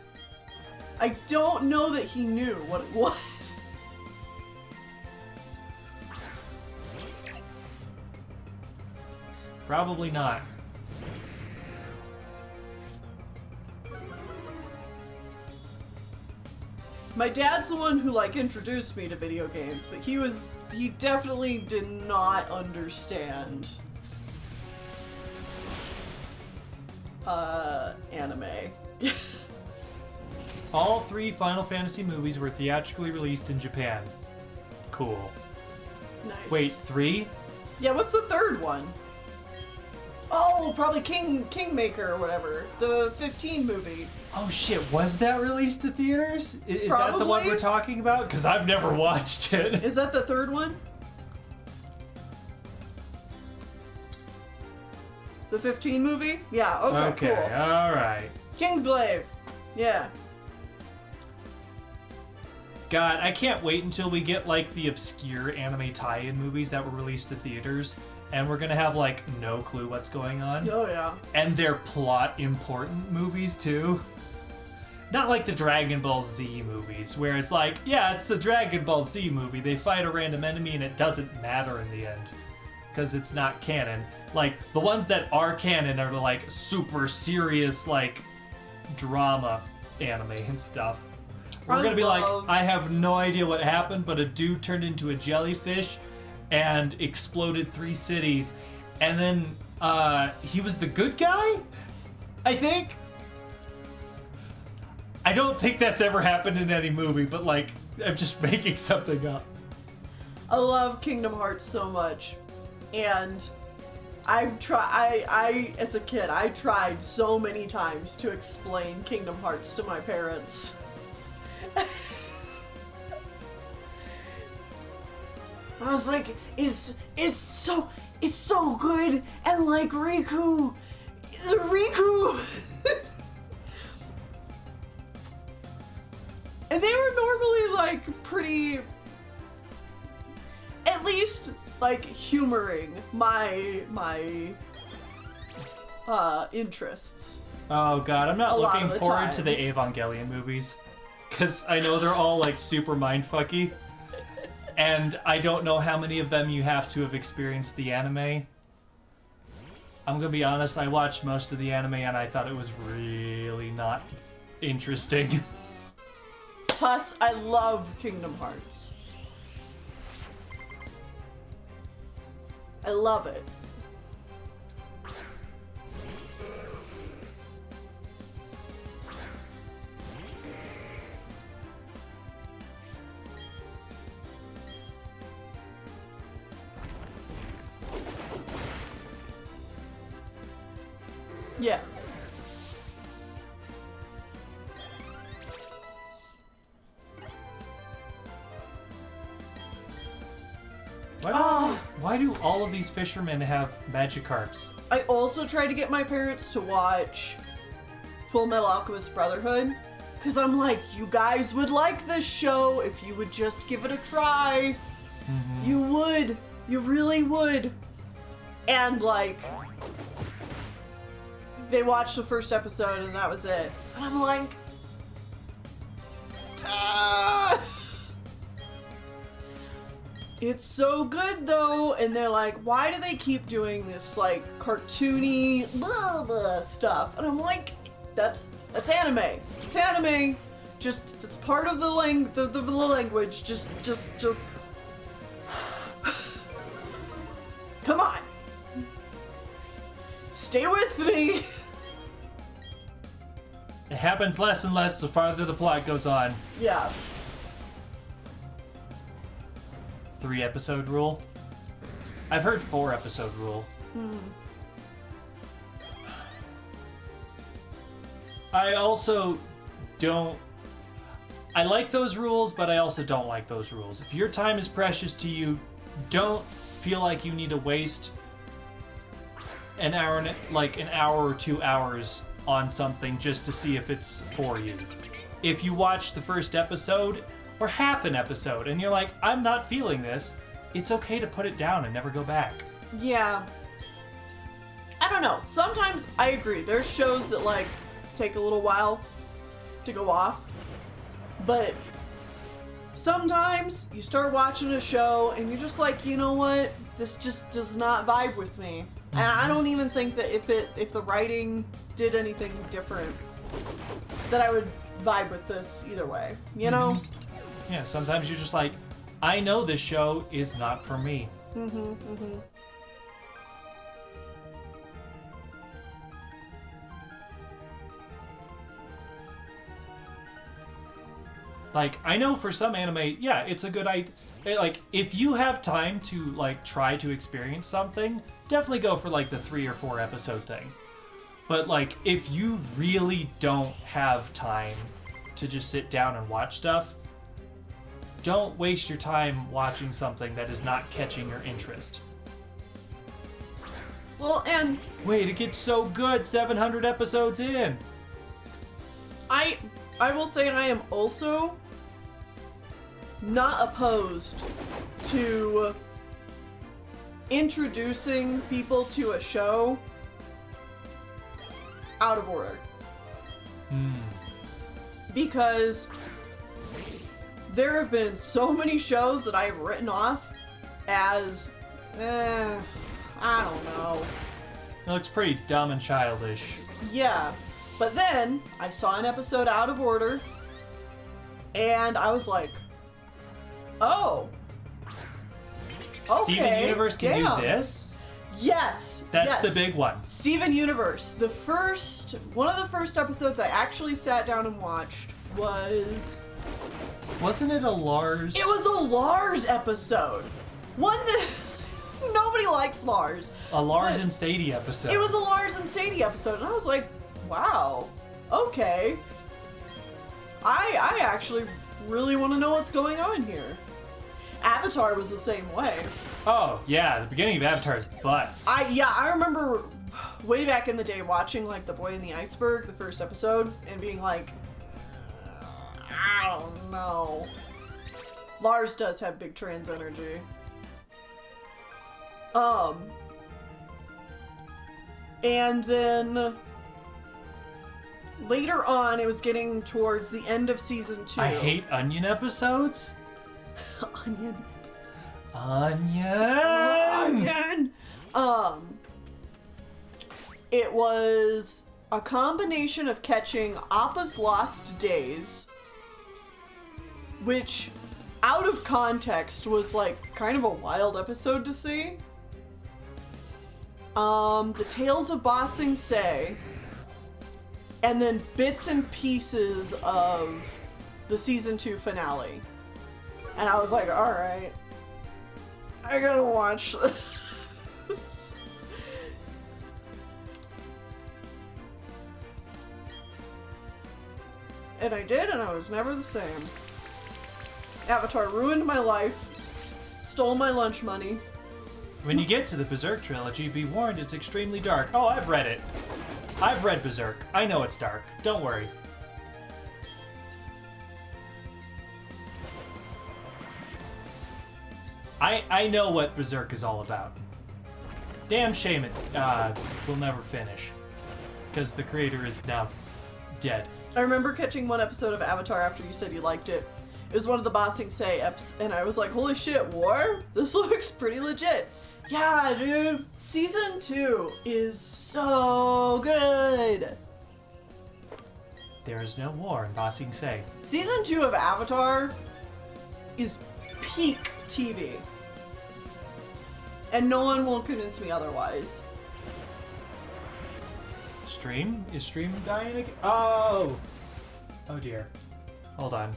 Speaker 2: I don't know that he knew what it was.
Speaker 1: Probably not.
Speaker 2: My dad's the one who like introduced me to video games, but he definitely did not understand anime.
Speaker 1: All 3 Final Fantasy movies were theatrically released in Japan. Cool.
Speaker 2: Nice.
Speaker 1: Wait, 3?
Speaker 2: Yeah, what's the third one? Oh, probably Kingmaker or whatever. The 15 movie.
Speaker 1: Oh shit, was that released to theaters? Is that the one
Speaker 2: Probably.
Speaker 1: we're talking about? Because I've never watched it.
Speaker 2: Is that the third one? The 15 movie? Yeah, okay,
Speaker 1: Okay,
Speaker 2: cool.
Speaker 1: alright.
Speaker 2: Kingsglaive. Yeah.
Speaker 1: God, I can't wait until we get like the obscure anime tie-in movies that were released to theaters, and we're gonna have like no clue what's going on.
Speaker 2: Oh, yeah.
Speaker 1: And they're plot important movies too. Not like the Dragon Ball Z movies, where it's like, yeah, it's a Dragon Ball Z movie. They fight a random enemy and it doesn't matter in the end. Because it's not canon. Like, the ones that are canon are like super serious, like, drama anime and stuff. We're gonna be like, I have no idea what happened, but a dude turned into a jellyfish and exploded 3 cities. And then, he was the good guy? I think? I don't think that's ever happened in any movie, but like, I'm just making something up.
Speaker 2: I love Kingdom Hearts so much. And I as a kid, I tried so many times to explain Kingdom Hearts to my parents. I was like, it's so good, and like Riku. And they were normally like pretty, at least like humoring my interests.
Speaker 1: Oh god, I'm not
Speaker 2: A lot
Speaker 1: looking
Speaker 2: of the
Speaker 1: forward
Speaker 2: time.
Speaker 1: to the Evangelion movies. Because I know they're all like super mindfucky. And I don't know how many of them you have to have experienced the anime. I'm gonna be honest, I watched most of the anime and I thought it was really not interesting.
Speaker 2: Tuss, I love Kingdom Hearts. I love it. Yeah.
Speaker 1: Why do all of these fishermen have Magikarps?
Speaker 2: I also tried to get my parents to watch Full Metal Alchemist Brotherhood. Because I'm like, you guys would like this show if you would just give it a try.
Speaker 1: Mm-hmm.
Speaker 2: You would. You really would. And like, they watched the first episode and that was it. And I'm like, ah. It's so good though, and they're like, why do they keep doing this like cartoony blah blah stuff? And I'm like, that's anime. It's anime. Just it's part of the language. Just come on. Stay with me.
Speaker 1: It happens less and less the farther the plot goes on.
Speaker 2: Yeah.
Speaker 1: 3-episode rule. I've heard 4-episode rule. I also don't. I like those rules, but I also don't like those rules. If your time is precious to you, don't feel like you need to waste an hour, like an hour or 2 hours on something just to see if it's for you. If you watch the first episode or half an episode and you're like, I'm not feeling this, it's okay to put it down and never go back.
Speaker 2: Yeah. I don't know. Sometimes I agree. There's shows that like take a little while to go off. But sometimes you start watching a show and you're just like, you know what? This just does not vibe with me. And I don't even think that if the writing did anything different, that I would vibe with this either way. You know?
Speaker 1: Yeah, sometimes you're just like, I know this show is not for me. Like, I know for some anime, yeah, it's a good idea. Like, if you have time to, like, try to experience something, definitely go for like the 3 or 4 episode thing. But like, if you really don't have time to just sit down and watch stuff, don't waste your time watching something that is not catching your interest.
Speaker 2: Well, and
Speaker 1: Wait, it gets so good 700 episodes in.
Speaker 2: I will say I am also not opposed to introducing people to a show out of order. Because there have been so many shows that I've written off as, I don't know.
Speaker 1: It looks pretty dumb and childish.
Speaker 2: Yeah, but then I saw an episode out of order, and I was like, oh, okay,
Speaker 1: Steven Universe can
Speaker 2: damn.
Speaker 1: do this?
Speaker 2: Yes,
Speaker 1: That's
Speaker 2: yes.
Speaker 1: the big one.
Speaker 2: Steven Universe. One of the first episodes I actually sat down and watched was...
Speaker 1: Wasn't it a Lars?
Speaker 2: It was a Lars episode. One that... Nobody likes Lars.
Speaker 1: A Lars
Speaker 2: but
Speaker 1: and Sadie episode.
Speaker 2: It was a Lars and Sadie episode, and I was like, wow, okay. I actually really want to know what's going on here. Avatar was the same way.
Speaker 1: Oh, yeah, the beginning of Avatar is butts.
Speaker 2: I remember way back in the day watching like The Boy in the Iceberg, the first episode, and being like, I don't know. Lars does have big trans energy. And then later on, it was getting towards the end of season 2.
Speaker 1: I hate Onion episodes.
Speaker 2: Onion.
Speaker 1: Onion!
Speaker 2: It was a combination of catching Appa's Lost Days, which, out of context, was like kind of a wild episode to see. The Tales of Ba Sing Se, and then bits and pieces of the season 2 finale. And I was like, alright, I gotta watch this. And I did, and I was never the same. Avatar ruined my life, stole my lunch money.
Speaker 1: When you get to the Berserk trilogy, be warned it's extremely dark. Oh, I've read it. I've read Berserk. I know it's dark. Don't worry. I know what Berserk is all about. Damn shame it will never finish. Because the creator is now dead.
Speaker 2: I remember catching one episode of Avatar after you said you liked it. It was one of the Ba Sing Se eps, and I was like, holy shit, war? This looks pretty legit. Yeah, dude. Season 2 is so good.
Speaker 1: There is no war in Ba Sing Se.
Speaker 2: Season 2 of Avatar is peak TV. And no one will convince me otherwise.
Speaker 1: Stream? Is stream dying again? Oh! Oh dear. Hold on.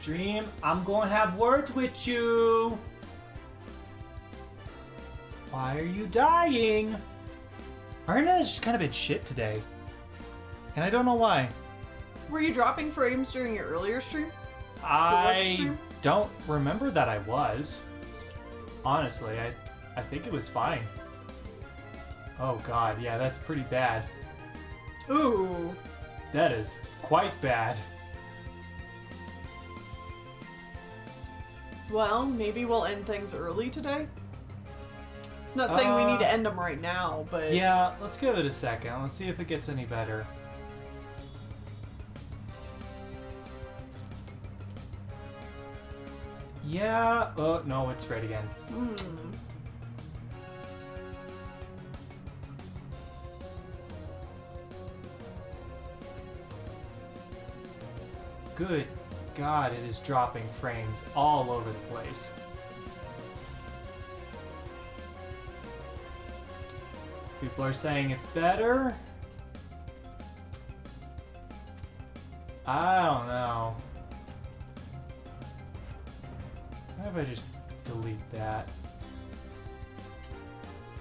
Speaker 1: Stream, I'm gonna have words with you. Why are you dying? Our internet has just kind of been shit today. And I don't know why.
Speaker 2: Were you dropping frames during your earlier stream?
Speaker 1: I
Speaker 2: stream?
Speaker 1: don't remember that I was. Honestly, I think it was fine. Oh god, yeah, that's pretty bad.
Speaker 2: Ooh.
Speaker 1: That is quite bad.
Speaker 2: Well, maybe we'll end things early today. Not saying we need to end them right now, but...
Speaker 1: Yeah, let's give it a second. Let's see if it gets any better. Yeah. Oh, no, it's red again. Good God, it is dropping frames all over the place. People are saying it's better. I don't know. How about I just delete that?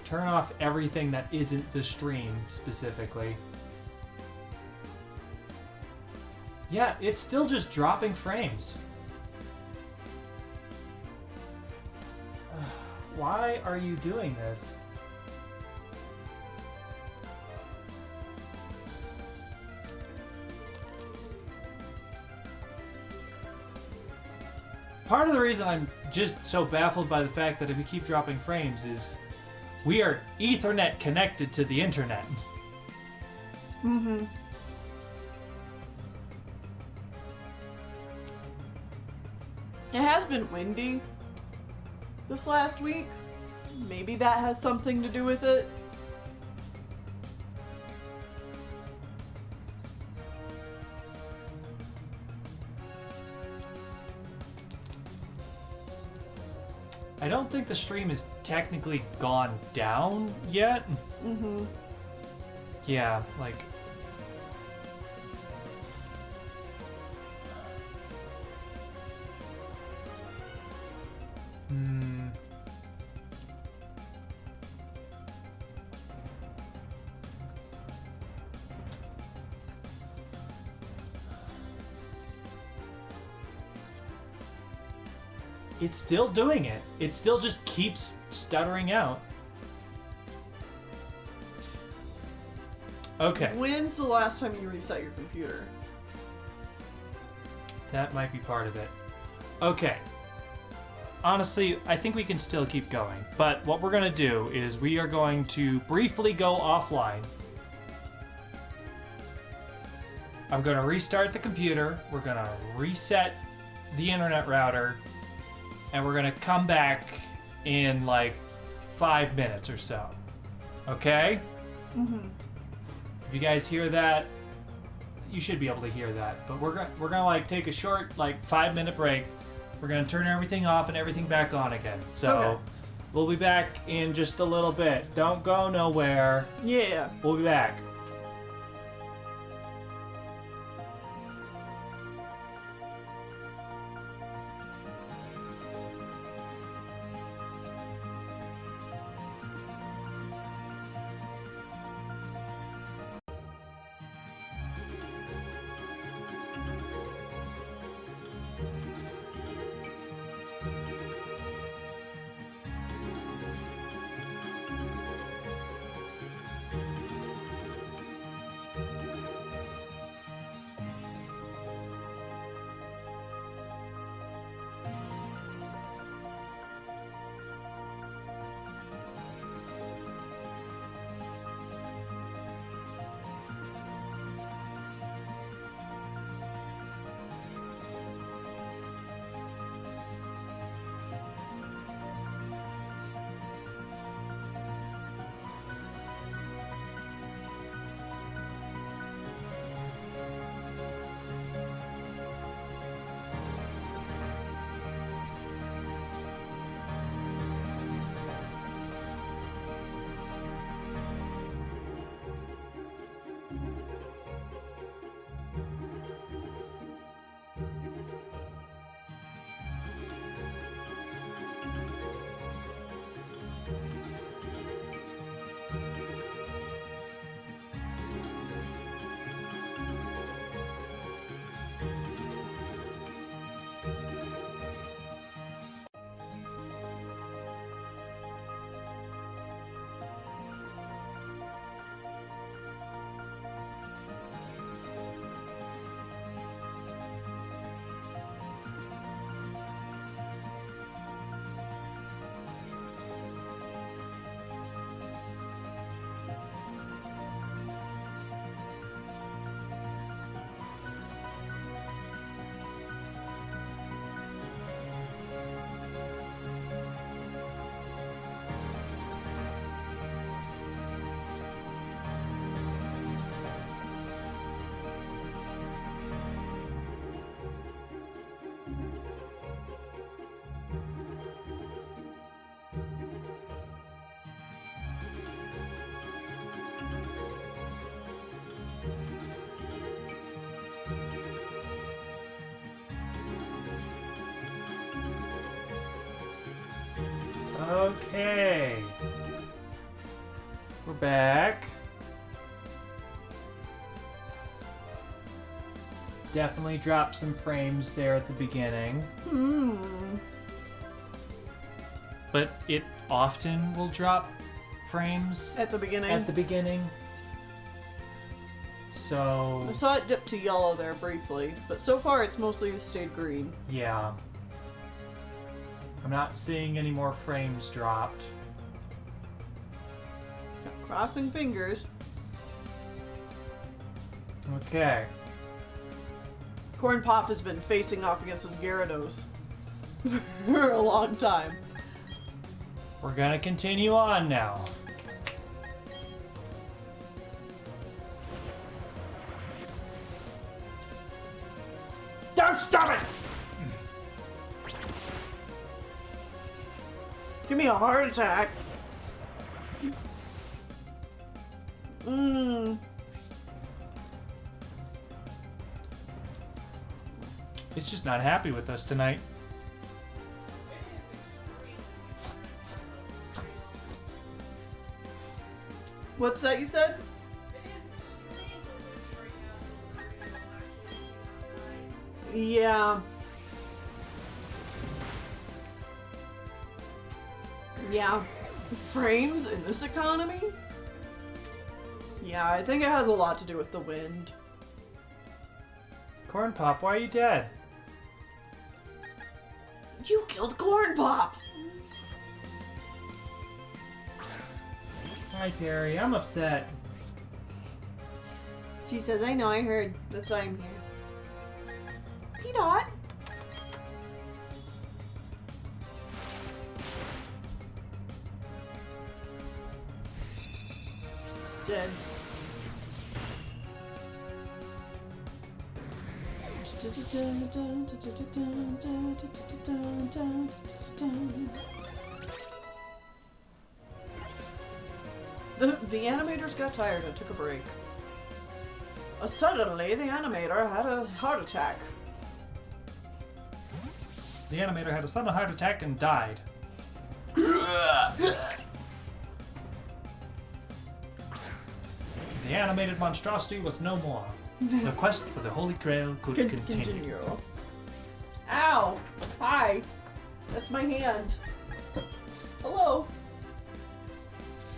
Speaker 1: Turn off everything that isn't the stream specifically. Yeah, it's still just dropping frames. Why are you doing this? Part of the reason I'm just so baffled by the fact that if we keep dropping frames is we are Ethernet connected to the internet.
Speaker 2: Mm-hmm. It has been windy this last week. Maybe that has something to do with it.
Speaker 1: I don't think the stream is technically gone down yet.
Speaker 2: Mm-hmm.
Speaker 1: Yeah, like... It's still doing it. It still just keeps stuttering out. Okay.
Speaker 2: When's the last time you reset your computer?
Speaker 1: That might be part of it. Okay. Honestly, I think we can still keep going. But what we're going to do is we are going to briefly go offline. I'm going to restart the computer. We're going to reset the internet router. And we're going to come back in like 5 minutes or so. Okay?
Speaker 2: Mm-hmm.
Speaker 1: If you guys hear that, you should be able to hear that. But we're gonna like take a short like 5-minute break. We're gonna turn everything off and everything back on again. So
Speaker 2: Okay.
Speaker 1: We'll be back in just a little bit. Don't go nowhere.
Speaker 2: Yeah.
Speaker 1: We'll be back. Okay. We're back. Definitely dropped some frames there at the beginning. But it often will drop frames
Speaker 2: At the beginning?
Speaker 1: at the beginning. So,
Speaker 2: I saw it dip to yellow there briefly, but so far it's mostly stayed green.
Speaker 1: yeah. I'm not seeing any more frames dropped.
Speaker 2: Crossing fingers.
Speaker 1: Okay.
Speaker 2: Corn Pop has been facing off against his Gyarados for a long time.
Speaker 1: We're gonna continue on now. Don't stop it!
Speaker 2: Give me a heart attack.
Speaker 1: It's just not happy with us tonight.
Speaker 2: What's that you said? Yeah. Yeah. Frames in this economy? Yeah, I think it has a lot to do with the wind.
Speaker 1: Corn Pop, why are you dead?
Speaker 2: You killed Corn Pop!
Speaker 1: Hi, Terry. I'm upset.
Speaker 2: She says, I know, I heard. That's why I'm here. P-Dot. Dead. The animators got tired and took a break. Suddenly, the animator had a heart attack.
Speaker 1: The animator had a sudden heart attack and died. The animated monstrosity was no more. The quest for the Holy Grail could continue.
Speaker 2: Ow! Hi! That's my hand. Hello!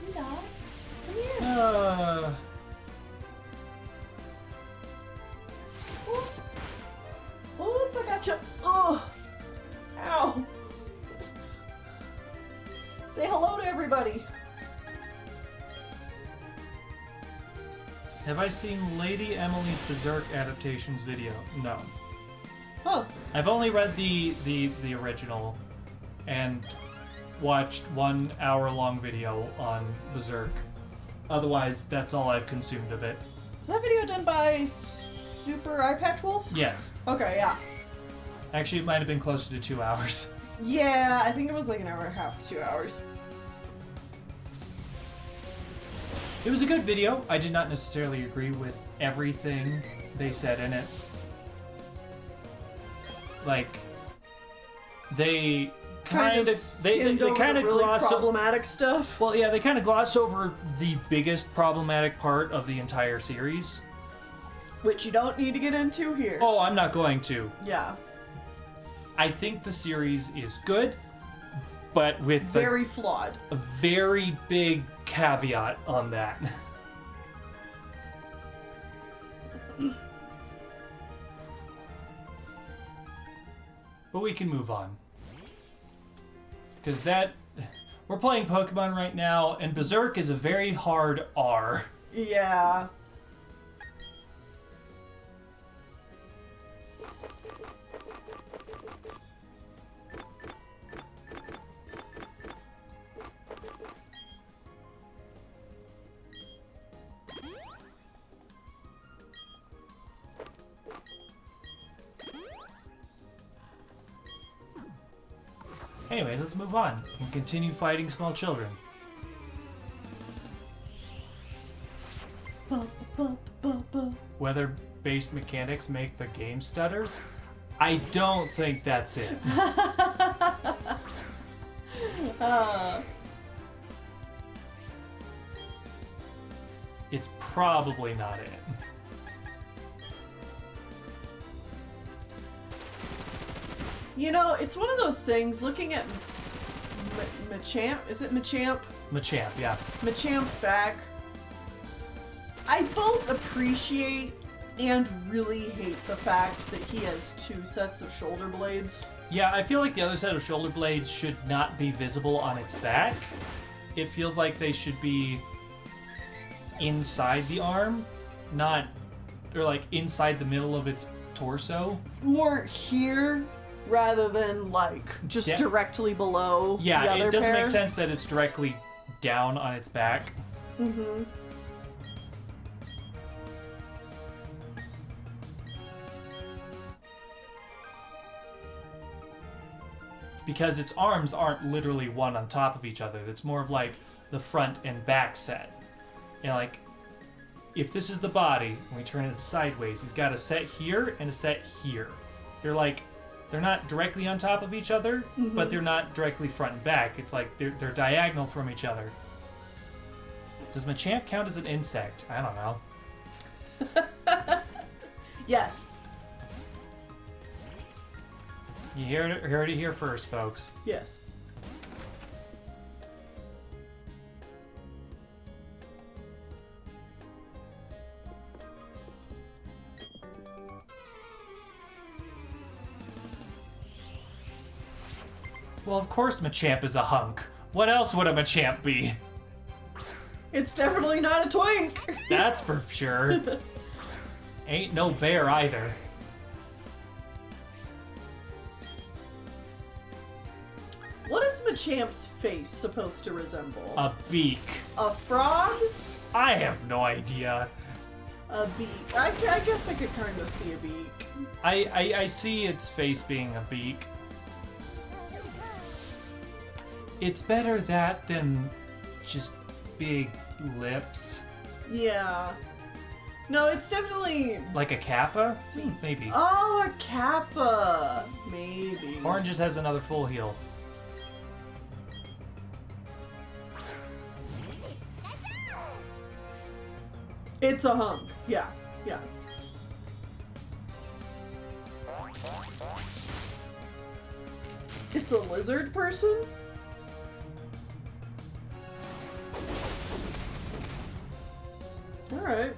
Speaker 2: Hello? Come here! Oop, I gotcha! Oh! Ow! Say hello to everybody!
Speaker 1: Have I seen Lady Emily's Berserk adaptations video? No.
Speaker 2: Huh.
Speaker 1: I've only read the original and watched 1 hour-long video on Berserk. Otherwise, that's all I've consumed of it.
Speaker 2: Is that video done by Super Eye Patch Wolf?
Speaker 1: Yes.
Speaker 2: Okay, yeah.
Speaker 1: Actually, it might have been closer to 2 hours.
Speaker 2: Yeah, I think it was like an hour and a half to 2 hours.
Speaker 1: It was a good video. I did not necessarily agree with everything they said in it. Like, they kind of they kind of
Speaker 2: really
Speaker 1: gloss
Speaker 2: problematic stuff.
Speaker 1: Well, yeah, they kind of gloss over the biggest problematic part of the entire series.
Speaker 2: Which you don't need to get into here.
Speaker 1: Oh, I'm not going to.
Speaker 2: Yeah.
Speaker 1: I think the series is good, but with
Speaker 2: very flawed.
Speaker 1: A very big caveat on that. But we can move on. Because we're playing Pokemon right now, and Berserk is a very hard R.
Speaker 2: Yeah.
Speaker 1: Anyways, let's move on and continue fighting small children. Weather-based mechanics make the game stutter? I don't think that's it. It's probably not it.
Speaker 2: You know, it's one of those things, looking at Machamp, is it Machamp?
Speaker 1: Machamp, yeah.
Speaker 2: Machamp's back. I both appreciate and really hate the fact that he has 2 sets of shoulder blades.
Speaker 1: Yeah, I feel like the other set of shoulder blades should not be visible on its back. It feels like they should be inside the arm, not, or like inside the middle of its torso.
Speaker 2: More here rather than like just
Speaker 1: Yeah.
Speaker 2: directly below the
Speaker 1: Yeah,
Speaker 2: other
Speaker 1: it doesn't
Speaker 2: pair.
Speaker 1: make sense that it's directly down on its back.
Speaker 2: Mm-hmm.
Speaker 1: Because its arms aren't literally one on top of each other. It's more of like the front and back set. And like, if this is the body, and we turn it sideways, he's got a set here and a set here. They're like, they're not directly on top of each other, but they're not directly front and back. It's like they're diagonal from each other. Does Machamp count as an insect? I don't know.
Speaker 2: Yes.
Speaker 1: You heard it here first, folks.
Speaker 2: Yes.
Speaker 1: Well, of course Machamp is a hunk. What else would a Machamp be?
Speaker 2: It's definitely not a twink.
Speaker 1: That's for sure. Ain't no bear either.
Speaker 2: What is Machamp's face supposed to resemble?
Speaker 1: A beak.
Speaker 2: A frog?
Speaker 1: I have no idea.
Speaker 2: A beak. I guess I could kind of see a beak.
Speaker 1: I see its face being a beak. It's better that than just big lips.
Speaker 2: Yeah. No, it's definitely...
Speaker 1: Like a kappa? Maybe.
Speaker 2: Oh, a kappa. Maybe.
Speaker 1: Orange just has another full heal.
Speaker 2: It's a hunk. Yeah. Yeah. It's a lizard person? Alright.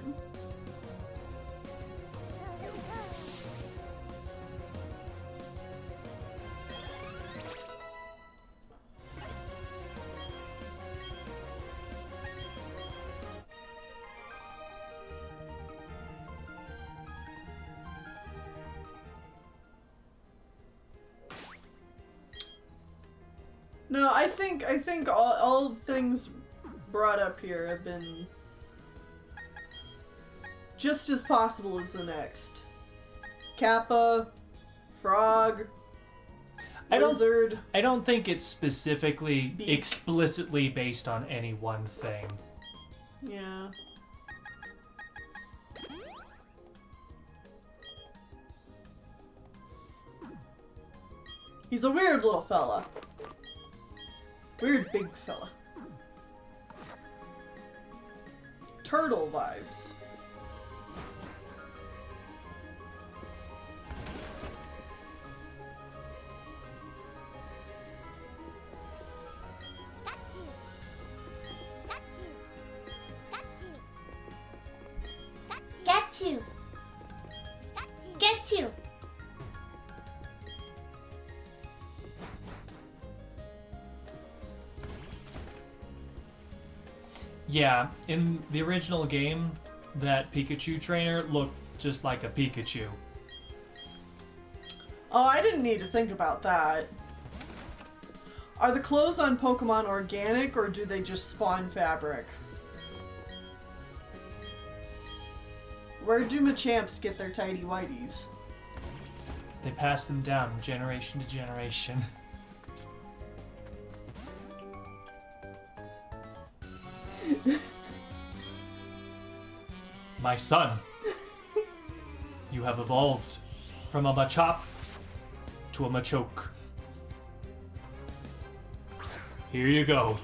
Speaker 2: No, I think all things brought up here have been just as possible as the next. Kappa, frog, lizard.
Speaker 1: I don't think it's specifically
Speaker 2: Beak.
Speaker 1: explicitly based on any one thing.
Speaker 2: Yeah. He's a weird little fella. Weird big fella. Turtle vibes.
Speaker 3: Get you. Get you.
Speaker 1: Yeah, in the original game, that Pikachu trainer looked just like a Pikachu.
Speaker 2: Oh, I didn't need to think about that. Are the clothes on Pokemon organic or do they just spawn fabric? Where do Machamps get their tidy whities?
Speaker 1: They pass them down generation to generation. My son, you have evolved from a Machop to a Machoke. Here you go.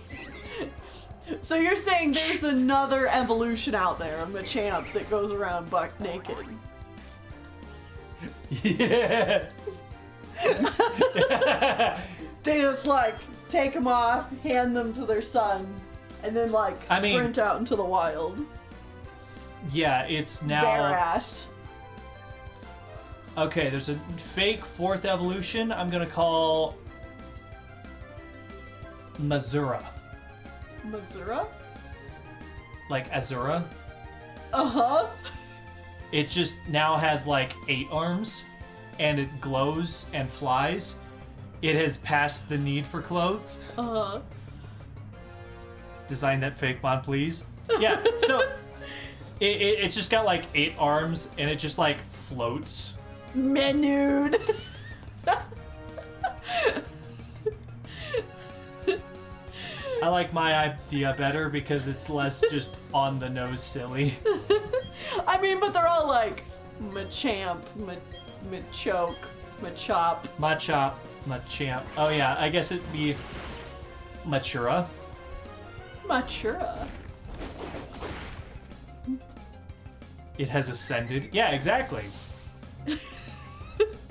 Speaker 2: So you're saying there's another evolution out there, a Machamp that goes around buck naked?
Speaker 1: Yes.
Speaker 2: They just like take them off, hand them to their son, and then like sprint out into the wild.
Speaker 1: Yeah, it's now.
Speaker 2: Bare ass.
Speaker 1: Okay, there's a fake fourth evolution I'm gonna call Mazura.
Speaker 2: Mazura?
Speaker 1: Like Azura.
Speaker 2: Uh-huh.
Speaker 1: It just now has like 8 arms, and it glows and flies. It has passed the need for clothes.
Speaker 2: Uh-huh.
Speaker 1: Design that fake mod, please. Yeah, so it's just got like 8 arms, and it just like floats.
Speaker 2: Menued.
Speaker 1: I like my idea better because it's less just on the nose silly.
Speaker 2: I mean, but they're all like Machamp, Machoke, Machop.
Speaker 1: Machop, Machamp. Oh yeah, I guess it'd be Matura.
Speaker 2: Matura.
Speaker 1: It has ascended. Yeah, exactly.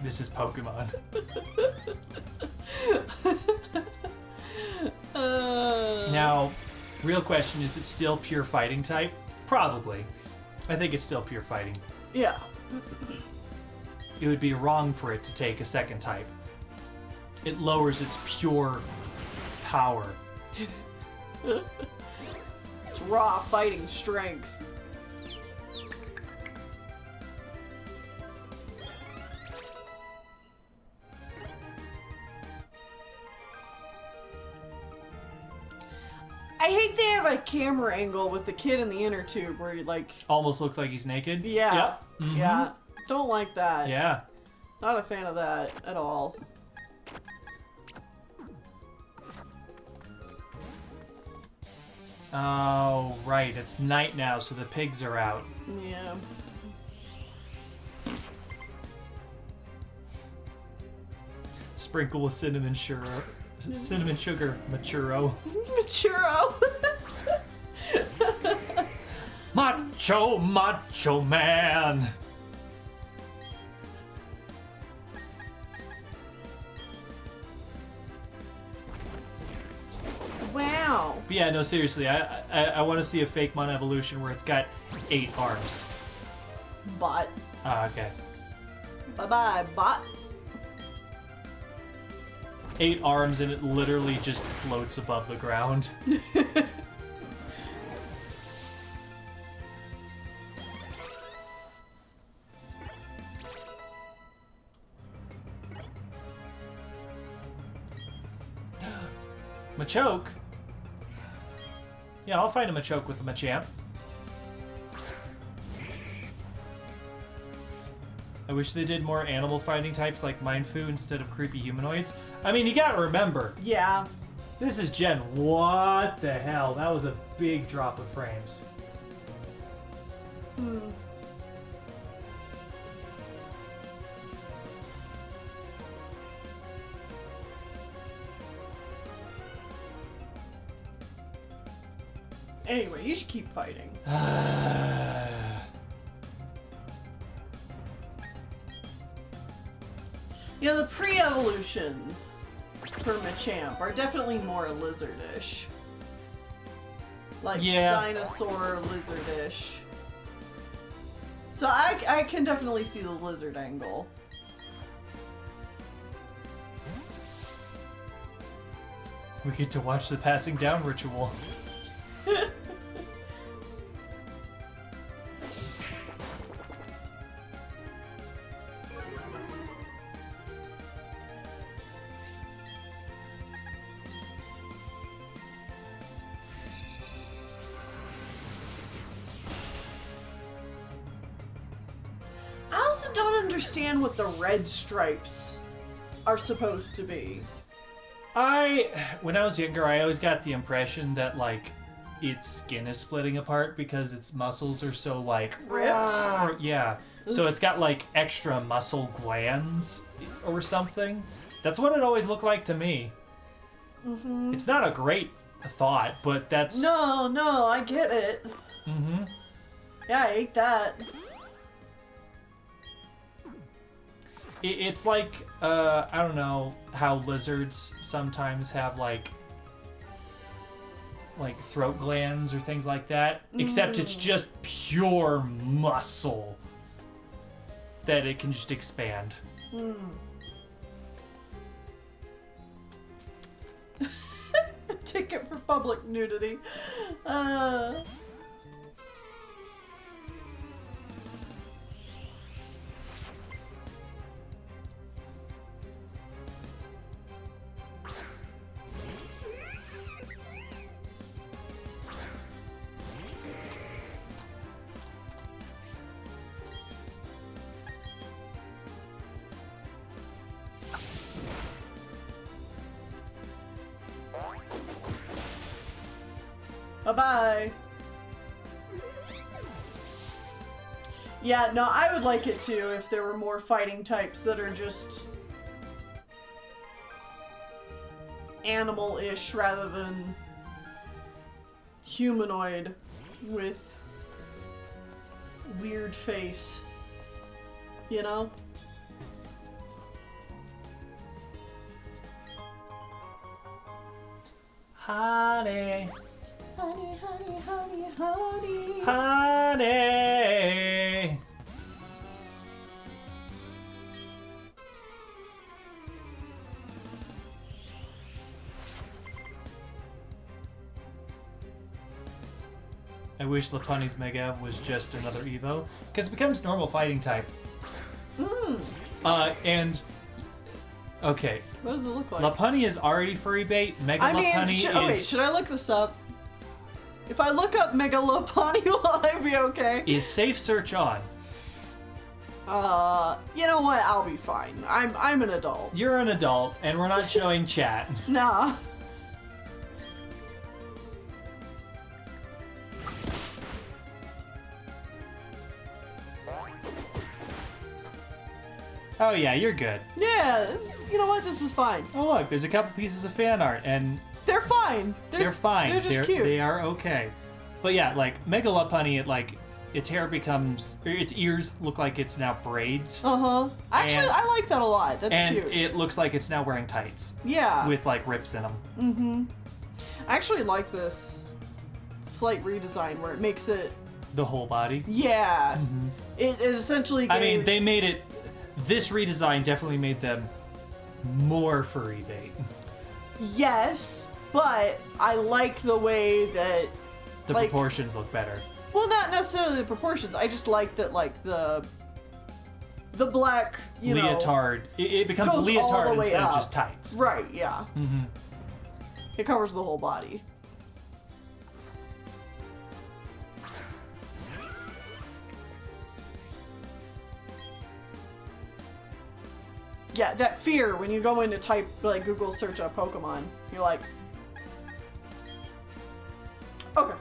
Speaker 1: This is Pokemon. Now, real question, is it still pure fighting type? Probably. I think it's still pure fighting.
Speaker 2: Yeah.
Speaker 1: It would be wrong for it to take a second type. It lowers its pure power.
Speaker 2: It's raw fighting strength. I hate they have a camera angle with the kid in the inner tube where you like...
Speaker 1: Almost looks like he's naked.
Speaker 2: Yeah.
Speaker 1: Yep. Mm-hmm.
Speaker 2: Yeah. Don't like that.
Speaker 1: Yeah.
Speaker 2: Not a fan of that at all.
Speaker 1: Oh, right. It's night now, so the pigs are out.
Speaker 2: Yeah.
Speaker 1: Sprinkle with cinnamon sugar. Cinnamon sugar. Machuro.
Speaker 2: Churro.
Speaker 1: Macho man.
Speaker 2: Wow.
Speaker 1: But yeah, no, seriously, I want to see a fake Mon evolution where it's got 8 arms.
Speaker 2: Bot.
Speaker 1: Ah, okay.
Speaker 2: Bye-bye, bot.
Speaker 1: 8 arms and it literally just floats above the ground. Machoke? Yeah, I'll find a Machoke with a Machamp. I wish they did more animal fighting types like Mindfu instead of creepy humanoids. I mean, you gotta remember,
Speaker 2: Yeah.
Speaker 1: this is Gen. What the hell? That was a big drop of frames.
Speaker 2: Hmm. Anyway, you should keep fighting. You know, the pre-evolutions for Machamp are definitely more lizardish. Like dinosaur lizardish. So I can definitely see the lizard angle.
Speaker 1: We get to watch the passing down ritual.
Speaker 2: I also don't understand what the red stripes are supposed to be.
Speaker 1: When I was younger, I always got the impression that, like, its skin is splitting apart because its muscles are so, like...
Speaker 2: Ripped?
Speaker 1: Yeah. So it's got, like, extra muscle glands or something. That's what it always looked like to me.
Speaker 2: Mm-hmm.
Speaker 1: It's not a great thought, but that's...
Speaker 2: No, I get it.
Speaker 1: Mm-hmm.
Speaker 2: Yeah, I ate that.
Speaker 1: It's like, I don't know how lizards sometimes have like throat glands or things like that, except it's just pure muscle that it can just expand.
Speaker 2: Mm. A ticket for public nudity. Bye-bye. Yeah, no, I would like it too if there were more fighting types that are just animal-ish rather than humanoid with weird face. You know?
Speaker 1: Honey.
Speaker 2: Honey, honey, honey, honey.
Speaker 1: Honey. I wish Lopunny's Mega was just another Evo, because it becomes normal fighting type. And okay,
Speaker 2: What does it look like?
Speaker 1: Lopunny is already furry bait. Mega Lopunny is.
Speaker 2: Wait, should I look this up? If I look up Mega Lopunny, will I be okay?
Speaker 1: Is safe search on?
Speaker 2: You know what? I'll be fine. I'm an adult.
Speaker 1: You're an adult, and we're not showing chat.
Speaker 2: Nah.
Speaker 1: Oh yeah, you're good.
Speaker 2: Yeah, you know what? This is fine.
Speaker 1: Oh look, there's a couple pieces of fan art, and
Speaker 2: They're fine.
Speaker 1: they're fine.
Speaker 2: They're just cute.
Speaker 1: They are okay. But yeah, like Mega Lopunny, its hair becomes, or its ears look like it's now braids,
Speaker 2: Uh-huh. Actually,
Speaker 1: And-
Speaker 2: I like that a lot. That's
Speaker 1: and
Speaker 2: cute.
Speaker 1: it looks like it's now wearing tights
Speaker 2: Yeah.
Speaker 1: with like rips in them.
Speaker 2: Mm-hmm. I actually like this slight redesign where it makes it.
Speaker 1: The whole body.
Speaker 2: Yeah. It essentially.
Speaker 1: I mean,
Speaker 2: gave-
Speaker 1: they made it. This redesign definitely made them more furry bait.
Speaker 2: Yes, but I like the way that.
Speaker 1: The
Speaker 2: Like-
Speaker 1: proportions look better.
Speaker 2: Well, not necessarily the proportions. I just like that, like the black, you know.
Speaker 1: Leotard. It becomes a
Speaker 2: goes all
Speaker 1: leotard
Speaker 2: the way
Speaker 1: instead of
Speaker 2: up.
Speaker 1: just tights.
Speaker 2: Right. Yeah.
Speaker 1: Mm-hmm.
Speaker 2: It covers the whole body. Yeah, that fear when you go in to type, like, Google search up Pokemon, you're like, okay.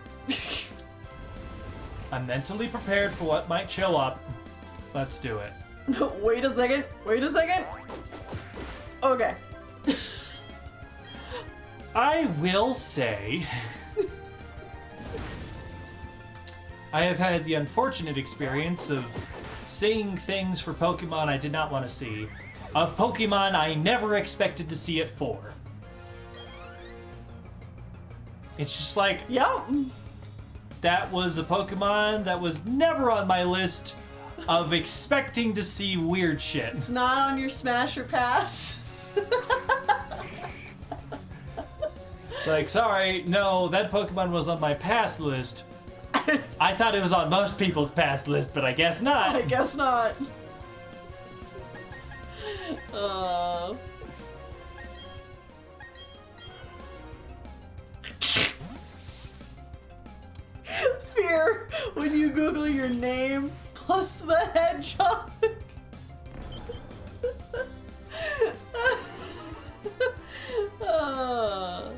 Speaker 1: I'm mentally prepared for what might show up. Let's do it.
Speaker 2: Wait a second. Wait a second. Okay.
Speaker 1: I will say, I have had the unfortunate experience of seeing things for Pokemon I did not want to see, of Pokemon I never expected to see it for. It's just like,
Speaker 2: Yeah.
Speaker 1: that was a Pokemon that was never on my list of expecting to see weird shit.
Speaker 2: It's not on your smash or pass.
Speaker 1: It's like, sorry, no, that Pokemon was on my past list. I thought it was on most people's past list, but I guess not.
Speaker 2: I guess not. Fear when you Google your name plus the hedgehog. uh.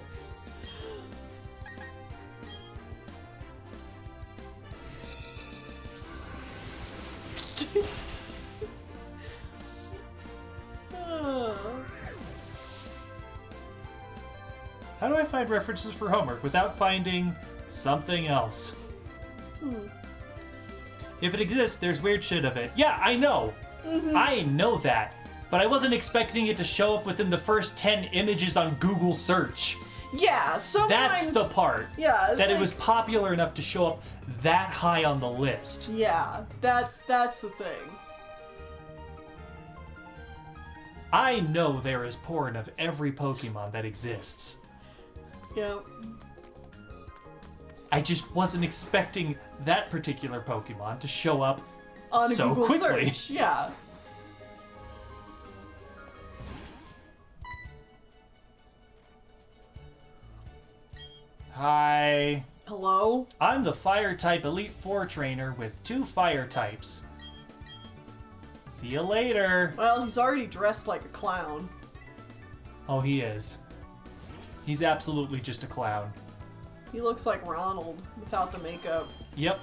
Speaker 1: I find references for homework without finding something else? If it exists, there's weird shit of it. Yeah, I know. I know that. But I wasn't expecting it to show up within the first 10 images on Google search.
Speaker 2: Yeah, sometimes...
Speaker 1: That's the part.
Speaker 2: Yeah.
Speaker 1: That it was popular enough to show up that high on the list.
Speaker 2: Yeah, that's the thing.
Speaker 1: I know there is porn of every Pokemon that exists.
Speaker 2: Yep.
Speaker 1: I just wasn't expecting that particular Pokemon to show up
Speaker 2: On a
Speaker 1: so
Speaker 2: Google
Speaker 1: quickly.
Speaker 2: search, yeah.
Speaker 1: Hi.
Speaker 2: Hello?
Speaker 1: I'm the Fire type Elite Four trainer with 2 Fire types. See you later.
Speaker 2: Well, he's already dressed like a clown.
Speaker 1: Oh, he is. He's absolutely just a clown.
Speaker 2: He looks like Ronald without the makeup.
Speaker 1: Yep.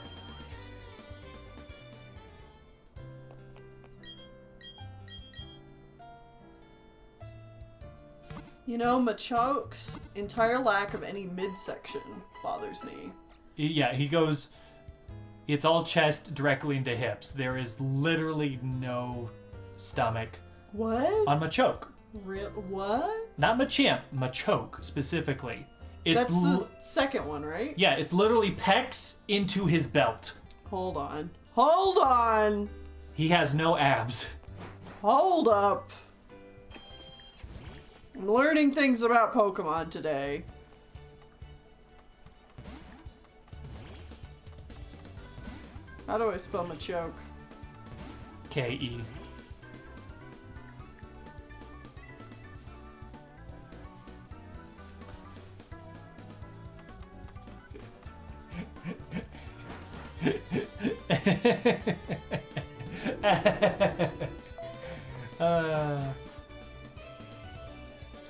Speaker 2: You know, Machoke's entire lack of any midsection bothers me.
Speaker 1: Yeah, he goes... It's all chest directly into hips. There is literally no stomach
Speaker 2: What?
Speaker 1: on Machoke.
Speaker 2: What?
Speaker 1: Not Machamp, Machoke specifically. It's
Speaker 2: That's the second one, right?
Speaker 1: yeah, it's literally pecs into his belt.
Speaker 2: Hold on. Hold on!
Speaker 1: He has no abs.
Speaker 2: Hold up! I'm learning things about Pokemon today. How do I spell Machoke?
Speaker 1: K-E.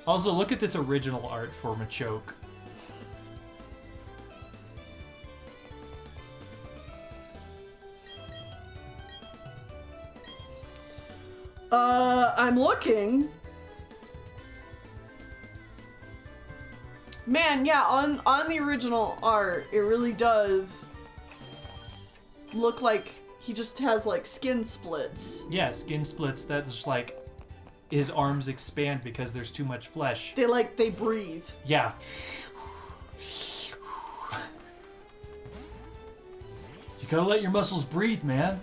Speaker 1: Also, look at this original art for Machoke.
Speaker 2: I'm looking. Man, yeah, on the original art, it really does look like he just has like skin splits.
Speaker 1: Yeah, skin splits. That's like his arms expand because there's too much flesh.
Speaker 2: They breathe.
Speaker 1: Yeah. You gotta let your muscles breathe, man.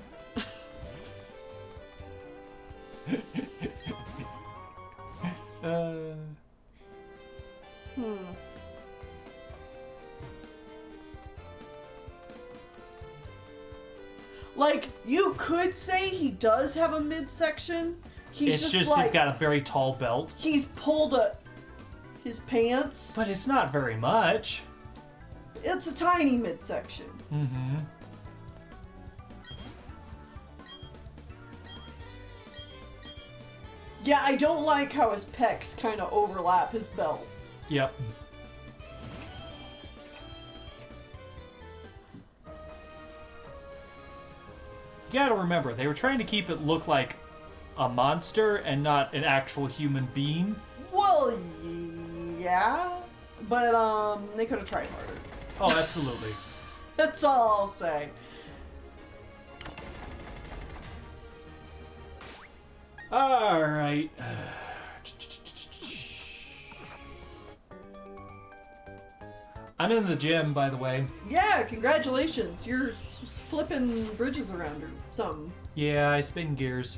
Speaker 2: Like, you could say he does have a midsection.
Speaker 1: It's just like, he's got a very tall belt.
Speaker 2: He's pulled his pants.
Speaker 1: But it's not very much.
Speaker 2: It's a tiny midsection.
Speaker 1: Mm-hmm.
Speaker 2: Yeah, I don't like how his pecs kind of overlap his belt.
Speaker 1: Yep. You gotta remember, they were trying to keep it look like a monster and not an actual human being.
Speaker 2: Well, yeah, but they could have tried harder.
Speaker 1: Oh, absolutely.
Speaker 2: That's all I'll say.
Speaker 1: All right. I'm in the gym, by the way.
Speaker 2: Yeah, congratulations. You're flipping bridges around or something.
Speaker 1: Yeah, I spin gears.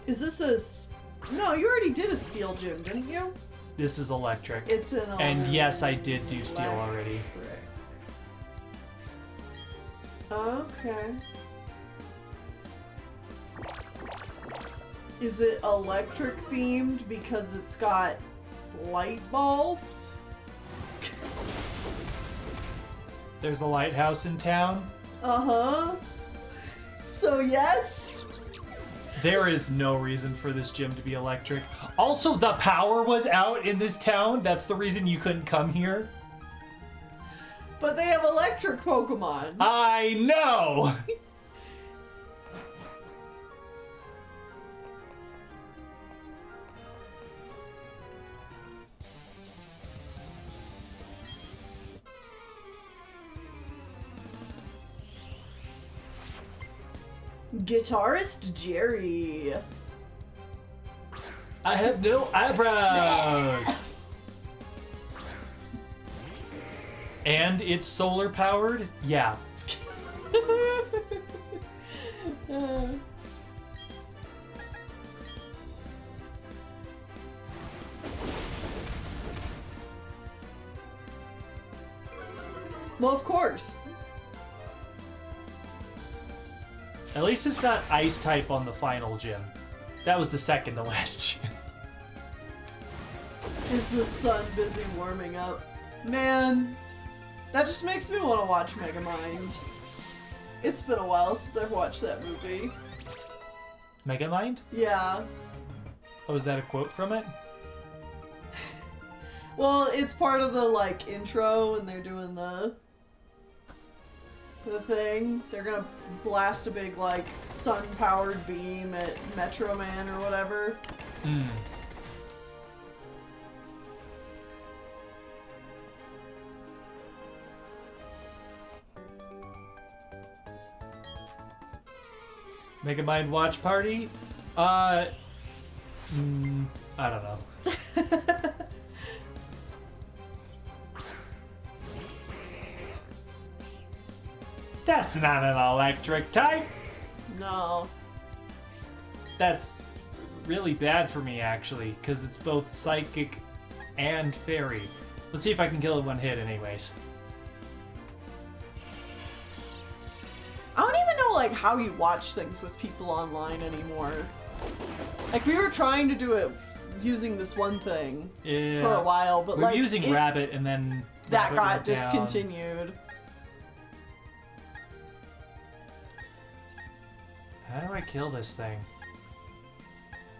Speaker 2: Is this No, you already did a steel gym, didn't you?
Speaker 1: This is electric.
Speaker 2: It's an
Speaker 1: And yes, I did do steel
Speaker 2: electric.
Speaker 1: already.
Speaker 2: Okay. Is it electric themed because it's got light bulbs?
Speaker 1: There's a lighthouse in town.
Speaker 2: Uh-huh. So yes?
Speaker 1: There is no reason for this gym to be electric. Also, the power was out in this town. That's the reason you couldn't come here.
Speaker 2: But they have electric Pokemon.
Speaker 1: I know!
Speaker 2: Guitarist Jerry.
Speaker 1: I have no eyebrows. And it's solar powered? Yeah.
Speaker 2: Well, of course.
Speaker 1: At least it's not ice type on the final gym. That was the second to last gym.
Speaker 2: Is the sun busy warming up? Man, that just makes me want to watch Megamind. It's been a while since I've watched that movie.
Speaker 1: Megamind?
Speaker 2: Yeah.
Speaker 1: Oh, is that a quote from it?
Speaker 2: Well, it's part of the, like, intro, and they're doing the thing. They're gonna blast a big, like, sun-powered beam at Metro Man or whatever.
Speaker 1: Hmm. Megamind watch party? I don't know. That's not an electric type.
Speaker 2: No.
Speaker 1: That's really bad for me, actually, because it's both psychic and fairy. Let's see if I can kill it in one hit anyways.
Speaker 2: I don't even know, like, how you watch things with people online anymore. Like, we were trying to do it using this one thing for a while, but,
Speaker 1: we're
Speaker 2: like,
Speaker 1: using Rabbit, and then
Speaker 2: that
Speaker 1: Rabbit
Speaker 2: got
Speaker 1: went down.
Speaker 2: discontinued.
Speaker 1: How do I kill this thing?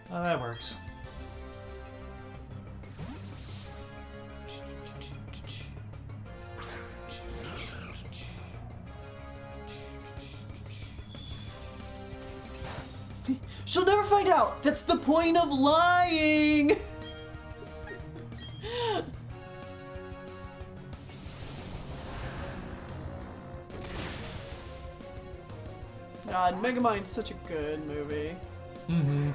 Speaker 1: Oh, that works.
Speaker 2: She'll never find out. That's the point of lying. God, Megamind's such a good movie.
Speaker 1: Mm-hmm.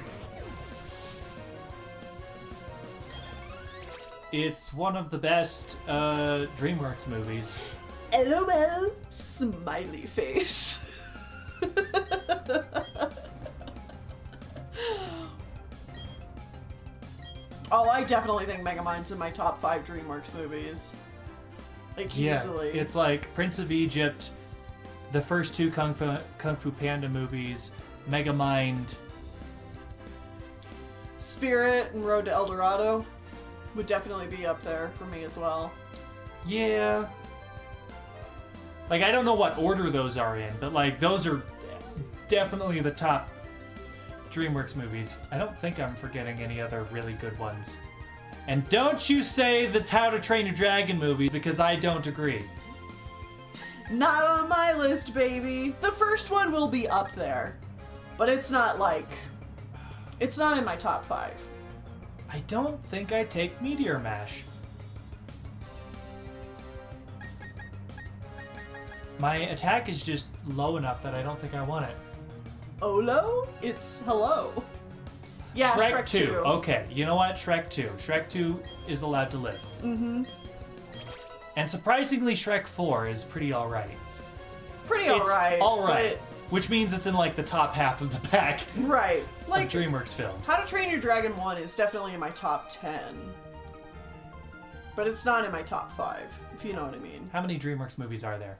Speaker 1: It's one of the best DreamWorks movies.
Speaker 2: LOL, smiley face. Oh, I definitely think Megamind's in my top 5 DreamWorks movies. Like, easily.
Speaker 1: It's like Prince of Egypt, the first 2 Kung Fu Panda movies, Megamind.
Speaker 2: Spirit and Road to El Dorado would definitely be up there for me as well.
Speaker 1: Yeah. Like, I don't know what order those are in, but, like, those are definitely the top DreamWorks movies. I don't think I'm forgetting any other really good ones. And don't you say the How to Train Your Dragon movies, because I don't agree.
Speaker 2: Not on my list, baby. The first one will be up there, but it's not like... It's not in my top 5.
Speaker 1: I don't think I take Meteor Mash. My attack is just low enough that I don't think I want it.
Speaker 2: Olo? It's hello. Yeah, Shrek 2.
Speaker 1: Okay, you know what? Shrek 2. Shrek 2 is allowed to live.
Speaker 2: Mm-hmm.
Speaker 1: And surprisingly, Shrek 4 is pretty alright.
Speaker 2: Pretty alright.
Speaker 1: Alright. Which means it's in, like, the top half of the pack.
Speaker 2: Right. Like,
Speaker 1: of DreamWorks films.
Speaker 2: How to Train Your Dragon 1 is definitely in my top 10. But it's not in my top 5, if you know what I mean.
Speaker 1: How many DreamWorks movies are there?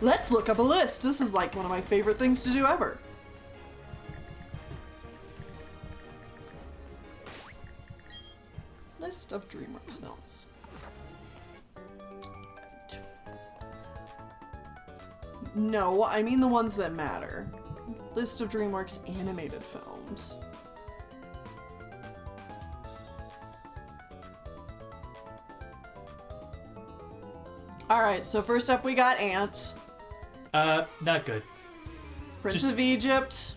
Speaker 2: Let's look up a list. This is like one of my favorite things to do ever. List of DreamWorks films. No, I mean the ones that matter. List of DreamWorks animated films. Alright, so first up we got Ants.
Speaker 1: Not good.
Speaker 2: Prince
Speaker 1: Just-
Speaker 2: of Egypt.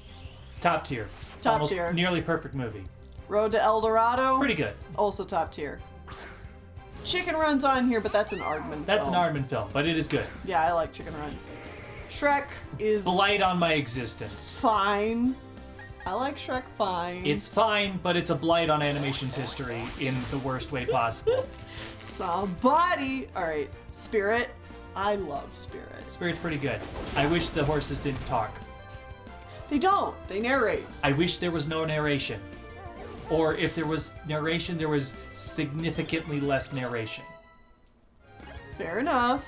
Speaker 1: Top tier.
Speaker 2: Top
Speaker 1: Almost
Speaker 2: tier.
Speaker 1: Nearly perfect movie.
Speaker 2: Road to El Dorado.
Speaker 1: Pretty good.
Speaker 2: Also top tier. Chicken Run's on here, but that's an Aardman film.
Speaker 1: That's an Aardman film, but it is good.
Speaker 2: Yeah, I like Chicken Run. Shrek is
Speaker 1: Blight on my existence.
Speaker 2: fine. I like Shrek fine.
Speaker 1: It's fine, but it's a blight on animation's history in the worst way possible.
Speaker 2: Somebody. All right, Spirit. I love Spirit.
Speaker 1: Spirit's pretty good. I wish the horses didn't talk.
Speaker 2: They don't. They narrate.
Speaker 1: I wish there was no narration. Or if there was narration, there was significantly less narration.
Speaker 2: Fair enough.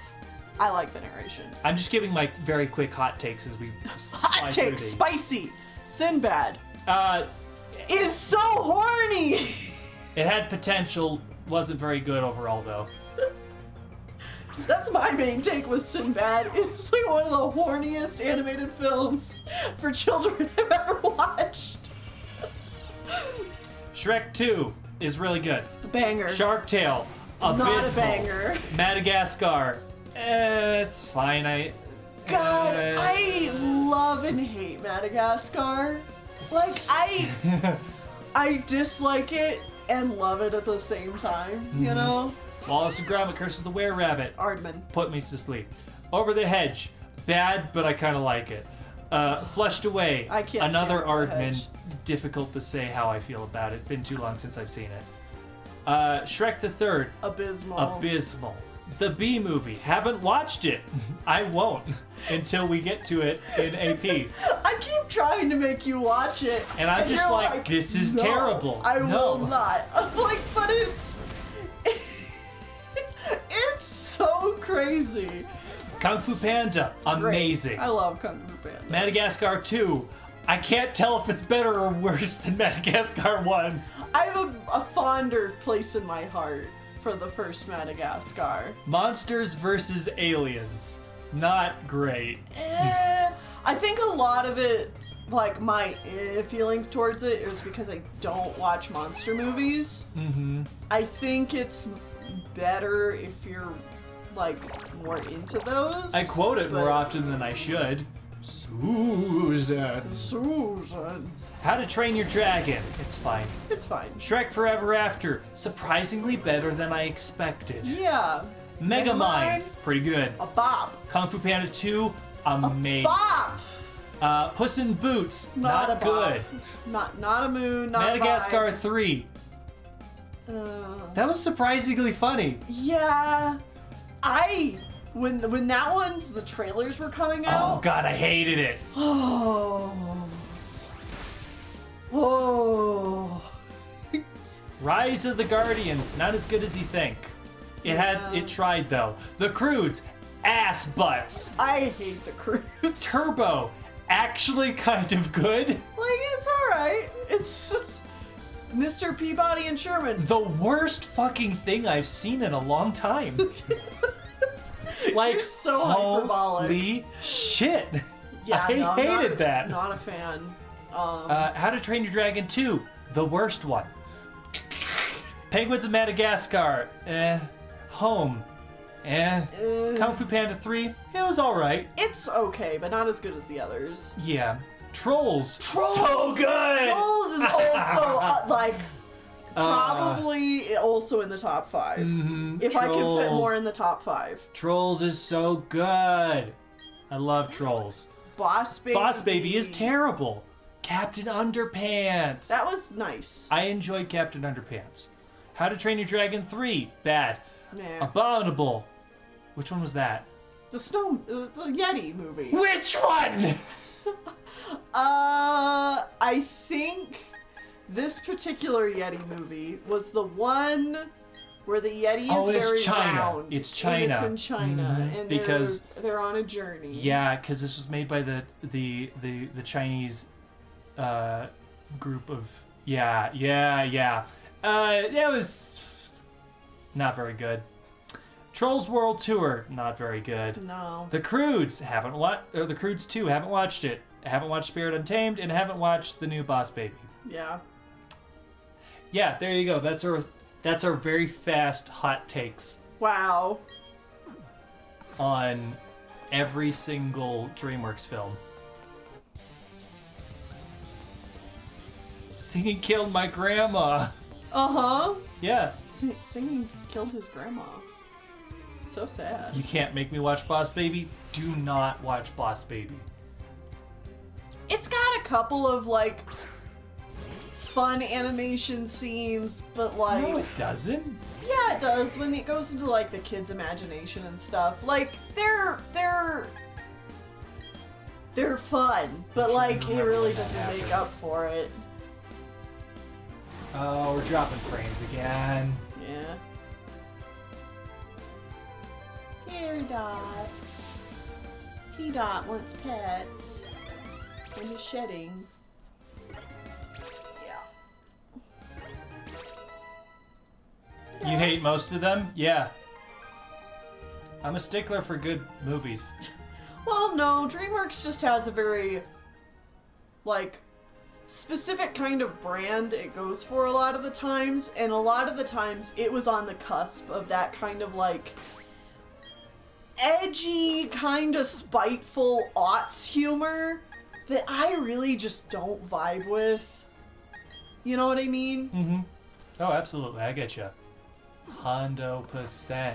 Speaker 2: I like the narration.
Speaker 1: I'm just giving my very quick hot takes as we
Speaker 2: Hot take, spicy. Sinbad is so horny.
Speaker 1: It had potential, wasn't very good overall though.
Speaker 2: That's my main take with Sinbad. It's like one of the horniest animated films for children I've ever watched.
Speaker 1: Shrek 2 is really good.
Speaker 2: A banger.
Speaker 1: Shark Tale, abysmal.
Speaker 2: Not a banger.
Speaker 1: Madagascar, it's fine.
Speaker 2: God, I love and hate Madagascar. Like, I dislike it and love it at the same time, you know?
Speaker 1: Wallace and Gromit, Curse of the Were-Rabbit.
Speaker 2: Aardman.
Speaker 1: Put me to sleep. Over the Hedge. Bad, but I kind of like it. Flushed Away.
Speaker 2: I can't
Speaker 1: Another
Speaker 2: stand Over the
Speaker 1: Aardman.
Speaker 2: Hedge.
Speaker 1: Difficult to say how I feel about it. Been too long since I've seen it. Shrek the Third.
Speaker 2: Abysmal.
Speaker 1: Abysmal. The Bee Movie. Haven't watched it. I won't until we get to it in AP.
Speaker 2: I keep trying to make you watch it.
Speaker 1: And I'm just
Speaker 2: you're
Speaker 1: like, this is
Speaker 2: no,
Speaker 1: terrible.
Speaker 2: I
Speaker 1: No.
Speaker 2: will not. I'm like, but it's so crazy.
Speaker 1: Kung Fu Panda. Amazing.
Speaker 2: Great. I love Kung Fu Panda.
Speaker 1: Madagascar 2. I can't tell if it's better or worse than Madagascar 1.
Speaker 2: I have a fonder place in my heart for the first Madagascar.
Speaker 1: Monsters vs. Aliens. Not great.
Speaker 2: I think a lot of it, like my feelings towards it, is because I don't watch monster movies.
Speaker 1: Mm-hmm.
Speaker 2: I think it's better if you're like more into those.
Speaker 1: I quote it more
Speaker 2: but-
Speaker 1: often than I should. Susan.
Speaker 2: Susan.
Speaker 1: How to Train Your Dragon. It's fine.
Speaker 2: It's fine.
Speaker 1: Shrek Forever After. Surprisingly better than I expected.
Speaker 2: Yeah.
Speaker 1: Megamind. Pretty good.
Speaker 2: A bop.
Speaker 1: Kung Fu Panda 2. Amazing.
Speaker 2: Bop.
Speaker 1: Puss in Boots.
Speaker 2: Not a
Speaker 1: Not
Speaker 2: bop.
Speaker 1: good.
Speaker 2: Not a moon. Not
Speaker 1: Madagascar
Speaker 2: a
Speaker 1: 3.
Speaker 2: vibe.
Speaker 1: That was surprisingly funny.
Speaker 2: Yeah. When that one's the trailers were coming
Speaker 1: Oh
Speaker 2: out.
Speaker 1: god, I hated it.
Speaker 2: Oh.
Speaker 1: Rise of the Guardians, not as good as you think. It tried though. The Croods, ass butts.
Speaker 2: I hate the Croods.
Speaker 1: Turbo, actually kind of good.
Speaker 2: Like, it's alright. It's Mr. Peabody and Sherman.
Speaker 1: The worst fucking thing I've seen in a long time. Like,
Speaker 2: You're so hyperbolic.
Speaker 1: holy shit.
Speaker 2: Yeah,
Speaker 1: I
Speaker 2: no,
Speaker 1: hated that.
Speaker 2: Not a fan.
Speaker 1: How to Train Your Dragon 2, the worst one. Penguins of Madagascar, Home, Kung Fu Panda 3, it was alright.
Speaker 2: It's okay, but not as good as the others.
Speaker 1: Yeah. Trolls,
Speaker 2: Trolls!
Speaker 1: so good!
Speaker 2: Trolls is also probably also in the top 5. If I can fit
Speaker 1: Trolls.
Speaker 2: more in the top 5.
Speaker 1: Trolls is so good. I love Trolls.
Speaker 2: Boss Baby.
Speaker 1: Boss Baby is terrible. Captain Underpants.
Speaker 2: That was nice.
Speaker 1: I enjoyed Captain Underpants. How to Train Your Dragon 3, bad.
Speaker 2: Nah.
Speaker 1: Abominable. Which one was that?
Speaker 2: The Yeti movie.
Speaker 1: Which one?
Speaker 2: I think this particular Yeti movie was the one where the Yeti is
Speaker 1: it's
Speaker 2: very
Speaker 1: China.
Speaker 2: round.
Speaker 1: It's
Speaker 2: And
Speaker 1: China.
Speaker 2: it's in China, and
Speaker 1: Because-
Speaker 2: they're on a journey.
Speaker 1: Yeah, because this was made by the Chinese group of yeah. That was not very good. Trolls World Tour, not very good.
Speaker 2: No.
Speaker 1: The Croods the Croods 2, haven't watched it. Haven't watched Spirit Untamed and haven't watched the new Boss Baby.
Speaker 2: Yeah.
Speaker 1: Yeah, there you go. That's our very fast hot takes
Speaker 2: Wow.
Speaker 1: on every single DreamWorks film. Singing killed my grandma.
Speaker 2: Uh-huh.
Speaker 1: Yeah.
Speaker 2: Singing killed his grandma. So sad.
Speaker 1: You can't make me watch Boss Baby do not watch Boss Baby.
Speaker 2: It's got a couple of like fun animation scenes, but like
Speaker 1: No, it doesn't.
Speaker 2: yeah, it does when it goes into like the kids' imagination and stuff. Like they're fun, but like it really doesn't make up for it.
Speaker 1: Oh, we're dropping frames again.
Speaker 2: Yeah. Here, Dot. T-Dot wants pets. And is shedding. Yeah.
Speaker 1: You hate most of them? Yeah. I'm a stickler for good movies.
Speaker 2: Well, no, DreamWorks just has a very, like, specific kind of brand it goes for a lot of the times, and a lot of the times it was on the cusp of that kind of, like, edgy, kind of spiteful aughts humor that I really just don't vibe with. You know what I mean?
Speaker 1: Mm-hmm. Oh, absolutely. I get you. 100%.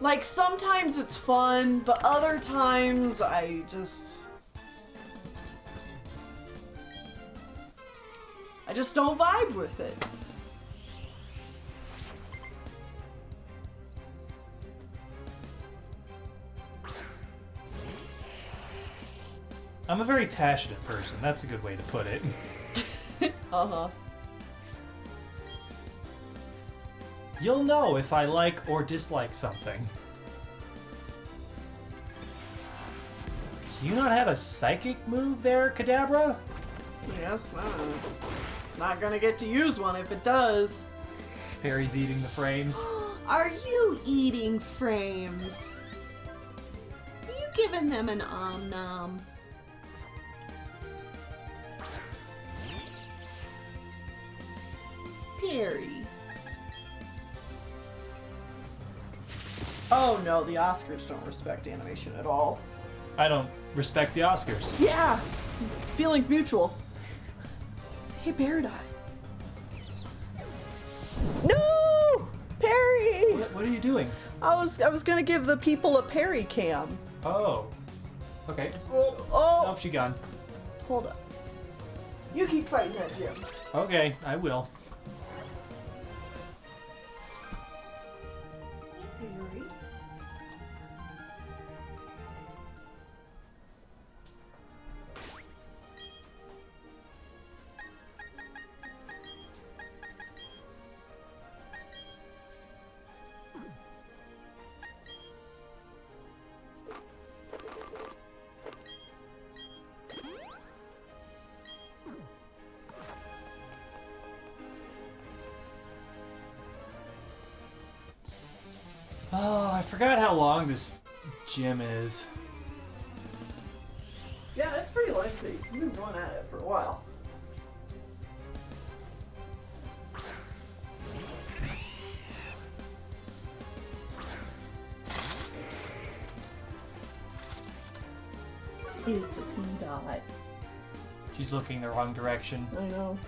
Speaker 2: Like, sometimes it's fun, but other times I just don't vibe with it.
Speaker 1: I'm a very passionate person. That's a good way to put it.
Speaker 2: Uh-huh.
Speaker 1: You'll know if I like or dislike something. Do you not have a psychic move there, Kadabra?
Speaker 2: Yes, it's not gonna get to use one if it does.
Speaker 1: Perry's eating the frames.
Speaker 2: Are you eating frames? Are you giving them an om-nom? Perry. Oh no, the Oscars don't respect animation at all.
Speaker 1: I don't respect the Oscars.
Speaker 2: Yeah, feelings mutual. Hey, Paradise. No, Perry.
Speaker 1: What are you doing?
Speaker 2: I was gonna give the people a Perry cam.
Speaker 1: Oh. Okay.
Speaker 2: Oh,
Speaker 1: Oh, she gone.
Speaker 2: hold up. You keep fighting that, Jim.
Speaker 1: Okay, I will.
Speaker 2: Perry.
Speaker 1: Oh, I forgot how long this gym is.
Speaker 2: Yeah, it's pretty lengthy. We've been going at it for a while. It's a P-Dot.
Speaker 1: She's looking the wrong direction.
Speaker 2: I know.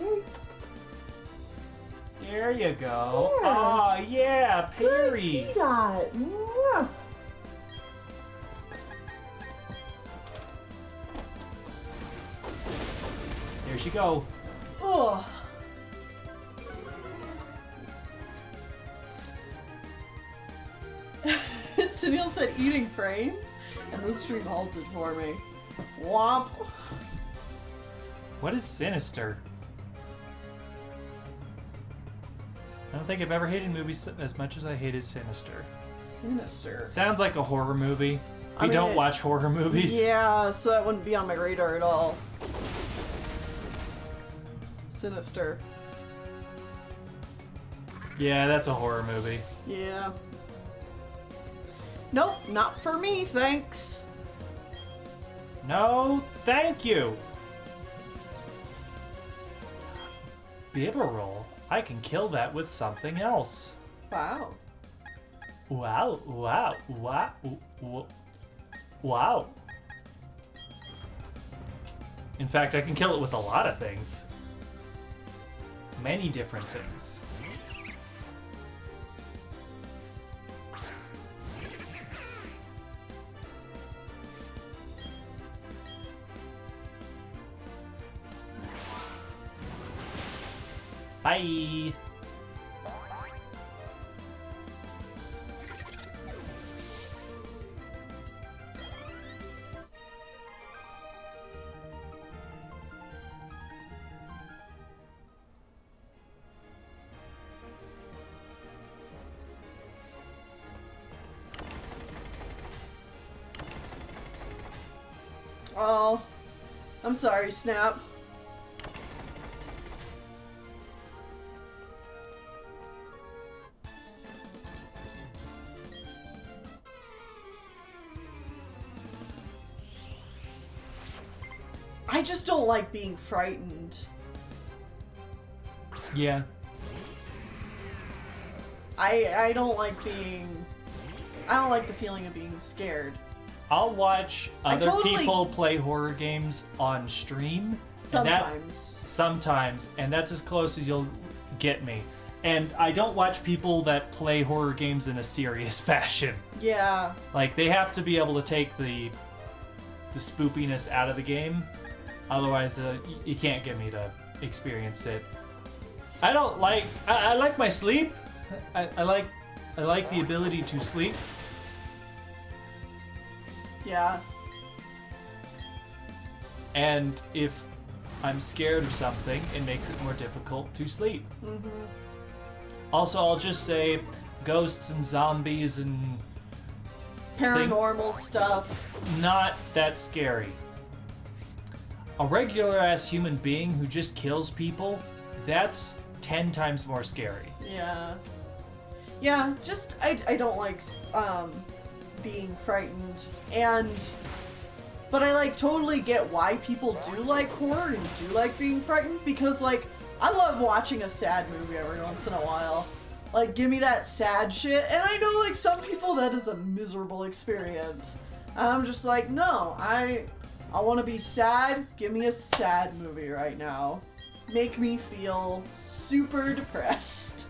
Speaker 1: There you go.
Speaker 2: Yeah.
Speaker 1: Oh, yeah, Perry.
Speaker 2: P-Dot. Mwah.
Speaker 1: There she go.
Speaker 2: Oh. Tennille said eating frames, and the stream halted for me. Womp.
Speaker 1: What is Sinister? I don't think I've ever hated movies as much as I hated Sinister.
Speaker 2: Sinister.
Speaker 1: Sounds like a horror movie.
Speaker 2: I
Speaker 1: We
Speaker 2: mean,
Speaker 1: don't watch horror movies.
Speaker 2: Yeah, so that wouldn't be on my radar at all. Sinister.
Speaker 1: Yeah, that's a horror movie.
Speaker 2: Yeah. Nope, not for me, thanks.
Speaker 1: No, thank you. Bibber roll. I can kill that with something else.
Speaker 2: Wow.
Speaker 1: Wow, wow, wow, wow. In fact, I can kill it with a lot of things. Many different things. Bye.
Speaker 2: Oh, I'm sorry, Snap. I just don't like being frightened.
Speaker 1: Yeah.
Speaker 2: I don't like being... I don't like the feeling of being scared.
Speaker 1: I'll watch other
Speaker 2: totally-
Speaker 1: people play horror games on stream.
Speaker 2: Sometimes.
Speaker 1: Sometimes, and that's as close as you'll get me. And I don't watch people that play horror games in a serious fashion.
Speaker 2: Yeah.
Speaker 1: Like, they have to be able to take the spoopiness out of the game. Otherwise, you can't get me to experience it. I don't like... I like my sleep. I like the ability to sleep.
Speaker 2: Yeah.
Speaker 1: And if I'm scared of something, it makes it more difficult to sleep.
Speaker 2: Mm-hmm.
Speaker 1: Also, I'll just say ghosts and zombies and
Speaker 2: Paranormal stuff.
Speaker 1: not that scary. A regular ass human being who just kills people, that's 10 times more scary.
Speaker 2: Yeah. Yeah, just, I don't like, being frightened. But I, like, totally get why people do like horror and do like being frightened, because, like, I love watching a sad movie every once in a while. Like, give me that sad shit, and I know, like, some people that is a miserable experience. And I'm just like, no, I want to be sad, give me a sad movie right now. Make me feel super depressed.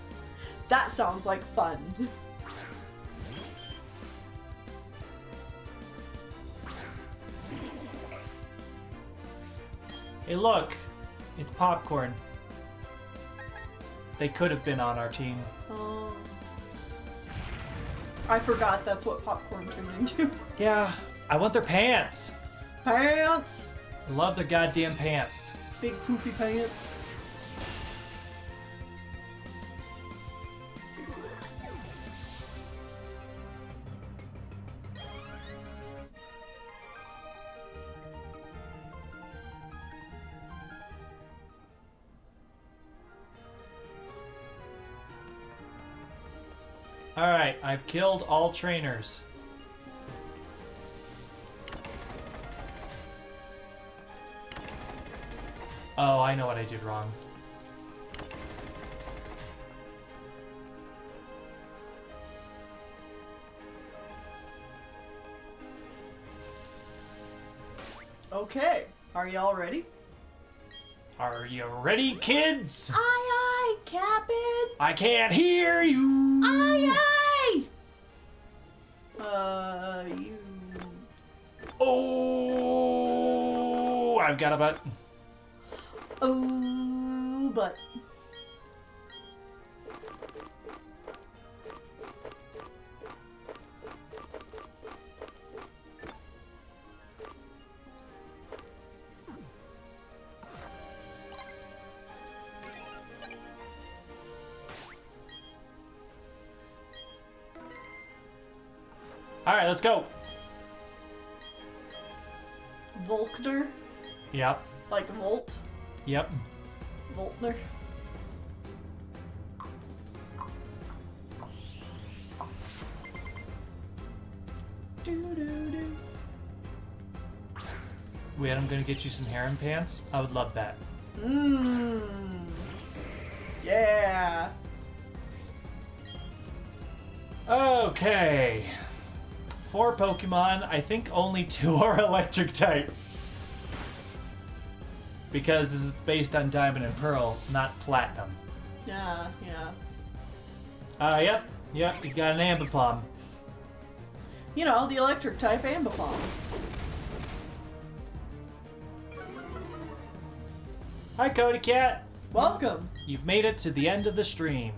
Speaker 2: That sounds like fun.
Speaker 1: Hey, look, it's popcorn. They could have been on our team.
Speaker 2: Oh. I forgot that's what popcorn turned into.
Speaker 1: Yeah, I want their pants.
Speaker 2: Pants!
Speaker 1: I love their goddamn pants.
Speaker 2: Big poofy pants.
Speaker 1: Alright, I've killed all trainers. Oh, I know what I did wrong.
Speaker 2: Okay, are y'all ready?
Speaker 1: Are you ready, kids?
Speaker 2: Aye, aye, Captain!
Speaker 1: I can't hear you.
Speaker 2: Aye, aye! You...
Speaker 1: Oh, I've got a butt.
Speaker 2: Oh, but...
Speaker 1: Alright, let's go.
Speaker 2: Volkner?
Speaker 1: Yep.
Speaker 2: Like Volt?
Speaker 1: Yep.
Speaker 2: Volkner? Do-do-do.
Speaker 1: Wait, I'm gonna get you some harem pants. I would love that.
Speaker 2: Mmm. Yeah.
Speaker 1: Okay. 4 Pokemon. I think only 2 are electric type. Because this is based on Diamond and Pearl, not Platinum.
Speaker 2: Yeah, yeah.
Speaker 1: Yep, he's got an Ambipom.
Speaker 2: You know, the electric type Ambipom.
Speaker 1: Hi, Cody Cat.
Speaker 2: Welcome.
Speaker 1: You've made it to the end of the stream.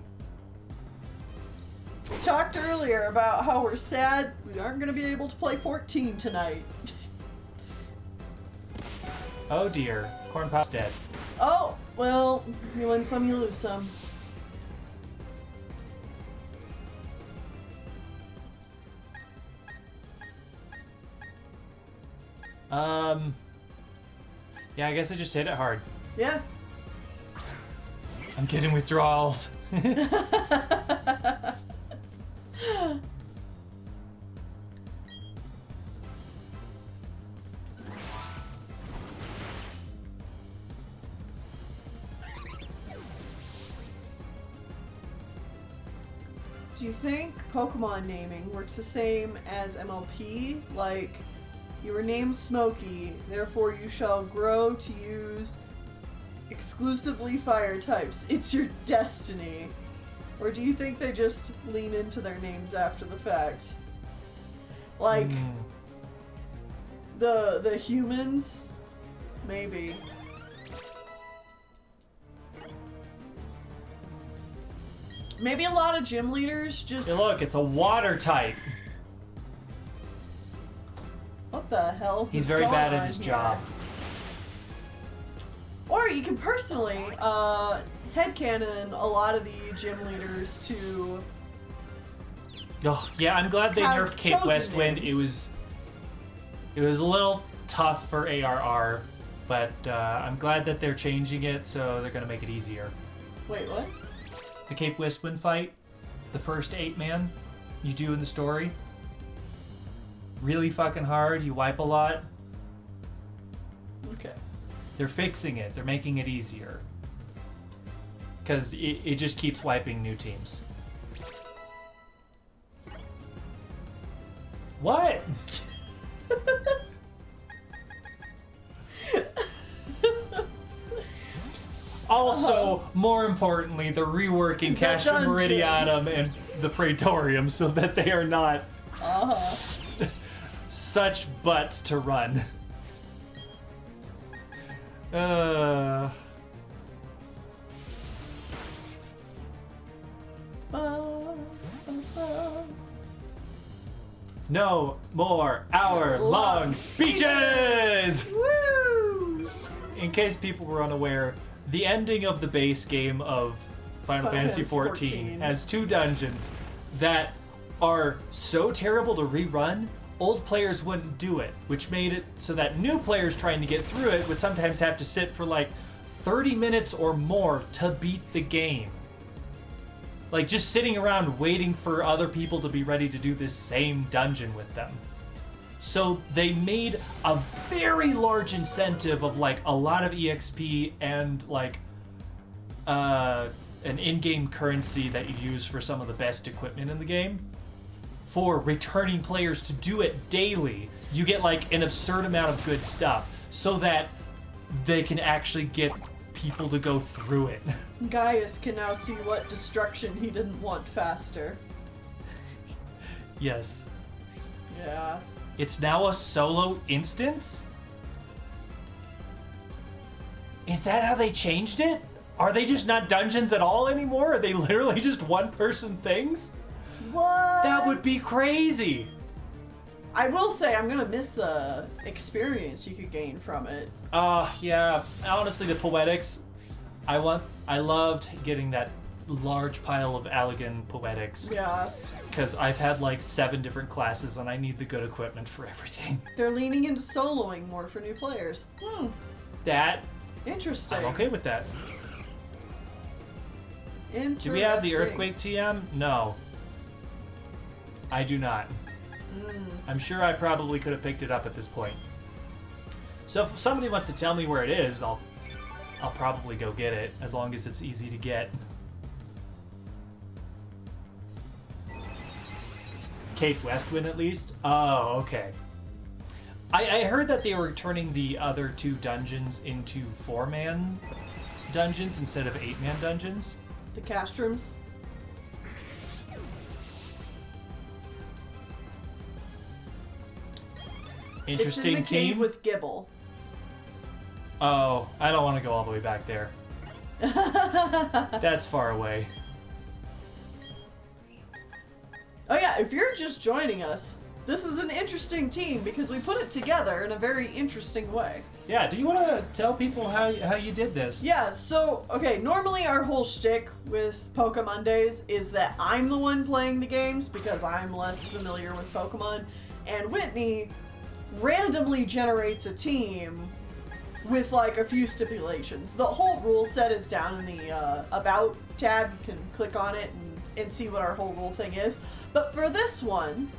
Speaker 2: We talked earlier about how we're sad we aren't going to be able to play 14 tonight.
Speaker 1: Oh dear, Corn Pop's dead.
Speaker 2: Oh, well, you win some, you lose some.
Speaker 1: Yeah, I guess I just hit it hard.
Speaker 2: Yeah.
Speaker 1: I'm getting withdrawals.
Speaker 2: Do you think Pokemon naming works the same as MLP? Like, you were named Smokey, therefore you shall grow to use exclusively fire types. It's your destiny. Or do you think they just lean into their names after the fact? Like, the humans? Maybe. Maybe a lot of gym leaders just...
Speaker 1: Hey, look, it's a water type.
Speaker 2: What the hell?
Speaker 1: He's
Speaker 2: is
Speaker 1: very
Speaker 2: going
Speaker 1: bad at
Speaker 2: on
Speaker 1: his
Speaker 2: here?
Speaker 1: job.
Speaker 2: Or you can personally headcanon a lot of the gym leaders to...
Speaker 1: Oh, yeah, I'm glad they
Speaker 2: Have
Speaker 1: nerfed Cape
Speaker 2: chosen
Speaker 1: Westwind.
Speaker 2: names.
Speaker 1: It was a little tough for ARR, but I'm glad that they're changing it, so they're going to make it easier.
Speaker 2: Wait, what?
Speaker 1: The Cape Westwind fight, the first 8-man you do in the story. Really fucking hard, you wipe a lot.
Speaker 2: Okay.
Speaker 1: They're fixing it, they're making it easier. Because it just keeps wiping new teams. What? Also, more importantly, they're reworking
Speaker 2: The
Speaker 1: Castrum
Speaker 2: dungeons.
Speaker 1: Meridianum and the Praetorium so that they are not such butts to run. No more hour-long speeches!
Speaker 2: Woo!
Speaker 1: In case people were unaware, the ending of the base game of Final Fantasy XIV has 2 dungeons that are so terrible to rerun, old players wouldn't do it, which made it so that new players trying to get through it would sometimes have to sit for like 30 minutes or more to beat the game. Like just sitting around waiting for other people to be ready to do this same dungeon with them. So they made a very large incentive of like a lot of EXP and like an in-game currency that you use for some of the best equipment in the game for returning players to do it daily. You get like an absurd amount of good stuff so that they can actually get people to go through it.
Speaker 2: Gaius can now see what destruction he didn't want faster.
Speaker 1: Yes.
Speaker 2: Yeah.
Speaker 1: It's now a solo instance? Is that how they changed it? Are they just not dungeons at all anymore? Are they literally just one-person things?
Speaker 2: What?
Speaker 1: That would be crazy.
Speaker 2: I will say I'm gonna miss the experience you could gain from it.
Speaker 1: Yeah. Honestly, the poetics, I loved getting that large pile of Allegan poetics.
Speaker 2: Yeah.
Speaker 1: Because I've had like 7 different classes and I need the good equipment for everything.
Speaker 2: They're leaning into soloing more for new players.
Speaker 1: That,
Speaker 2: Interesting.
Speaker 1: I'm okay with that.
Speaker 2: Interesting.
Speaker 1: Do we have the Earthquake TM? No. I do not. I'm sure I probably could have picked it up at this point. So if somebody wants to tell me where it is, I'll probably go get it, as long as it's easy to get. Cape Westwind, at least? Oh, okay. I heard that they were turning the other 2 dungeons into 4-man dungeons instead of 8-man dungeons.
Speaker 2: The Castrums.
Speaker 1: Interesting
Speaker 2: it's in the
Speaker 1: team.
Speaker 2: cave with Gibble.
Speaker 1: Oh, I don't want to go all the way back there. That's far away.
Speaker 2: Oh yeah, if you're just joining us, this is an interesting team because we put it together in a very interesting way.
Speaker 1: Yeah, do you want to tell people how you did this?
Speaker 2: Yeah, so, okay, normally our whole shtick with Pokemon Days is that I'm the one playing the games because I'm less familiar with Pokemon, and Whitney randomly generates a team with like a few stipulations. The whole rule set is down in the About tab. You can click on it and see what our whole rule thing is. But for this one,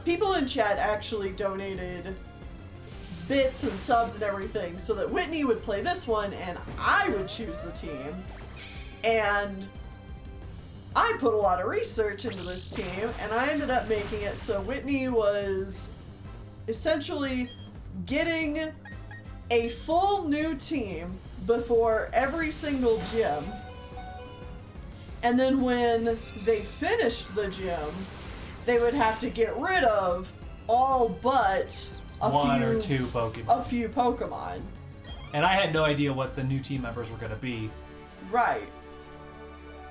Speaker 2: people in chat actually donated bits and subs and everything so that Whitney would play this one and I would choose the team. And I put a lot of research into this team and I ended up making it so Whitney was essentially getting a full new team before every single gym. And then when they finished the gym, they would have to get rid of all but
Speaker 1: one or two Pokemon.
Speaker 2: A few Pokemon.
Speaker 1: And I had no idea what the new team members were going to be.
Speaker 2: Right.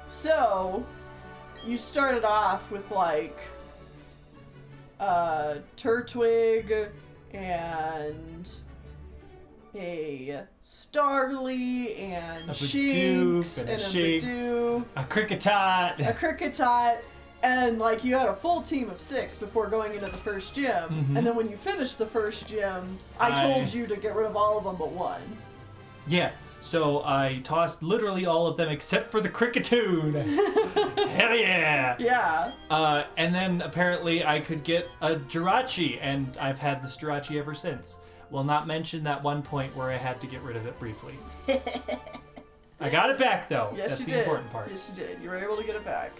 Speaker 2: So, you started off with like Turtwig and a Starly and
Speaker 1: A
Speaker 2: Shinx
Speaker 1: Bidoof and a
Speaker 2: a
Speaker 1: Shinx.
Speaker 2: Bidoof,
Speaker 1: A Kricketot.
Speaker 2: a Kricketot, and like you had a full team of 6 before going into the first gym.
Speaker 1: Mhm.
Speaker 2: And then when you finished the first gym, I told you to get rid of all of them but one.
Speaker 1: Yeah, so I tossed literally all of them except for the Cricketoon. Hell yeah!
Speaker 2: Yeah.
Speaker 1: And then apparently I could get a Jirachi, and I've had this Jirachi ever since. Will not mention that one point where I had to get rid of it briefly. I got it back though.
Speaker 2: Yes,
Speaker 1: That's
Speaker 2: you
Speaker 1: the
Speaker 2: did.
Speaker 1: important part.
Speaker 2: Yes, you did. You were able to get it back.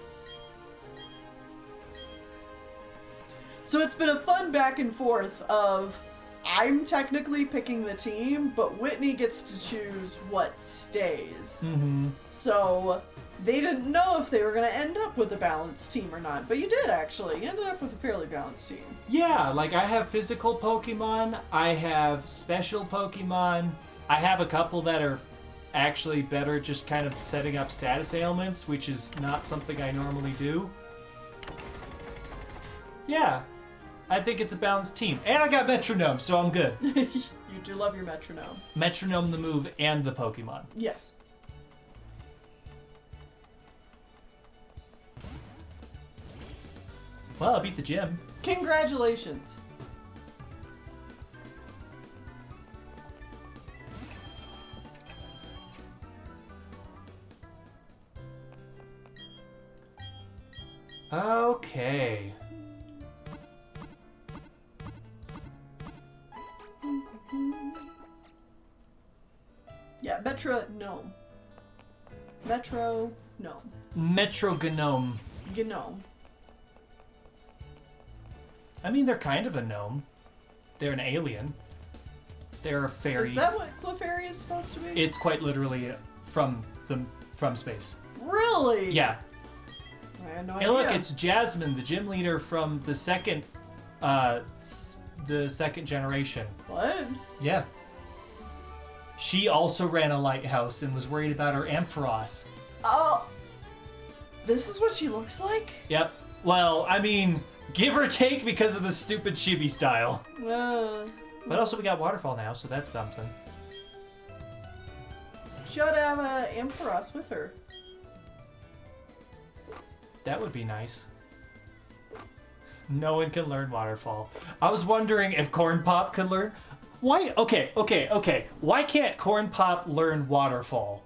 Speaker 2: So it's been a fun back and forth of I'm technically picking the team, but Whitney gets to choose what stays.
Speaker 1: Mm-hmm.
Speaker 2: So they didn't know if they were going to end up with a balanced team or not, but you did actually. You ended up with a fairly balanced team.
Speaker 1: Yeah, like I have physical Pokemon, I have special Pokemon, I have a couple that are actually better just kind of setting up status ailments, which is not something I normally do. Yeah, I think it's a balanced team. And I got Metronome, so I'm good.
Speaker 2: You do love your metronome.
Speaker 1: Metronome the move and the Pokemon.
Speaker 2: Yes.
Speaker 1: Well, I beat the gym.
Speaker 2: Congratulations.
Speaker 1: Okay.
Speaker 2: Yeah, Metronome. Metronome.
Speaker 1: Metro Gnome.
Speaker 2: Gnome.
Speaker 1: I mean, they're kind of a gnome. They're an alien. They're a fairy.
Speaker 2: Is that what Clefairy is supposed to be?
Speaker 1: It's quite literally from space.
Speaker 2: Really?
Speaker 1: Yeah.
Speaker 2: I had no
Speaker 1: Hey,
Speaker 2: idea.
Speaker 1: look, it's Jasmine, the gym leader from the second generation.
Speaker 2: What?
Speaker 1: Yeah. She also ran a lighthouse and was worried about her Ampharos.
Speaker 2: Oh. This is what she looks like?
Speaker 1: Yep. Well, I mean, give or take because of the stupid chibi style. But also we got Waterfall now, so that's something.
Speaker 2: Should have Ampharos with her.
Speaker 1: That would be nice. No one can learn Waterfall. I was wondering if Corn Pop could learn. Why? Okay. Why can't Corn Pop learn Waterfall?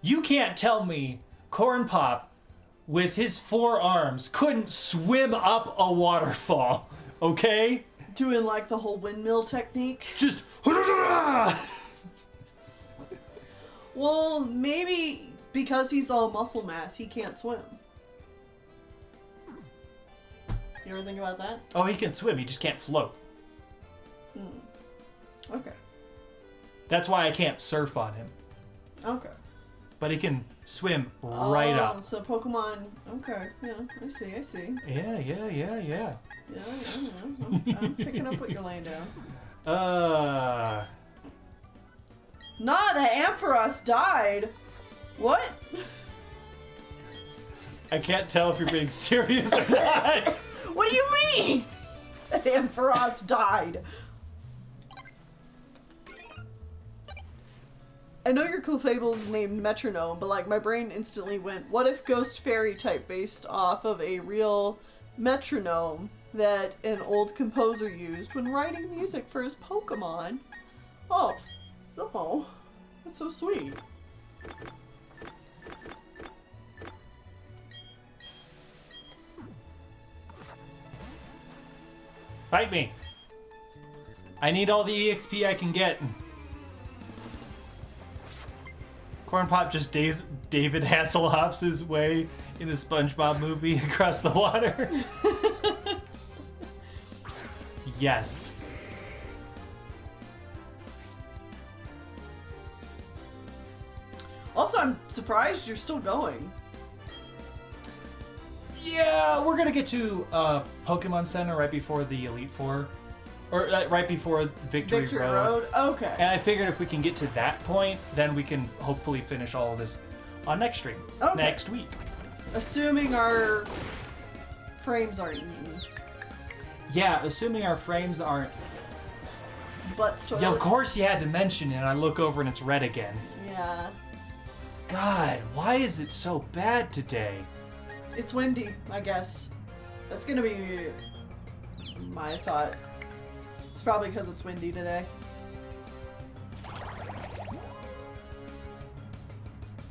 Speaker 1: You can't tell me Corn Pop, with his 4 arms, couldn't swim up a waterfall, okay?
Speaker 2: Doing like the whole windmill technique.
Speaker 1: Just.
Speaker 2: Well, maybe because he's all muscle mass, he can't swim. You ever think about that?
Speaker 1: Oh, he can swim, he just can't float.
Speaker 2: Okay.
Speaker 1: That's why I can't surf on him.
Speaker 2: Okay.
Speaker 1: But he can swim right up.
Speaker 2: So Pokemon. Okay. Yeah, I see.
Speaker 1: Yeah.
Speaker 2: Yeah. I'm picking up what you're laying down. Nah, the Ampharos died. What?
Speaker 1: I can't tell if you're being serious or not.
Speaker 2: What do you mean? The Ampharos died. I know your Clefable's named Metronome, but like my brain instantly went, what if Ghost Fairy type based off of a real metronome that an old composer used when writing music for his Pokemon? Oh, that's so sweet.
Speaker 1: Fight me. I need all the EXP I can get. Corn Pop just David Hasselhoff's his way in the SpongeBob movie across the water. Yes.
Speaker 2: Also, I'm surprised you're still going.
Speaker 1: Yeah, we're gonna get to Pokemon Center right before the Elite Four. Or right before Victory Road.
Speaker 2: Okay.
Speaker 1: And I figured if we can get to that point, then we can hopefully finish all of this on next stream.
Speaker 2: Okay.
Speaker 1: Next week.
Speaker 2: Assuming our frames aren't eaten.
Speaker 1: Yeah, assuming our frames aren't...
Speaker 2: Butts toilets.
Speaker 1: Yeah, of course you had to mention it, and I look over and it's red again.
Speaker 2: Yeah.
Speaker 1: God, why is it so bad today?
Speaker 2: It's windy, I guess. That's gonna be my thought. It's probably because it's windy today.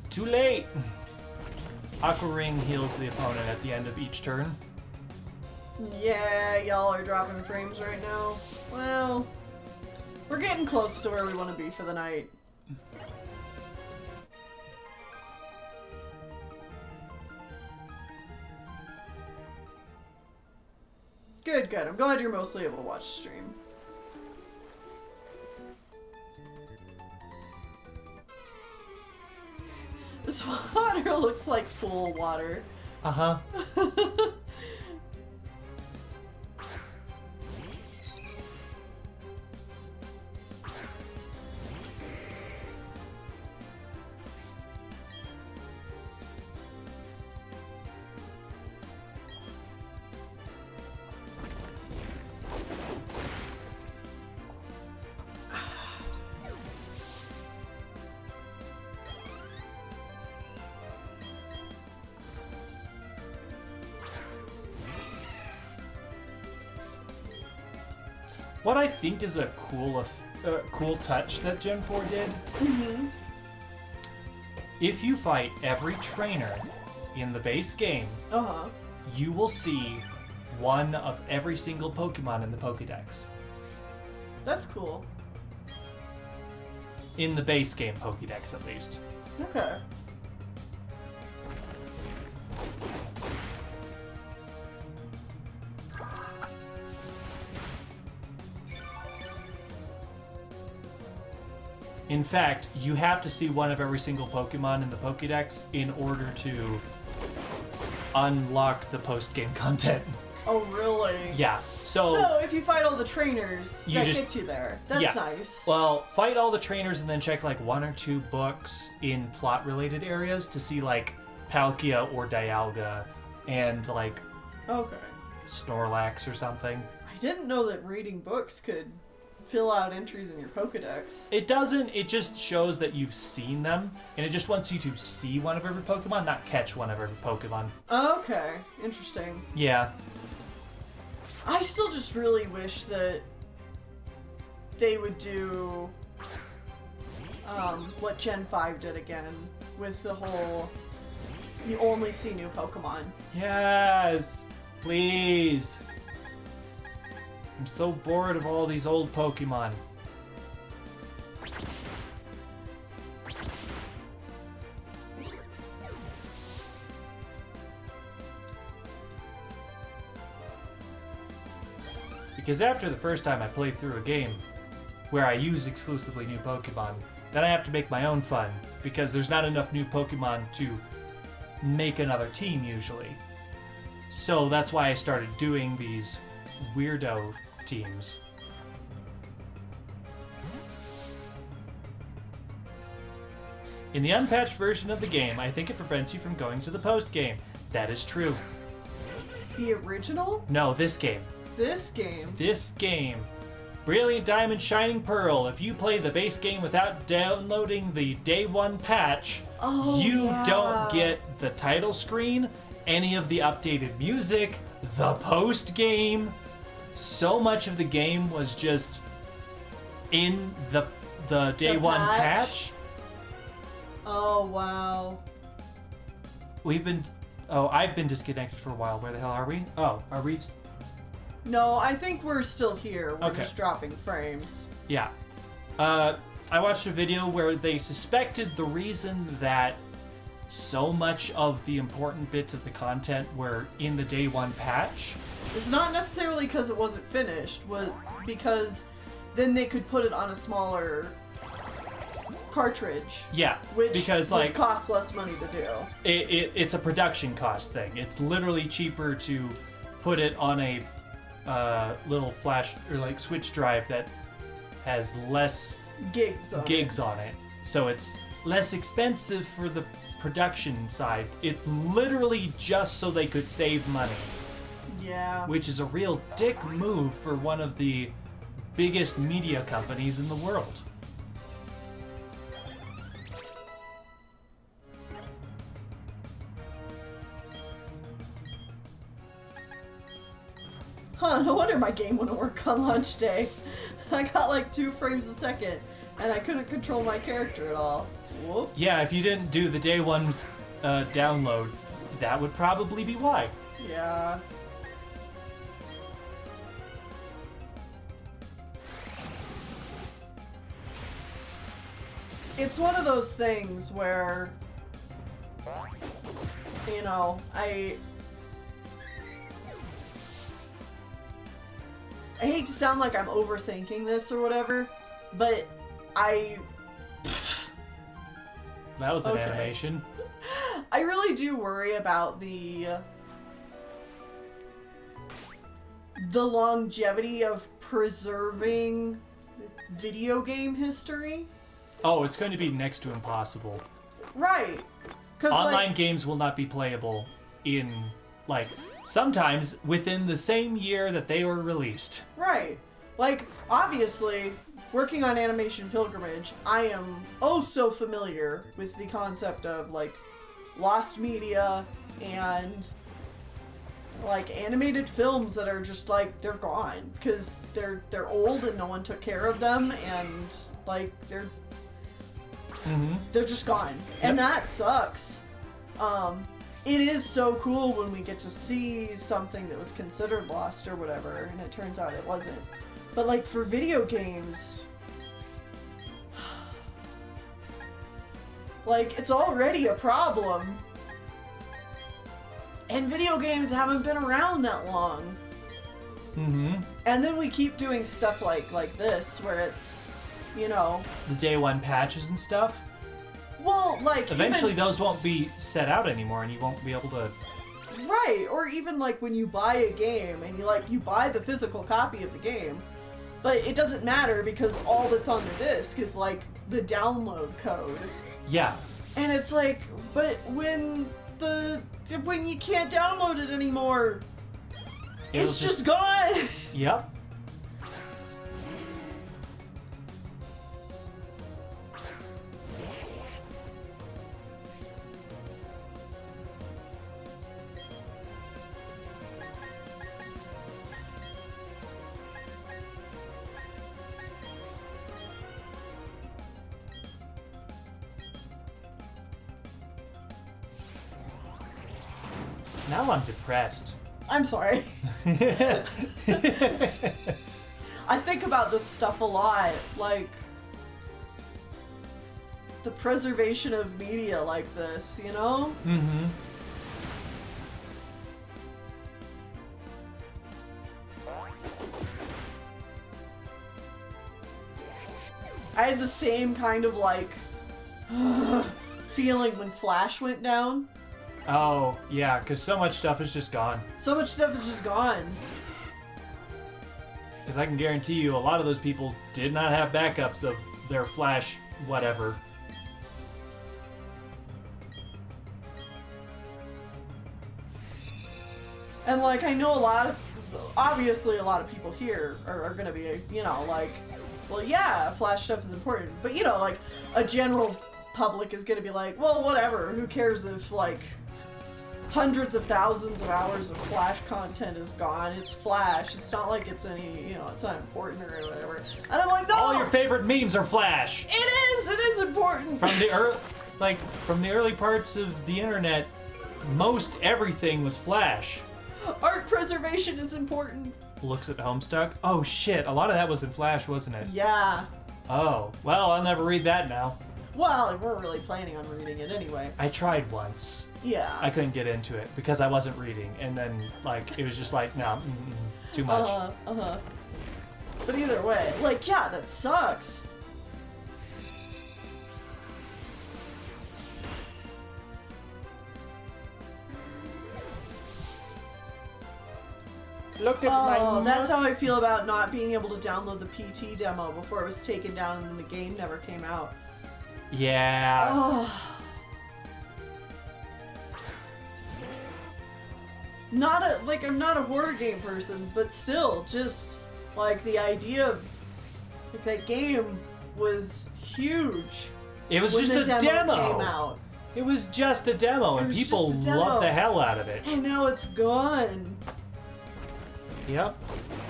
Speaker 1: Too late! Aqua Ring heals the opponent at the end of each turn.
Speaker 2: Yeah, y'all are dropping frames right now. Well, we're getting close to where we want to be for the night. Good, good. I'm glad you're mostly able to watch the stream. This water looks like pool water.
Speaker 1: Uh-huh. What I think is a cool touch that Gen 4 did, if you fight every trainer in the base game, you will see one of every single Pokemon in the Pokédex.
Speaker 2: That's cool.
Speaker 1: In the base game Pokédex, at least.
Speaker 2: Okay.
Speaker 1: In fact, you have to see one of every single Pokemon in the Pokédex in order to unlock the post-game content.
Speaker 2: Oh, really?
Speaker 1: Yeah.
Speaker 2: So if you fight all the trainers,
Speaker 1: you
Speaker 2: that
Speaker 1: just
Speaker 2: gets you there. That's nice.
Speaker 1: Well, fight all the trainers and then check like one or two books in plot-related areas to see like Palkia or Dialga and like Snorlax or something.
Speaker 2: I didn't know that reading books could fill out entries in your Pokedex.
Speaker 1: It doesn't. It just shows that you've seen them, and it just wants you to see one of every Pokemon, not catch one of every Pokemon.
Speaker 2: Okay, interesting.
Speaker 1: Yeah.
Speaker 2: I still just really wish that they would do what Gen 5 did again with the whole you only see new Pokemon.
Speaker 1: Yes, please. I'm so bored of all these old Pokemon. Because after the first time I played through a game where I use exclusively new Pokemon, then I have to make my own fun, because there's not enough new Pokemon to make another team usually. So that's why I started doing these weirdo teams. In the unpatched version of the game, I think it prevents you from going to the post game. That is true.
Speaker 2: The original?
Speaker 1: No, this game.
Speaker 2: This game?
Speaker 1: This game. Brilliant Diamond Shining Pearl. If you play the base game without downloading the day one patch, you don't get the title screen, any of the updated music, the post game. So much of the game was just in the day one patch.
Speaker 2: Oh, wow.
Speaker 1: I've been disconnected for a while. Where the hell are we? Oh, are we?
Speaker 2: No, I think we're still here. We're
Speaker 1: Okay.
Speaker 2: just dropping frames.
Speaker 1: Yeah. I watched a video where they suspected the reason that so much of the important bits of the content were in the day one patch.
Speaker 2: It's not necessarily because it wasn't finished, because then they could put it on a smaller cartridge.
Speaker 1: Yeah,
Speaker 2: Which
Speaker 1: because
Speaker 2: would
Speaker 1: like
Speaker 2: cost less money to do.
Speaker 1: it's a production cost thing. It's literally cheaper to put it on a little flash or like switch drive that has less
Speaker 2: Gigs on
Speaker 1: on it. So it's less expensive for the production side. It's literally just so they could save money,
Speaker 2: Yeah.
Speaker 1: which is a real dick move for one of the biggest media companies in the world.
Speaker 2: Huh, no wonder my game wouldn't work on launch day. I got like 2 frames a second, and I couldn't control my character at all. Whoops.
Speaker 1: Yeah, if you didn't do the day one download, that would probably be why.
Speaker 2: Yeah. It's one of those things where, you know, I hate to sound like I'm overthinking this or whatever, but
Speaker 1: That was an
Speaker 2: Okay.
Speaker 1: animation.
Speaker 2: I really do worry about the longevity of preserving video game history.
Speaker 1: Oh, it's going to be next to impossible.
Speaker 2: Right. 'Cause,
Speaker 1: Online
Speaker 2: like,
Speaker 1: games will not be playable in, like, sometimes within the same year that they were released.
Speaker 2: right. Like, obviously, working on Animation Pilgrimage, I am so familiar with the concept of, like, lost media and, like, animated films that are just, like, they're gone. Because they're old and no one took care of them, and, like, they're just gone. And that sucks. It is so cool when we get to see something that was considered lost or whatever, and it turns out it wasn't. But like for video games, like it's already a problem. And video games haven't been around that long. And then we keep doing stuff like this where it's, you know,
Speaker 1: The day one patches and stuff.
Speaker 2: well, like
Speaker 1: Eventually
Speaker 2: even,
Speaker 1: those won't be set out anymore and you won't be able to...
Speaker 2: right, or even like when you buy a game and you buy the physical copy of the game, but it doesn't matter because all that's on the disc is like the download code.
Speaker 1: Yeah.
Speaker 2: And it's like, but when you can't download it anymore, it's just gone.
Speaker 1: Yep. Now I'm depressed.
Speaker 2: I'm sorry. I think about this stuff a lot, like the preservation of media like this, you know? I had the same kind of like feeling when Flash went down.
Speaker 1: Oh, yeah, because so much stuff is just gone.
Speaker 2: So much stuff is just gone.
Speaker 1: Because I can guarantee you a lot of those people did not have backups of their Flash whatever.
Speaker 2: And like I know obviously a lot of people here are gonna be, you know, like, well, yeah, Flash stuff is important, but you know, like a general public is gonna be like, well, whatever, who cares if like hundreds of thousands of hours of Flash content is gone. It's Flash. It's not like it's any, you know, it's not important or whatever. And I'm like, no!
Speaker 1: All your favorite memes are Flash!
Speaker 2: It is important!
Speaker 1: From the early parts of the internet, most everything was Flash.
Speaker 2: Art preservation is important.
Speaker 1: Looks at Homestuck. Oh shit, a lot of that was in Flash, wasn't it?
Speaker 2: Yeah.
Speaker 1: Oh, well, I'll never read that now.
Speaker 2: Well, we're really planning on reading it anyway.
Speaker 1: I tried once.
Speaker 2: Yeah.
Speaker 1: I couldn't get into it because I wasn't reading, and then like it was just like, no, too much.
Speaker 2: But either way, like, yeah, that sucks.
Speaker 1: Look at my.
Speaker 2: That's how I feel about not being able to download the PT demo before it was taken down and the game never came out.
Speaker 1: Yeah.
Speaker 2: Oh. I'm not a horror game person, but still, just like the idea of like, that game was huge.
Speaker 1: It was
Speaker 2: when
Speaker 1: just
Speaker 2: the
Speaker 1: a demo.
Speaker 2: Came out.
Speaker 1: It was just a demo, and people loved the hell out of it.
Speaker 2: And now it's gone.
Speaker 1: Yep,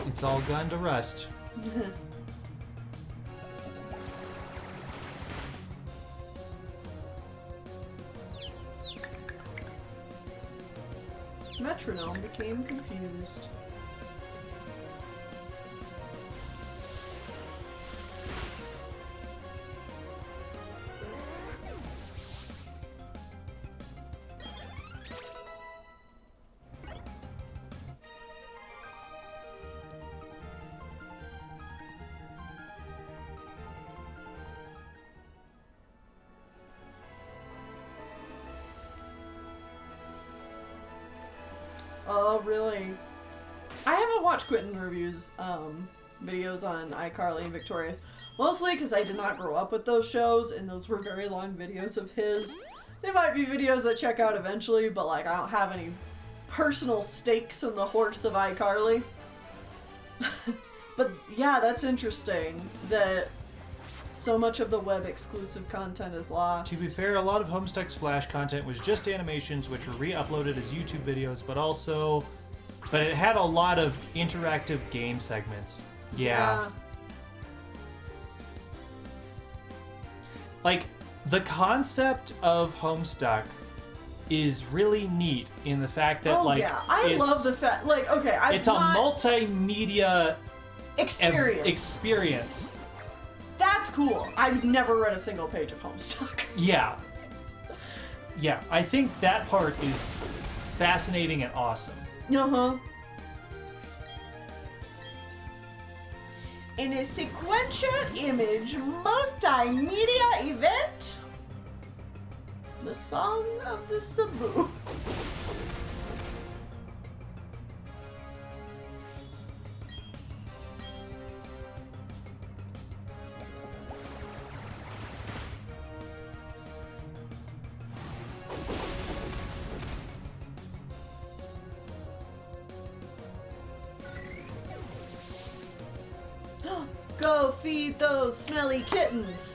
Speaker 1: it's all gone to rust.
Speaker 2: Metronome became confused. Oh, really? I haven't watched Quentin reviews videos on iCarly and Victorious, mostly because I did not grow up with those shows, and those were very long videos of his. They might be videos I check out eventually, but like I don't have any personal stakes in the horse of iCarly. But yeah, that's interesting that so much of the web exclusive content is lost.
Speaker 1: To be fair, a lot of Homestuck's Flash content was just animations which were re-uploaded as YouTube videos, but it had a lot of interactive game segments. Yeah. Like, the concept of Homestuck is really neat in the fact that,
Speaker 2: I love the fact, like, okay,
Speaker 1: it's a multimedia
Speaker 2: experience. That's cool. I've never read a single page of Homestuck.
Speaker 1: Yeah. Yeah, I think that part is fascinating and awesome.
Speaker 2: Uh-huh. In a sequential image multimedia event, the Song of the Cebu. Go feed those smelly kittens.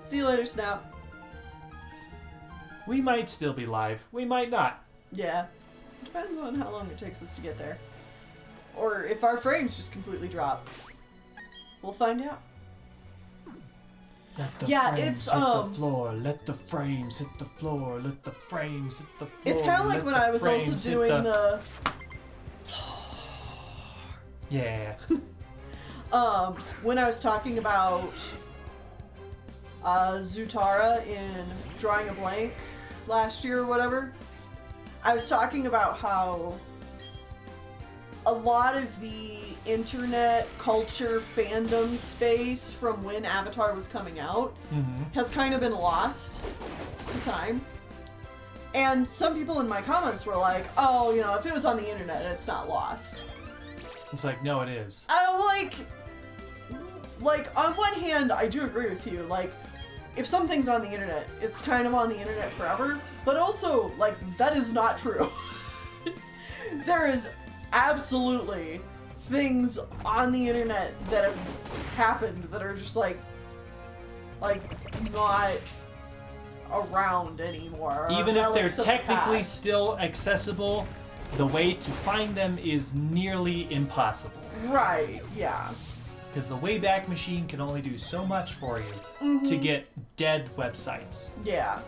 Speaker 2: See you later, Snap.
Speaker 1: We might still be live. We might not.
Speaker 2: Yeah. Depends on how long it takes us to get there. Or if our frames just completely drop. We'll find out.
Speaker 1: Let the frames hit the floor. Let the frames hit the floor. Let the frames hit the floor.
Speaker 2: It's kind of like when I was also doing the...
Speaker 1: Yeah.
Speaker 2: When I was talking about Zutara in Drawing a Blank last year or whatever, I was talking about how a lot of the internet culture fandom space from when Avatar was coming out has kind of been lost to time. And some people in my comments were like, oh, you know, if it was on the internet, it's not lost.
Speaker 1: It's like, no, it is.
Speaker 2: I'm like, on one hand, I do agree with you. Like, if something's on the internet, it's kind of on the internet forever, but also, like, that is not true. There is absolutely things on the internet that have happened that are just, like not around anymore.
Speaker 1: Even if they're
Speaker 2: relics of the
Speaker 1: technically
Speaker 2: past.
Speaker 1: still accessible, the way to find them is nearly impossible.
Speaker 2: Right, yeah.
Speaker 1: Because the Wayback Machine can only do so much for you to get dead websites.
Speaker 2: Yeah.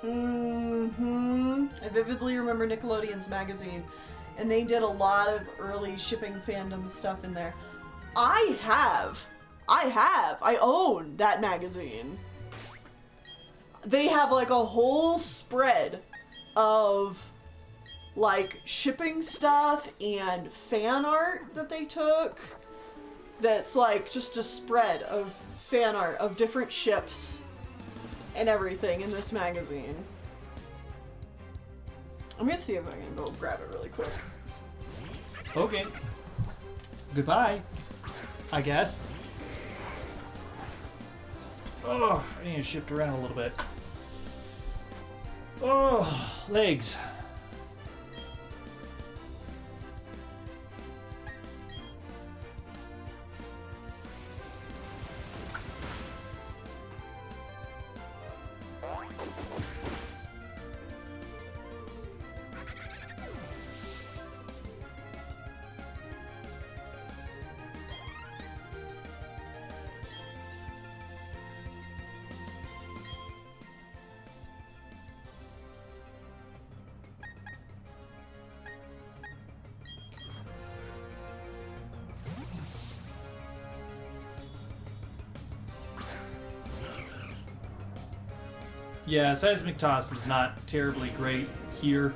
Speaker 2: I vividly remember Nickelodeon's magazine, and they did a lot of early shipping fandom stuff in there. I own that magazine. They have like a whole spread of like shipping stuff and fan art that they took. That's like just a spread of fan art of different ships and everything in this magazine. I'm gonna see if I can go grab it really quick.
Speaker 1: Okay. Goodbye, I guess. Oh, I need to shift around a little bit. Oh, legs. Yeah, seismic toss is not terribly great here.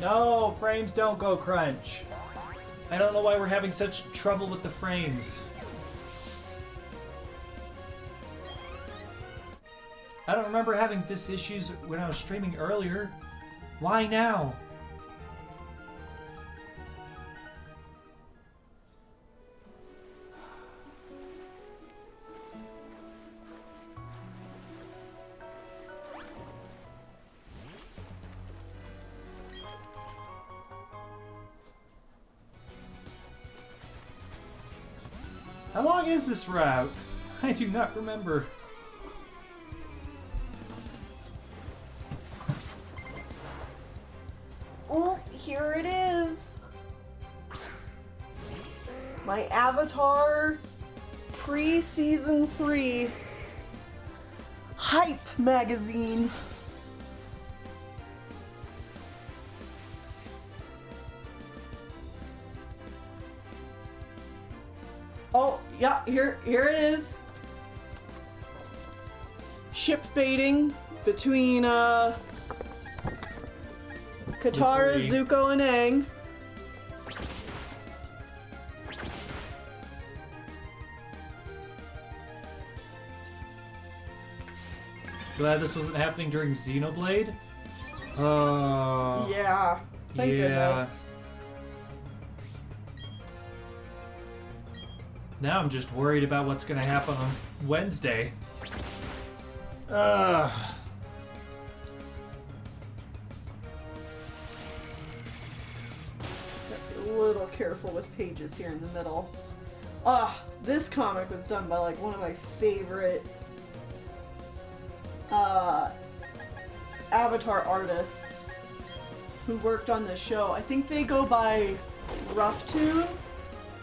Speaker 1: No, frames don't go crunch. I don't know why we're having such trouble with the frames. I don't remember having this issues when I was streaming earlier. Why now? How long is this route? I do not remember.
Speaker 2: Oh, here it is. My Avatar pre-season 3 hype magazine. Oh, yeah, here it is. Ship baiting between Katara,
Speaker 1: three.
Speaker 2: Zuko, and Aang.
Speaker 1: Glad this wasn't happening during Xenoblade.
Speaker 2: Yeah, thank goodness.
Speaker 1: Now I'm just worried about what's gonna happen on Wednesday.
Speaker 2: A little careful with pages here in the middle. This comic was done by like one of my favorite Avatar artists who worked on the show. I think they go by Rough Tune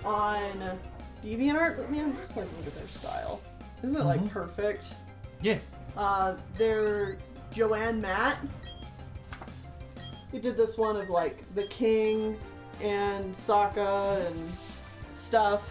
Speaker 2: on DeviantArt, but man, just like look at their style. Isn't it like perfect?
Speaker 1: Yeah.
Speaker 2: They're Joanne Matt. They did this one of like the king and Sokka and stuff.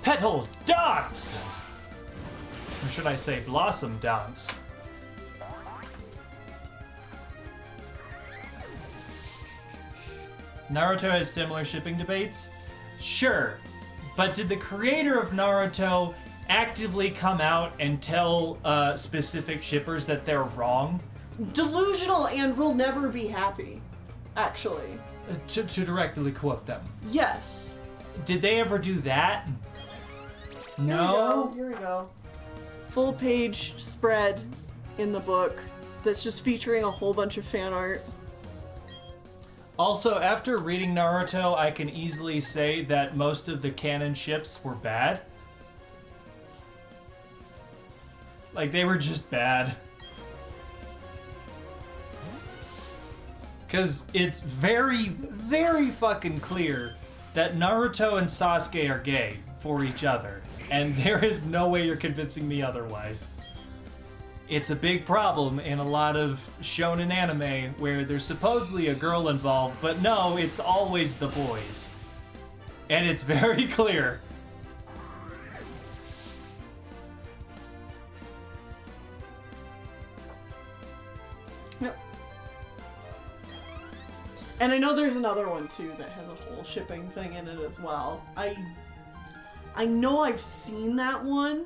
Speaker 1: Petal Dance! Or should I say Blossom Dance? Naruto has similar shipping debates? Sure, but did the creator of Naruto actively come out and tell specific shippers that they're wrong?
Speaker 2: Delusional and will never be happy, actually.
Speaker 1: To directly quote them.
Speaker 2: Yes.
Speaker 1: Did they ever do that? No?
Speaker 2: Here we go. Full page spread in the book that's just featuring a whole bunch of fan art.
Speaker 1: Also, after reading Naruto, I can easily say that most of the canon ships were bad. Like, they were just bad. Because it's very, very fucking clear that Naruto and Sasuke are gay for each other. And there is no way you're convincing me otherwise. It's a big problem in a lot of shonen anime where there's supposedly a girl involved, but no, it's always the boys. And it's very clear.
Speaker 2: Yep. And I know there's another one too that has a whole shipping thing in it as well. I know I've seen that one.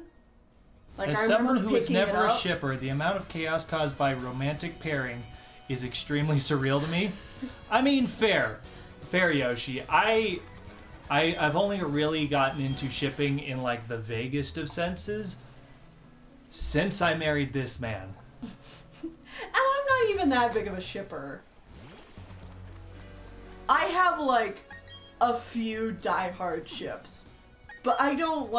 Speaker 2: Like,
Speaker 1: As
Speaker 2: I
Speaker 1: someone
Speaker 2: remember
Speaker 1: who is
Speaker 2: picking it
Speaker 1: never a
Speaker 2: up.
Speaker 1: shipper, the amount of chaos caused by romantic pairing is extremely surreal to me. I mean, fair, Yoshi. I've only really gotten into shipping in like the vaguest of senses since I married this man.
Speaker 2: And I'm not even that big of a shipper. I have like a few diehard ships, but I don't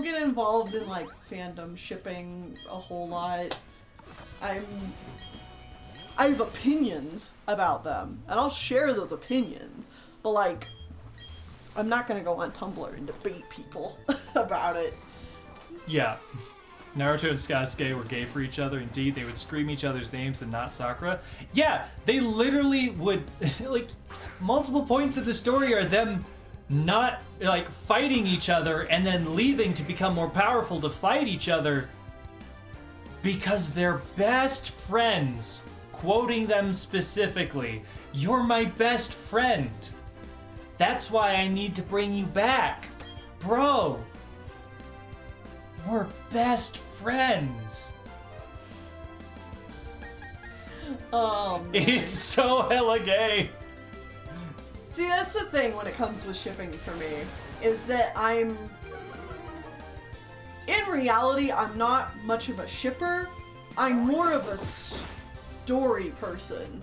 Speaker 2: get involved in like fandom shipping a whole lot. I have opinions about them, and I'll share those opinions, but like, I'm not gonna go on Tumblr and debate people about it.
Speaker 1: Yeah. Naruto and Sasuke were gay for each other. Indeed, they would scream each other's names and not Sakura. Yeah, they literally would, like, multiple points of the story are them not, like, fighting each other and then leaving to become more powerful to fight each other because they're best friends. Quoting them specifically, "You're my best friend. That's why I need to bring you back. Bro, we're best friends."
Speaker 2: Man.
Speaker 1: It's so hella gay.
Speaker 2: See, that's the thing when it comes with shipping for me, is that in reality, I'm not much of a shipper. I'm more of a story person.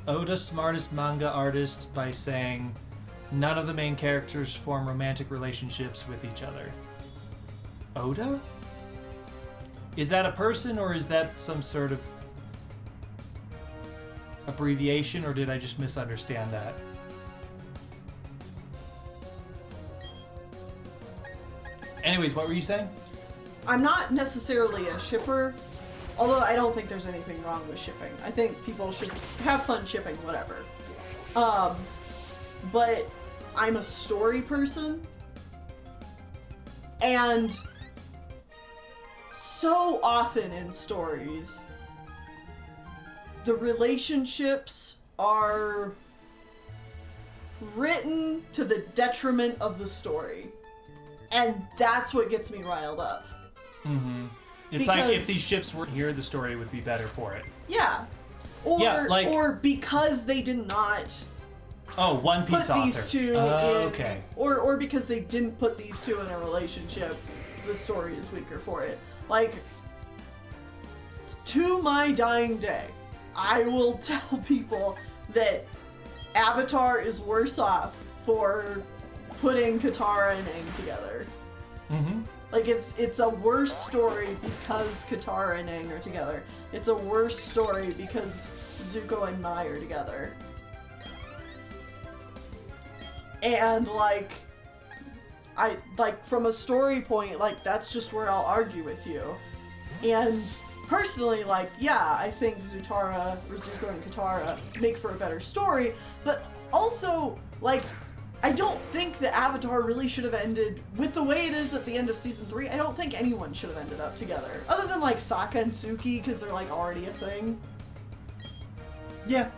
Speaker 1: Oda smartest manga artist by saying none of the main characters form romantic relationships with each other. Oda? Is that a person or is that some sort of abbreviation, or did I just misunderstand that? Anyways, what were you saying?
Speaker 2: I'm not necessarily a shipper, although I don't think there's anything wrong with shipping. I think people should have fun shipping, whatever. But I'm a story person, and so often in stories, the relationships are written to the detriment of the story. And that's what gets me riled up.
Speaker 1: Mm-hmm. It's like if these ships weren't here, the story would be better for it.
Speaker 2: Yeah. Or,
Speaker 1: Yeah, like-
Speaker 2: or because they did not
Speaker 1: Oh, One Piece
Speaker 2: put
Speaker 1: author.
Speaker 2: these two in,
Speaker 1: okay.
Speaker 2: or because they didn't put these two in a relationship, the story is weaker for it. Like, to my dying day, I will tell people that Avatar is worse off for putting Katara and Aang together.
Speaker 1: Mm-hmm.
Speaker 2: Like, it's a worse story because Katara and Aang are together. It's a worse story because Zuko and Mai are together. And, like, from a story point, like, that's just where I'll argue with you. And personally, like, yeah, I think Zuko and Katara make for a better story, but also, like, I don't think the Avatar really should have ended with the way it is at the end of season 3. I don't think anyone should have ended up together, other than like Sokka and Suki, because they're like already a thing.
Speaker 1: Yeah.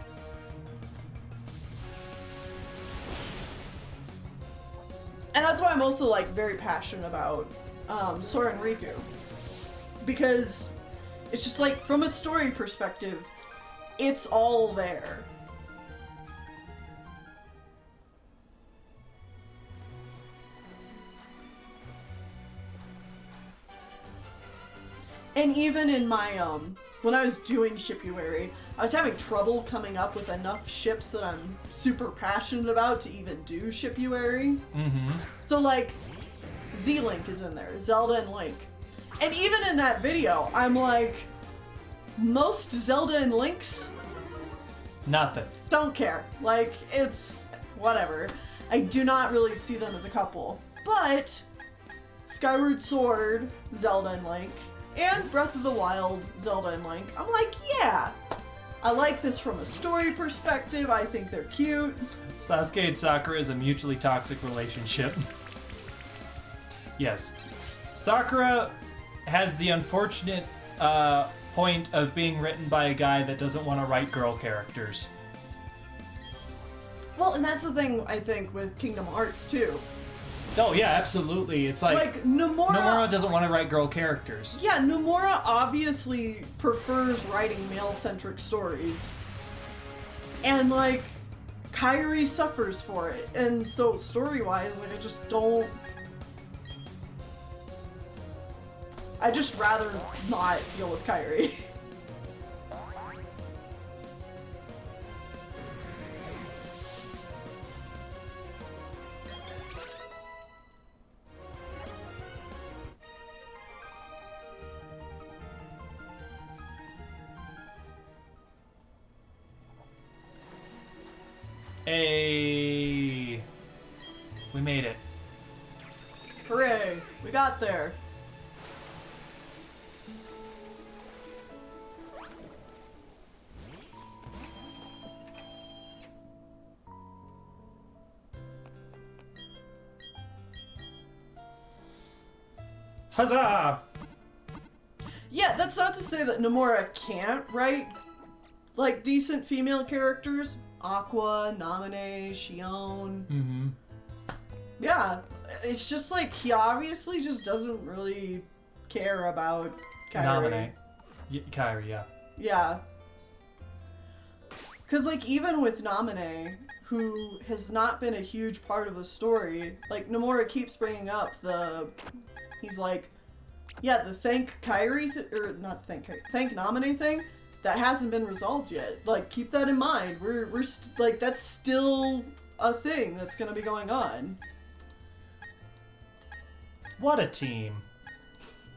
Speaker 2: And that's why I'm also like very passionate about Sora and Riku, because it's just like from a story perspective, it's all there. And even in my, when I was doing Shippuary, I was having trouble coming up with enough ships that I'm super passionate about to even do Shippuary.
Speaker 1: Mm-hmm.
Speaker 2: So, like, Z-Link is in there, Zelda and Link. And even in that video, I'm like, most Zelda and Links,
Speaker 1: Nothing.
Speaker 2: don't care. Like, it's whatever. I do not really see them as a couple. But Skyward Sword, Zelda and Link, and Breath of the Wild, Zelda and Link, I'm like, yeah. I like this from a story perspective. I think they're cute.
Speaker 1: Sasuke and Sakura is a mutually toxic relationship. Yes. Sakura has the unfortunate point of being written by a guy that doesn't want to write girl characters.
Speaker 2: Well, and that's the thing, I think, with Kingdom Hearts, too.
Speaker 1: Oh, yeah, absolutely. It's like Nomura doesn't want to write girl characters.
Speaker 2: Yeah, Nomura obviously prefers writing male-centric stories. And, like, Kairi suffers for it. And so, story-wise, like, I just don't... I just rather not deal with Kairi.
Speaker 1: Hey, we made it.
Speaker 2: Hooray, we got there.
Speaker 1: Huzzah!
Speaker 2: Yeah, that's not to say that Nomura can't write, like, decent female characters. Aqua, Naminé, Shion.
Speaker 1: Mm-hmm.
Speaker 2: Yeah, it's just like he obviously just doesn't really care about Kairi.
Speaker 1: Kairi, yeah.
Speaker 2: Yeah. Because, like, even with Naminé, who has not been a huge part of the story, like, Nomura keeps bringing up he's like, yeah, the thank Kairi, thank Naminé thing, that hasn't been resolved yet. Like, keep that in mind. Like, that's still a thing that's gonna be going on.
Speaker 1: What a team.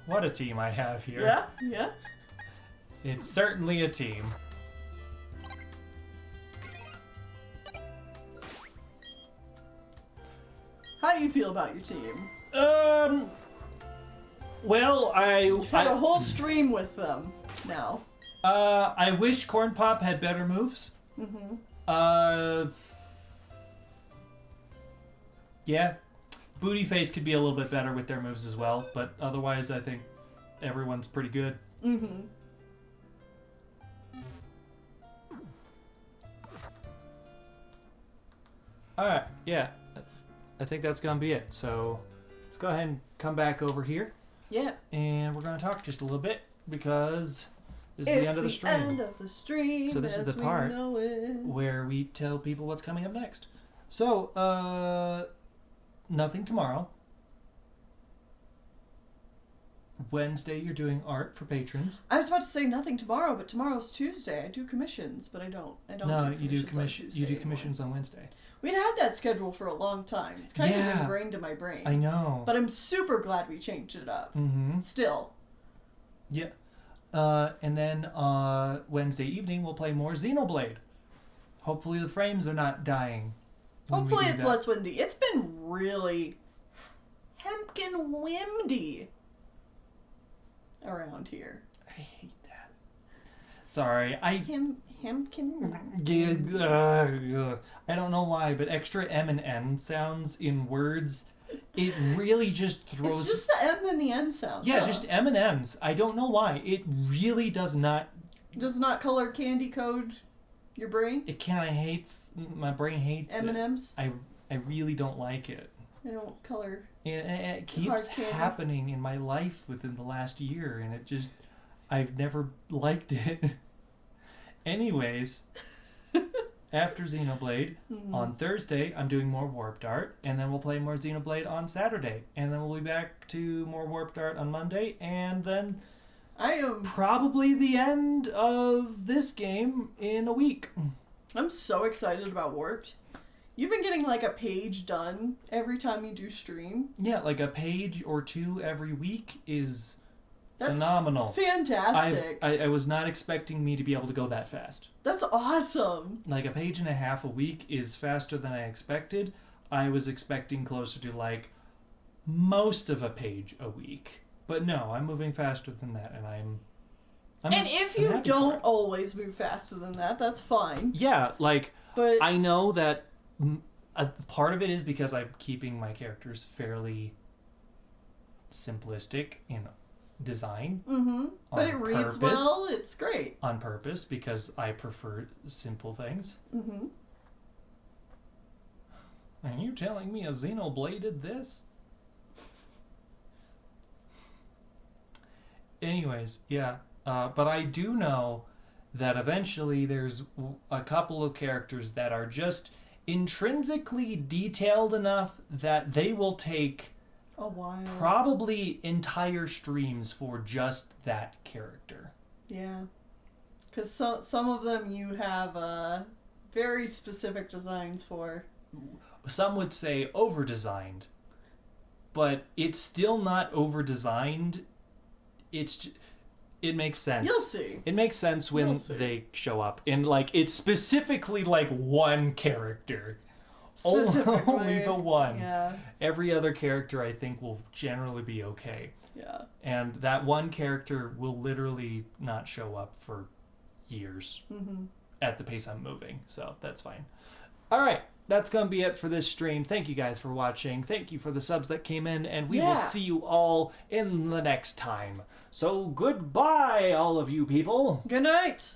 Speaker 1: What a team I have here.
Speaker 2: Yeah, yeah.
Speaker 1: It's certainly a team.
Speaker 2: How do you feel about your team?
Speaker 1: Well,
Speaker 2: You've had a whole stream with them now.
Speaker 1: I wish Corn Pop had better moves.
Speaker 2: Mm-hmm.
Speaker 1: Yeah. Booty Face could be a little bit better with their moves as well, but otherwise I think everyone's pretty good.
Speaker 2: Mm-hmm.
Speaker 1: Alright, yeah. I think that's gonna be it. So let's go ahead and come back over here.
Speaker 2: Yeah.
Speaker 1: And we're gonna talk just a little bit because this is the end of the stream.
Speaker 2: End of the stream.
Speaker 1: So this is the part where we tell people what's coming up next. So, nothing tomorrow. Wednesday, you're doing art for patrons.
Speaker 2: I was about to say nothing tomorrow, but tomorrow's Tuesday. I do commissions, but I don't.
Speaker 1: No,
Speaker 2: do commissions.
Speaker 1: You do commissions on Wednesday.
Speaker 2: We'd had that schedule for a long time. It's kind of ingrained in my brain.
Speaker 1: I know.
Speaker 2: But I'm super glad we changed it up.
Speaker 1: Mm-hmm.
Speaker 2: Still.
Speaker 1: Yeah. And then Wednesday evening, we'll play more Xenoblade. Hopefully the frames are not dying.
Speaker 2: Hopefully it's less windy. It's been really hemkin windy around here.
Speaker 1: I hate that. Sorry,
Speaker 2: Pumpkin.
Speaker 1: I don't know why, but extra M and N sounds in words, it really just throws...
Speaker 2: It's just the M and the N sound.
Speaker 1: Yeah, just M&Ms. I don't know why. It really does not...
Speaker 2: Does not color candy code your brain?
Speaker 1: It kind of hates... My brain hates
Speaker 2: M&Ms?
Speaker 1: it. I really don't like it.
Speaker 2: They don't color...
Speaker 1: It keeps happening in my life within the last year, and it just... I've never liked it. Anyways, after Xenoblade, on Thursday, I'm doing more Warped Art, and then we'll play more Xenoblade on Saturday, and then we'll be back to more Warped Art on Monday, and then probably the end of this game in a week.
Speaker 2: I'm so excited about Warped. You've been getting like a page done every time you do stream.
Speaker 1: Yeah, like a page or two every week is...
Speaker 2: That's
Speaker 1: phenomenal.
Speaker 2: Fantastic.
Speaker 1: I was not expecting me to be able to go that fast.
Speaker 2: That's awesome.
Speaker 1: Like a page and a half a week is faster than I expected. I was expecting closer to like most of a page a week. But no, I'm moving faster than that, and I'm
Speaker 2: and if you don't always move faster than that, that's fine.
Speaker 1: Yeah, like
Speaker 2: but
Speaker 1: I know that a part of it is because I'm keeping my characters fairly simplistic in design.
Speaker 2: But it reads well. It's great.
Speaker 1: On purpose, because I prefer simple things. And you telling me a Xenoblade did this? Anyways, yeah. But I do know that eventually there's a couple of characters that are just intrinsically detailed enough that they will take
Speaker 2: a while.
Speaker 1: Probably entire streams for just that character.
Speaker 2: Yeah. Because some of them you have very specific designs for.
Speaker 1: Some would say over-designed. But it's still not over-designed. It makes sense.
Speaker 2: You'll see.
Speaker 1: It makes sense when they show up. And, like, it's specifically, like, one character. Only the one.
Speaker 2: Yeah.
Speaker 1: Every other character, I think, will generally be okay.
Speaker 2: Yeah.
Speaker 1: And that one character will literally not show up for years at the pace I'm moving. So that's fine. All right. That's going to be it for this stream. Thank you guys for watching. Thank you for the subs that came in. And we will see you all in the next time. So goodbye, all of you people.
Speaker 2: Good night.